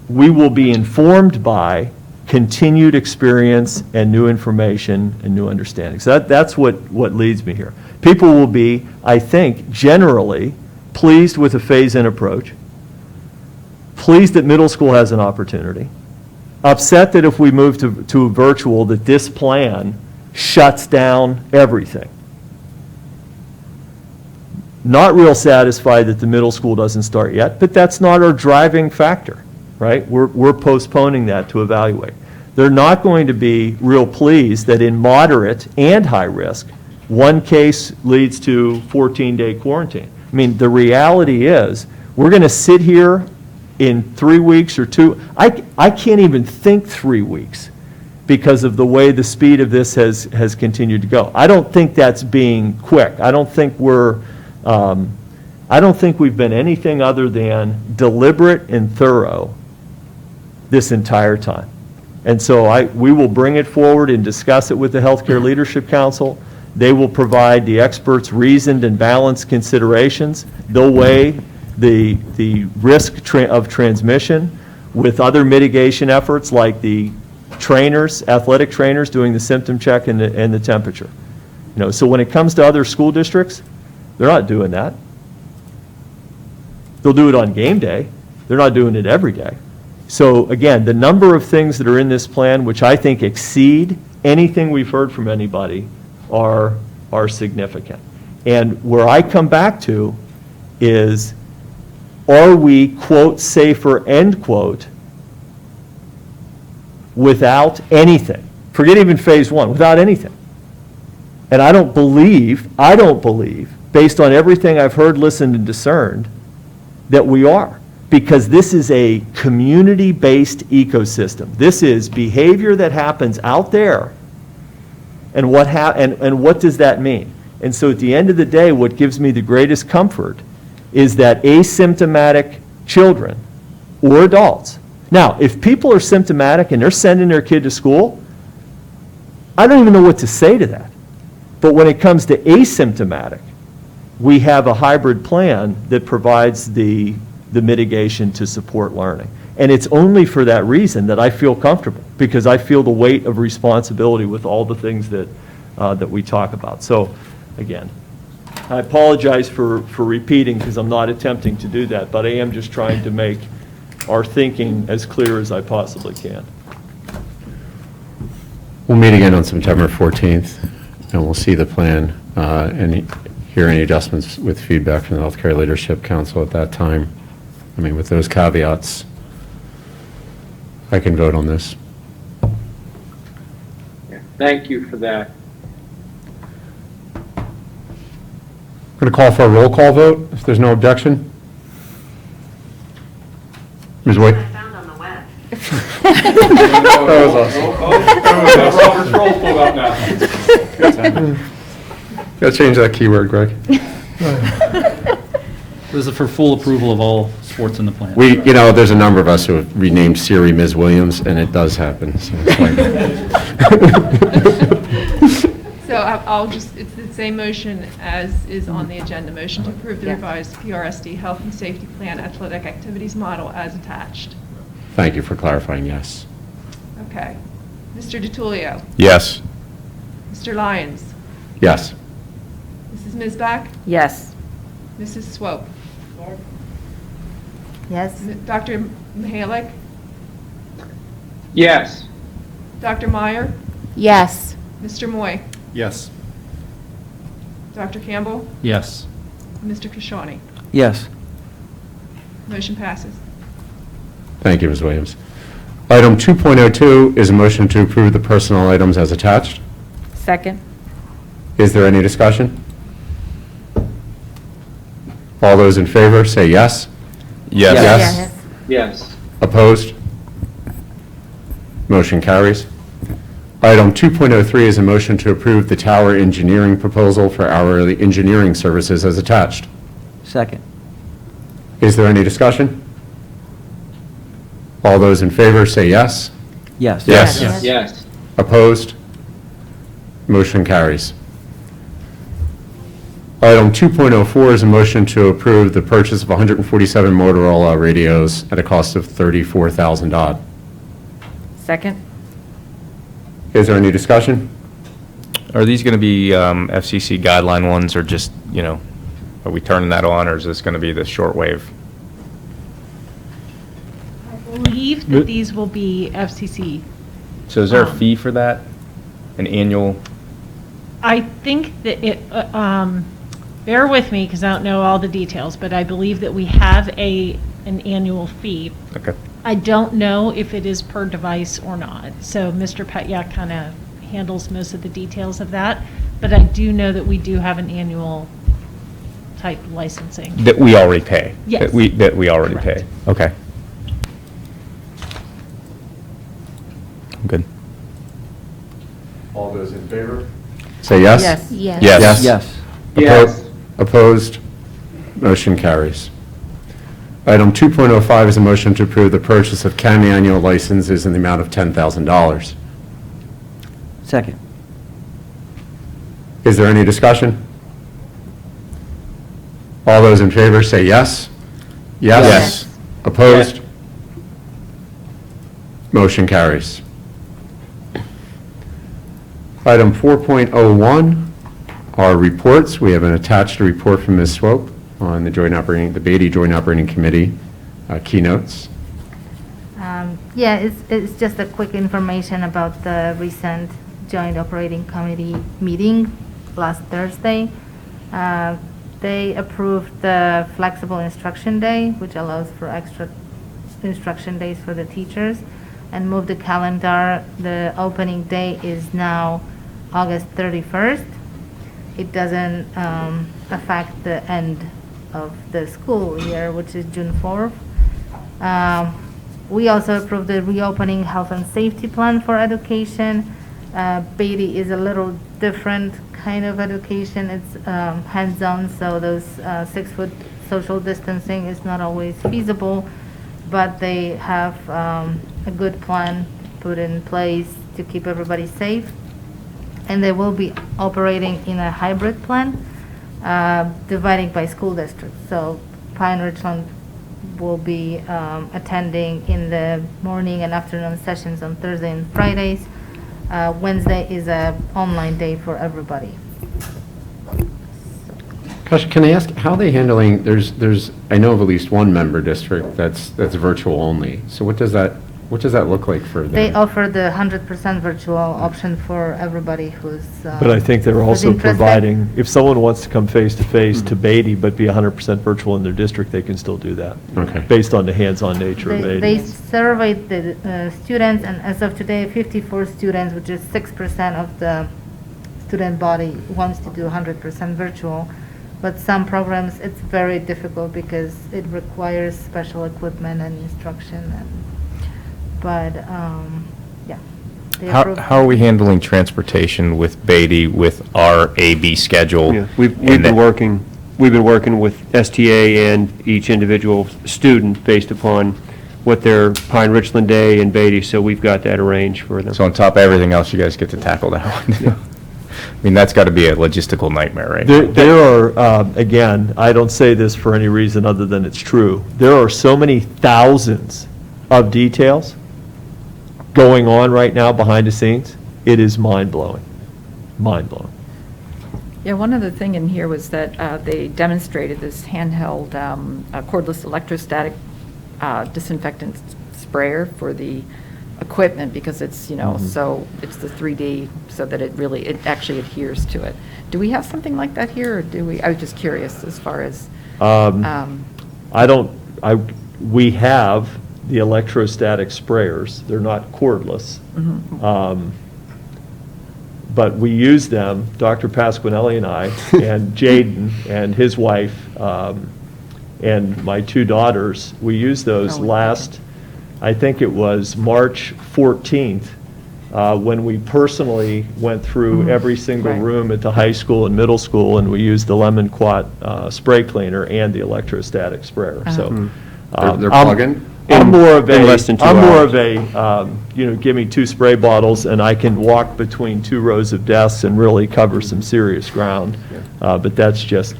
we will be informed by continued experience and new information and new understanding. So that's what leads me here. People will be, I think, generally pleased with a phase-in approach, pleased that middle school has an opportunity, upset that if we move to virtual, that this plan shuts down everything. Not real satisfied that the middle school doesn't start yet, but that's not our driving factor, right? We're postponing that to evaluate. They're not going to be real pleased that in moderate and high risk, one case leads to 14-day quarantine. I mean, the reality is, we're going to sit here in 3 weeks or 2. I can't even think 3 weeks because of the way the speed of this has continued to go. I don't think that's being quick. I don't think we've been anything other than deliberate and thorough this entire time. And so we will bring it forward and discuss it with the Healthcare Leadership Council. They will provide the experts reasoned and balanced considerations. They'll weigh the risk of transmission with other mitigation efforts like the trainers, athletic trainers doing the symptom check and the temperature. So when it comes to other school districts, they're not doing that. They'll do it on game day. They're not doing it every day. So again, the number of things that are in this plan, which I think exceed anything we've heard from anybody, are significant. And where I come back to is, are we, quote, safer, end quote, without anything? Forget even phase one, without anything. And I don't believe, based on everything I've heard, listened, and discerned, that we are. Because this is a community-based ecosystem. This is behavior that happens out there. And what does that mean? And so at the end of the day, what gives me the greatest comfort is that asymptomatic children or adults. Now, if people are symptomatic and they're sending their kid to school, I don't even know what to say to that. But when it comes to asymptomatic, we have a hybrid plan that provides the mitigation to support learning. And it's only for that reason that I feel comfortable, because I feel the weight of responsibility with all the things that we talk about. So, again, I apologize for repeating, because I'm not attempting to do that, but I am just trying to make our thinking as clear as I possibly can. We'll meet again on September 14th, and we'll see the plan and hear any adjustments with feedback from the Healthcare Leadership Council at that time. I mean, with those caveats, I can vote on this. Yeah, thank you for that. I'm going to call for a roll call vote, if there's no objection. Ms. White? Found on the web. That was awesome. Got to change that keyword, Greg. This is for full approval of all sports in the plan. There's a number of us who have renamed Siri Ms. Williams, and it does happen. So it's like So it's the same motion as is on the agenda. Motion to approve the revised PRSD Health and Safety Plan Athletic Activities Model as attached. Thank you for clarifying, yes. Okay. Mr. DiTullio? Yes. Mr. Lyons? Yes. Mrs. Mizbach? Yes. Mrs. Swope? Yes? Dr. Mihalik? Yes. Dr. Meyer? Yes. Mr. Moy? Yes. Dr. Campbell? Yes. Mr. Kashani? Yes. Motion passes. Thank you, Ms. Williams. Item 2.02 is a motion to approve the personnel items as attached. Second? Is there any discussion? All those in favor, say yes. Yes. Yes. Yes. Opposed? Motion carries. Item 2.03 is a motion to approve the tower engineering proposal for hourly engineering services as attached. Second. Is there any discussion? All those in favor say yes. Yes. Yes. Yes. Opposed? Motion carries. Item 2.04 is a motion to approve the purchase of 147 Motorola radios at a cost of $34,000. Second? Is there any discussion? Are these going to be FCC guideline ones, or just, are we turning that on, or is this going to be the shortwave? I believe that these will be FCC. So is there a fee for that? An annual? I think that bear with me because I don't know all the details, but I believe that we have an annual fee. Okay. I don't know if it is per device or not. So Mr. Petyak kind of handles most of the details of that, but I do know that we do have an annual type licensing. That we already pay? Yes. That we already Correct. pay? Okay. I'm good. All those in favor? Say yes? Yes. Yes. Yes. Yes. Yes. Opposed? Motion carries. Item 2.05 is a motion to approve the purchase of county annual licenses in the amount of $10,000. Second. Is there any discussion? All those in favor say yes? Yes? Yes. Opposed? Motion carries. Item 4.01 are reports. We have an attached report from Ms. Swope on the Beatty Joint Operating Committee keynotes. Yeah, it's just a quick information about the recent Joint Operating Committee meeting last Thursday. They approved the flexible instruction day, which allows for extra instruction days for the teachers, and moved the calendar. The opening day is now August 31st. It doesn't affect the end of the school year, which is June 4th. We also approved the reopening health and safety plan for education. Beatty is a little different kind of education. It's hands-on, so those 6-foot social distancing is not always feasible, but they have a good plan put in place to keep everybody safe. And they will be operating in a hybrid plan, dividing by school districts. So Pine-Richland will be attending in the morning and afternoon sessions on Thursday and Fridays. Wednesday is an online day for everybody. Gosh, can I ask, how are they handling, there's, I know of at least one member district that's virtual only. So what does that look like for them? They offer the 100% virtual option for everybody who's But I think they're also interested. providing, if someone wants to come face-to-face to Beatty but be 100% virtual in their district, they can still do that. Okay. Based on the hands-on nature of They Beatty. surveyed the students, and as of today, 54 students, which is 6% of the student body, wants to do 100% virtual. But some programs, it's very difficult because it requires special equipment and instruction. But yeah. They approved- How are we handling transportation with Beatty with our AB schedule? Yeah, we've And been working with STA and each individual student based upon what their Pine-Richland Day and Beatty, so we've got that arranged for them. So on top of everything else, you guys get to tackle that one. I mean, that's got to be a logistical nightmare, right? There are, again, I don't say this for any reason other than it's true. There are so many thousands of details going on right now behind the scenes. It is mind-blowing, mind-blowing. Yeah, one other thing in here was that they demonstrated this handheld cordless electrostatic disinfectant sprayer for the equipment, because it's, so it's the 3D, so that it actually adheres to it. Do we have something like that here, or do we? I was just curious as far as. We have the electrostatic sprayers. They're not cordless. But we use them, Dr. Pasquinelli and I, and Jaden and his wife, and my 2 daughters, we used those last, I think it was March 14th, when we personally went through every single room at the high school and middle school, and we used the Lemon Quat spray cleaner and the electrostatic sprayer. So They're plug-in? I'm more of in a, less than 2 I'm more hours. of a, give me 2 spray bottles and I can walk between 2 rows of desks and really cover some serious ground. But that's just,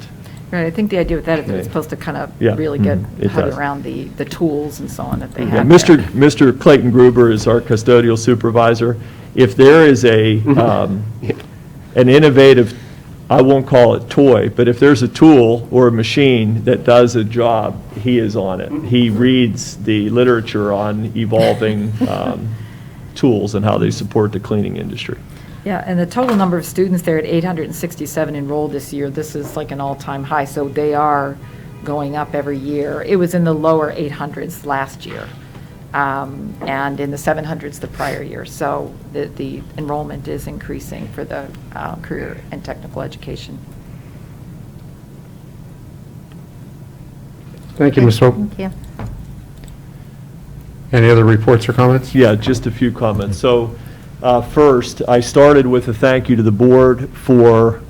Right, I think the idea with that is that it's Yeah. supposed to kind of Yeah. really get It head does. around the tools and so on that they yeah, have. Mr. Clayton Gruber is our custodial supervisor. If there is an innovative, I won't call it toy, but if there's a tool or a machine that does a job, he is on it. He reads the literature on evolving tools and how they support the cleaning industry. Yeah, and the total number of students there at 867 enrolled this year, this is like an all-time high, so they are going up every year. It was in the lower 800s last year, and in the 700s the prior year. So the enrollment is increasing for the career and technical education. Thank you, Ms. Swope. Thank you. Any other reports or comments? Yeah, just a few comments. So first, I started with a thank you to the board for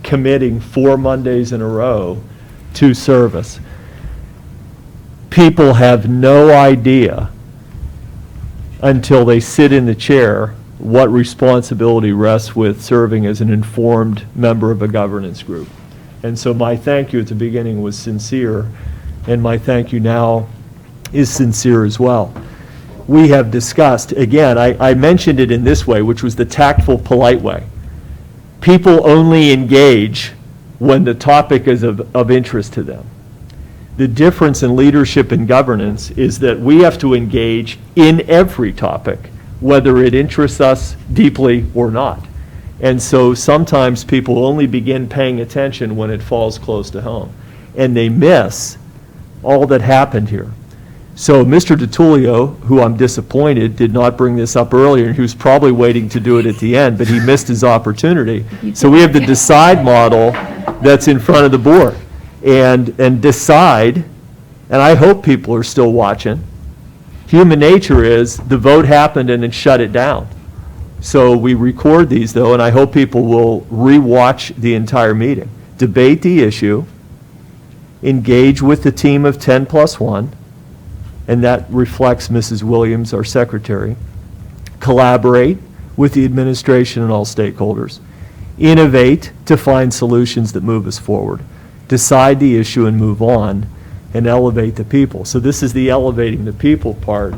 committing 4 Mondays in a row to service. People have no idea until they sit in the chair what responsibility rests with serving as an informed member of a governance group. And so my thank you at the beginning was sincere, and my thank you now is sincere as well. We have discussed, again, I mentioned it in this way, which was the tactful, polite way. People only engage when the topic is of interest to them. The difference in leadership and governance is that we have to engage in every topic, whether it interests us deeply or not. And so sometimes people only begin paying attention when it falls close to home, and they miss all that happened here. So Mr. DiTullio, who I'm disappointed did not bring this up earlier, and he was probably waiting to do it at the end, but he missed his opportunity. So we have the decide model that's in front of the board. And decide, and I hope people are still watching, human nature is the vote happened and it shut it down. So we record these though, and I hope people will re-watch the entire meeting. Debate the issue, engage with the team of 10 plus 1, and that reflects Mrs. Williams, our secretary. Collaborate with the administration and all stakeholders. Innovate to find solutions that move us forward. Decide the issue and move on, and elevate the people. So this is the elevating the people part.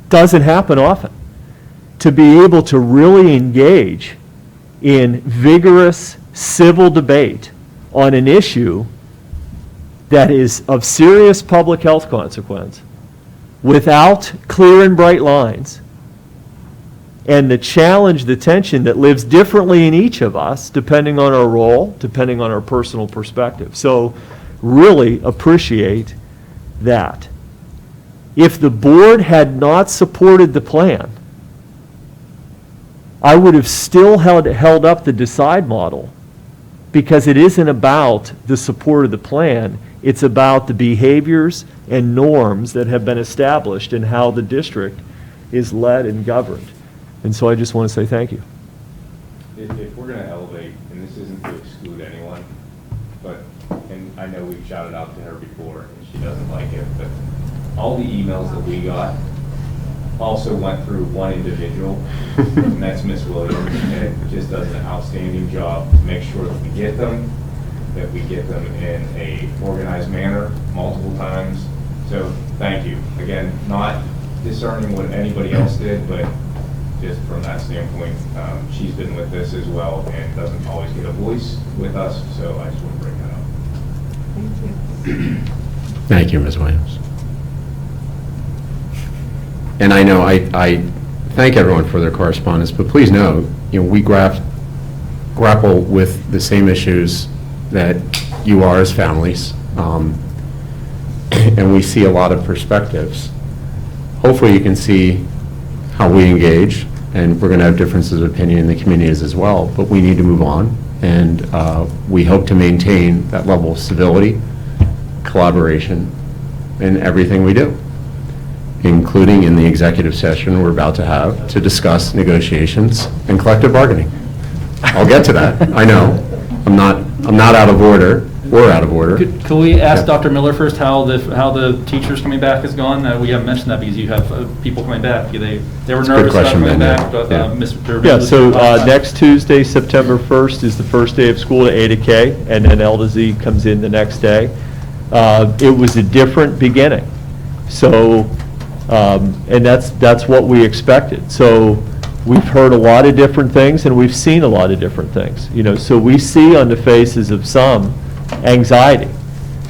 Doesn't happen often. To be able to really engage in vigorous civil debate on an issue that is of serious public health consequence without clear and bright lines, and the challenge, the tension that lives differently in each of us depending on our role, depending on our personal perspective. So really appreciate that. If the board had not supported the plan, I would have still held up the decide model, because it isn't about the support of the plan. It's about the behaviors and norms that have been established in how the district is led and governed. And so I just want to say thank you. If we're going to elevate, and this isn't to exclude anyone, but, and I know we've shouted out to her before, and she doesn't like it, but all the emails that we got also went through one individual, and that's Miss Williams, and just does an outstanding job to make sure that we get them in a organized manner multiple times. So thank you. Again, not discerning what anybody else did, but just from that standpoint, she's been with this as well and doesn't always get a voice with us, so I just want to bring that up. Thank you. Thank you, Ms. Williams. And I know I thank everyone for their correspondence, but please know, we grapple with the same issues that you are as families, and we see a lot of perspectives. Hopefully you can see how we engage, and we're going to have differences of opinion in the communities as well, but we need to move on, and we hope to maintain that level of civility, collaboration in everything we do, including in the executive session we're about to have to discuss negotiations and collective bargaining. I'll get to that. I know. I'm not out of order. or out of order. Could we ask Yeah. Dr. Miller first how the teachers coming back has gone? We haven't mentioned that because you have people coming back. They were It's a good nervous about question, coming Ben, back, but yeah. Mr. Yeah, so next Tuesday, September 1st, is the first day of school at A to K, and then L to Z comes in the next day. It was a different beginning. So, and that's what we expected. So we've heard a lot of different things, and we've seen a lot of different things. So we see on the faces of some anxiety.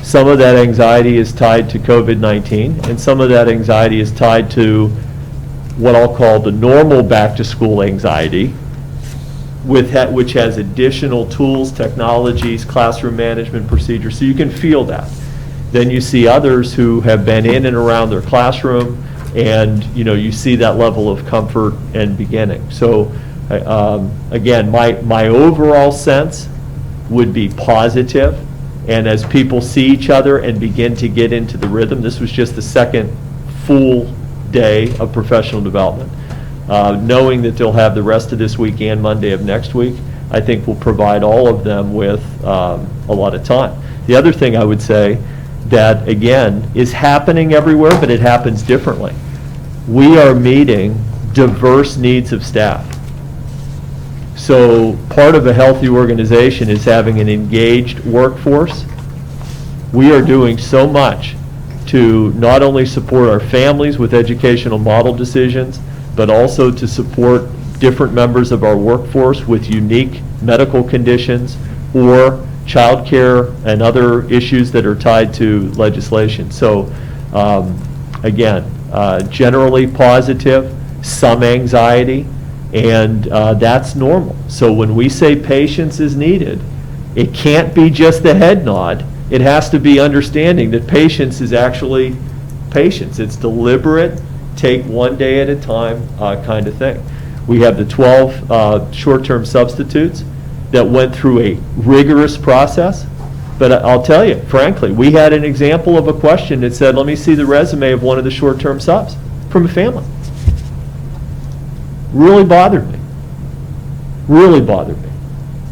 Some of that anxiety is tied to COVID-19, and some of that anxiety is tied to what I'll call the normal back-to-school anxiety, which has additional tools, technologies, classroom management procedures, so you can feel that. Then you see others who have been in and around their classroom, and you see that level of comfort and beginning. So again, my overall sense would be positive, and as people see each other and begin to get into the rhythm, this was just the second full day of professional development. Knowing that they'll have the rest of this week and Monday of next week, I think will provide all of them with a lot of time. The other thing I would say that, again, is happening everywhere, but it happens differently. We are meeting diverse needs of staff. So part of a healthy organization is having an engaged workforce. We are doing so much to not only support our families with educational model decisions, but also to support different members of our workforce with unique medical conditions or childcare and other issues that are tied to legislation. So again, generally positive, some anxiety, and that's normal. So when we say patience is needed, it can't be just the head nod. It has to be understanding that patience is actually patience. It's deliberate, take one day at a time kind of thing. We have the 12 short-term substitutes that went through a rigorous process. But I'll tell you, frankly, we had an example of a question that said, let me see the resume of one of the short-term subs from a family. Really bothered me. Really bothered me.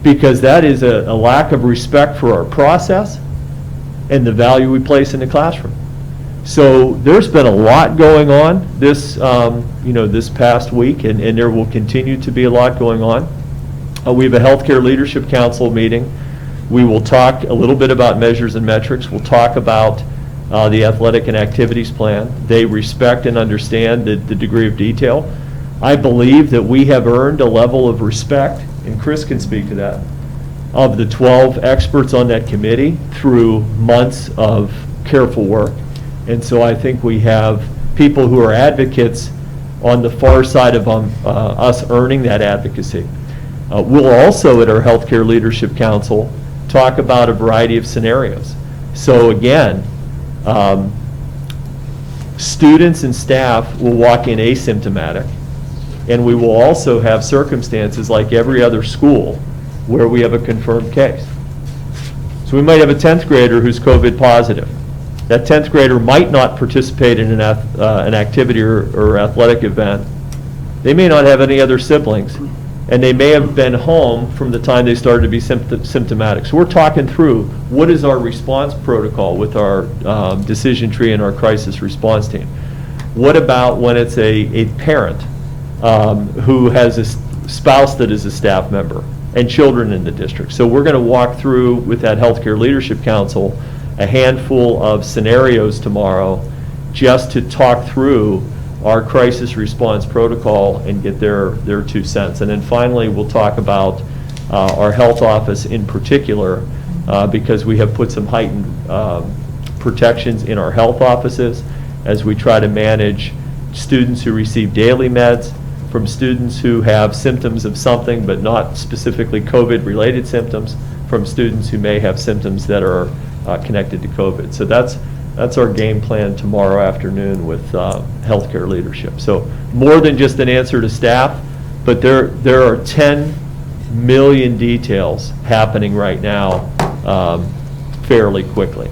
Because that is a lack of respect for our process and the value we place in the classroom. So there's been a lot going on this, this past week, and there will continue to be a lot going on. We have a Healthcare Leadership Council meeting. We will talk a little bit about measures and metrics. We'll talk about the athletic and activities plan. They respect and understand the degree of detail. I believe that we have earned a level of respect, and Chris can speak to that, of the 12 experts on that committee through months of careful work. And so I think we have people who are advocates on the far side of us earning that advocacy. We'll also, at our Healthcare Leadership Council, talk about a variety of scenarios. So again, students and staff will walk in asymptomatic, and we will also have circumstances like every other school where we have a confirmed case. So we might have a 10th grader who's COVID positive. That 10th grader might not participate in an activity or athletic event. They may not have any other siblings, and they may have been home from the time they started to be symptomatic. So we're talking through what is our response protocol with our decision tree and our crisis response team. What about when it's a parent who has a spouse that is a staff member and children in the district? So we're going to walk through with that Healthcare Leadership Council a handful of scenarios tomorrow just to talk through our crisis response protocol and get their 2 cents. And then finally, we'll talk about our health office in particular, because we have put some heightened protections in our health offices as we try to manage students who receive daily meds from students who have symptoms of something but not specifically COVID-related symptoms from students who may have symptoms that are connected to COVID. So that's our game plan tomorrow afternoon with healthcare leadership. So more than just an answer to staff, but there are 10 million details happening right now fairly quickly.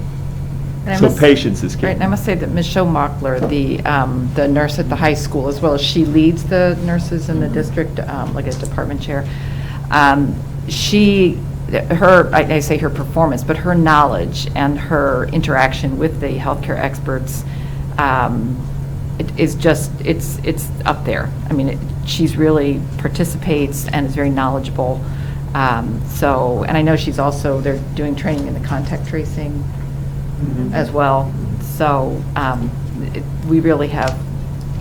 So patience is key. Right, and I must say that Ms. Schomockler, the nurse at the high school, as well as she leads the nurses in the district, like a department chair, she I say her performance, but her knowledge and her interaction with the healthcare experts it's up there. I mean, she's really participates and is very knowledgeable. And I know they're doing training in the contact tracing as well. So we really have,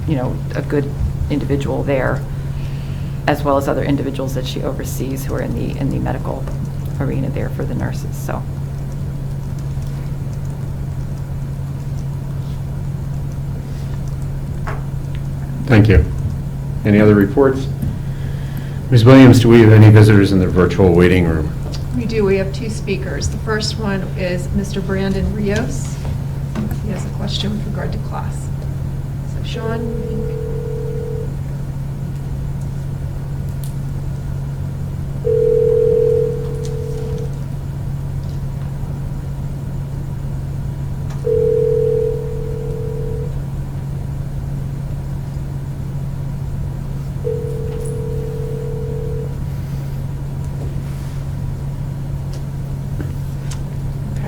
a good individual there, as well as other individuals that she oversees who are in the medical arena there for the nurses, so. Thank you. Any other reports? Ms. Williams, do we have any visitors in the virtual waiting room? We do. We have two speakers. The first one is Mr. Brandon Rios. He has a question with regard to class. So, Sean.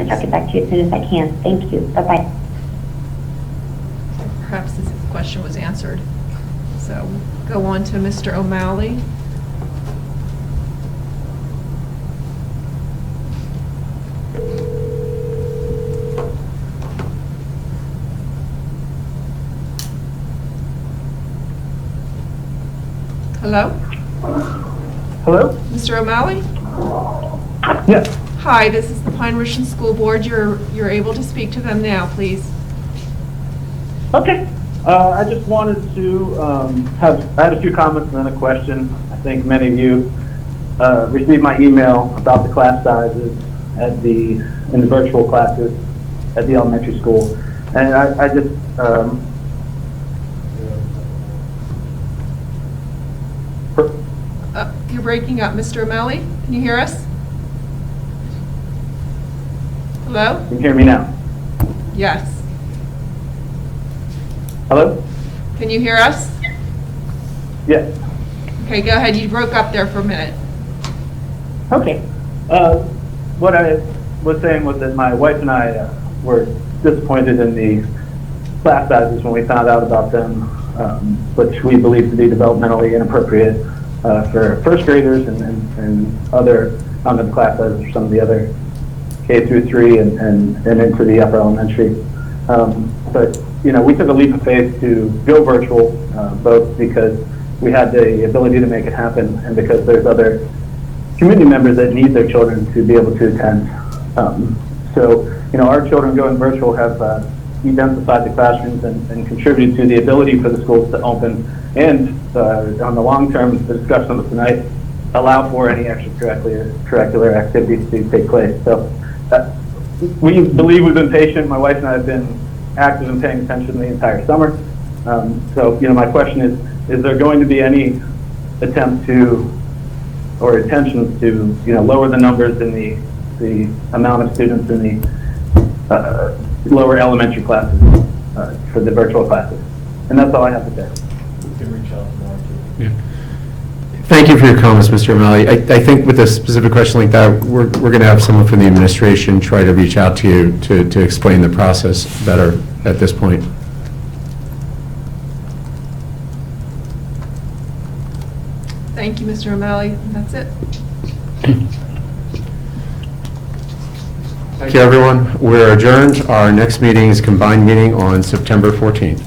I'll get back to you as soon as I can. Thank you. Bye-bye. Perhaps this question was answered. So we'll go on to Mr. O'Malley. Hello? Hello? Mr. O'Malley? Yes. Hi, this is the Pine-Richland School Board. You're able to speak to them now, please. Okay. I just wanted to I had a few comments and then a question. I think many of you received my email about the class sizes in the virtual classes at the elementary school. And I just, You're breaking up, Mr. O'Malley. Can you hear us? Hello? Can you hear me now? Yes. Hello? Can you hear us? Yes. Okay, go ahead. You broke up there for a minute. Okay. What I was saying was that my wife and I were disappointed in the class sizes when we found out about them, which we believe to be developmentally inappropriate for first graders and other under the class sizes for some of the other K through 3 and into the upper elementary. But we took a leap of faith to go virtual, both because we had the ability to make it happen and because there's other community members that need their children to be able to attend. Our children going virtual have de-densified the classrooms and contributed to the ability for the schools to open and on the long term, the discussion of tonight, allow for any extracurricular activities to take place. So we believe we've been patient. My wife and I have been active and paying attention the entire summer. My question is there going to be any attempt to, or intentions to, lower the numbers in the amount of students in the lower elementary classes for the virtual classes? And that's all I have to say. You can reach out more to. Yeah. Thank you for your comments, Mr. O'Malley. I think with a specific question like that, we're going to have someone from the administration try to reach out to you to explain the process better at this point. Thank you, Mr. O'Malley. That's it. Thank you, everyone. We're adjourned. Our next meeting is a combined meeting on September 14th.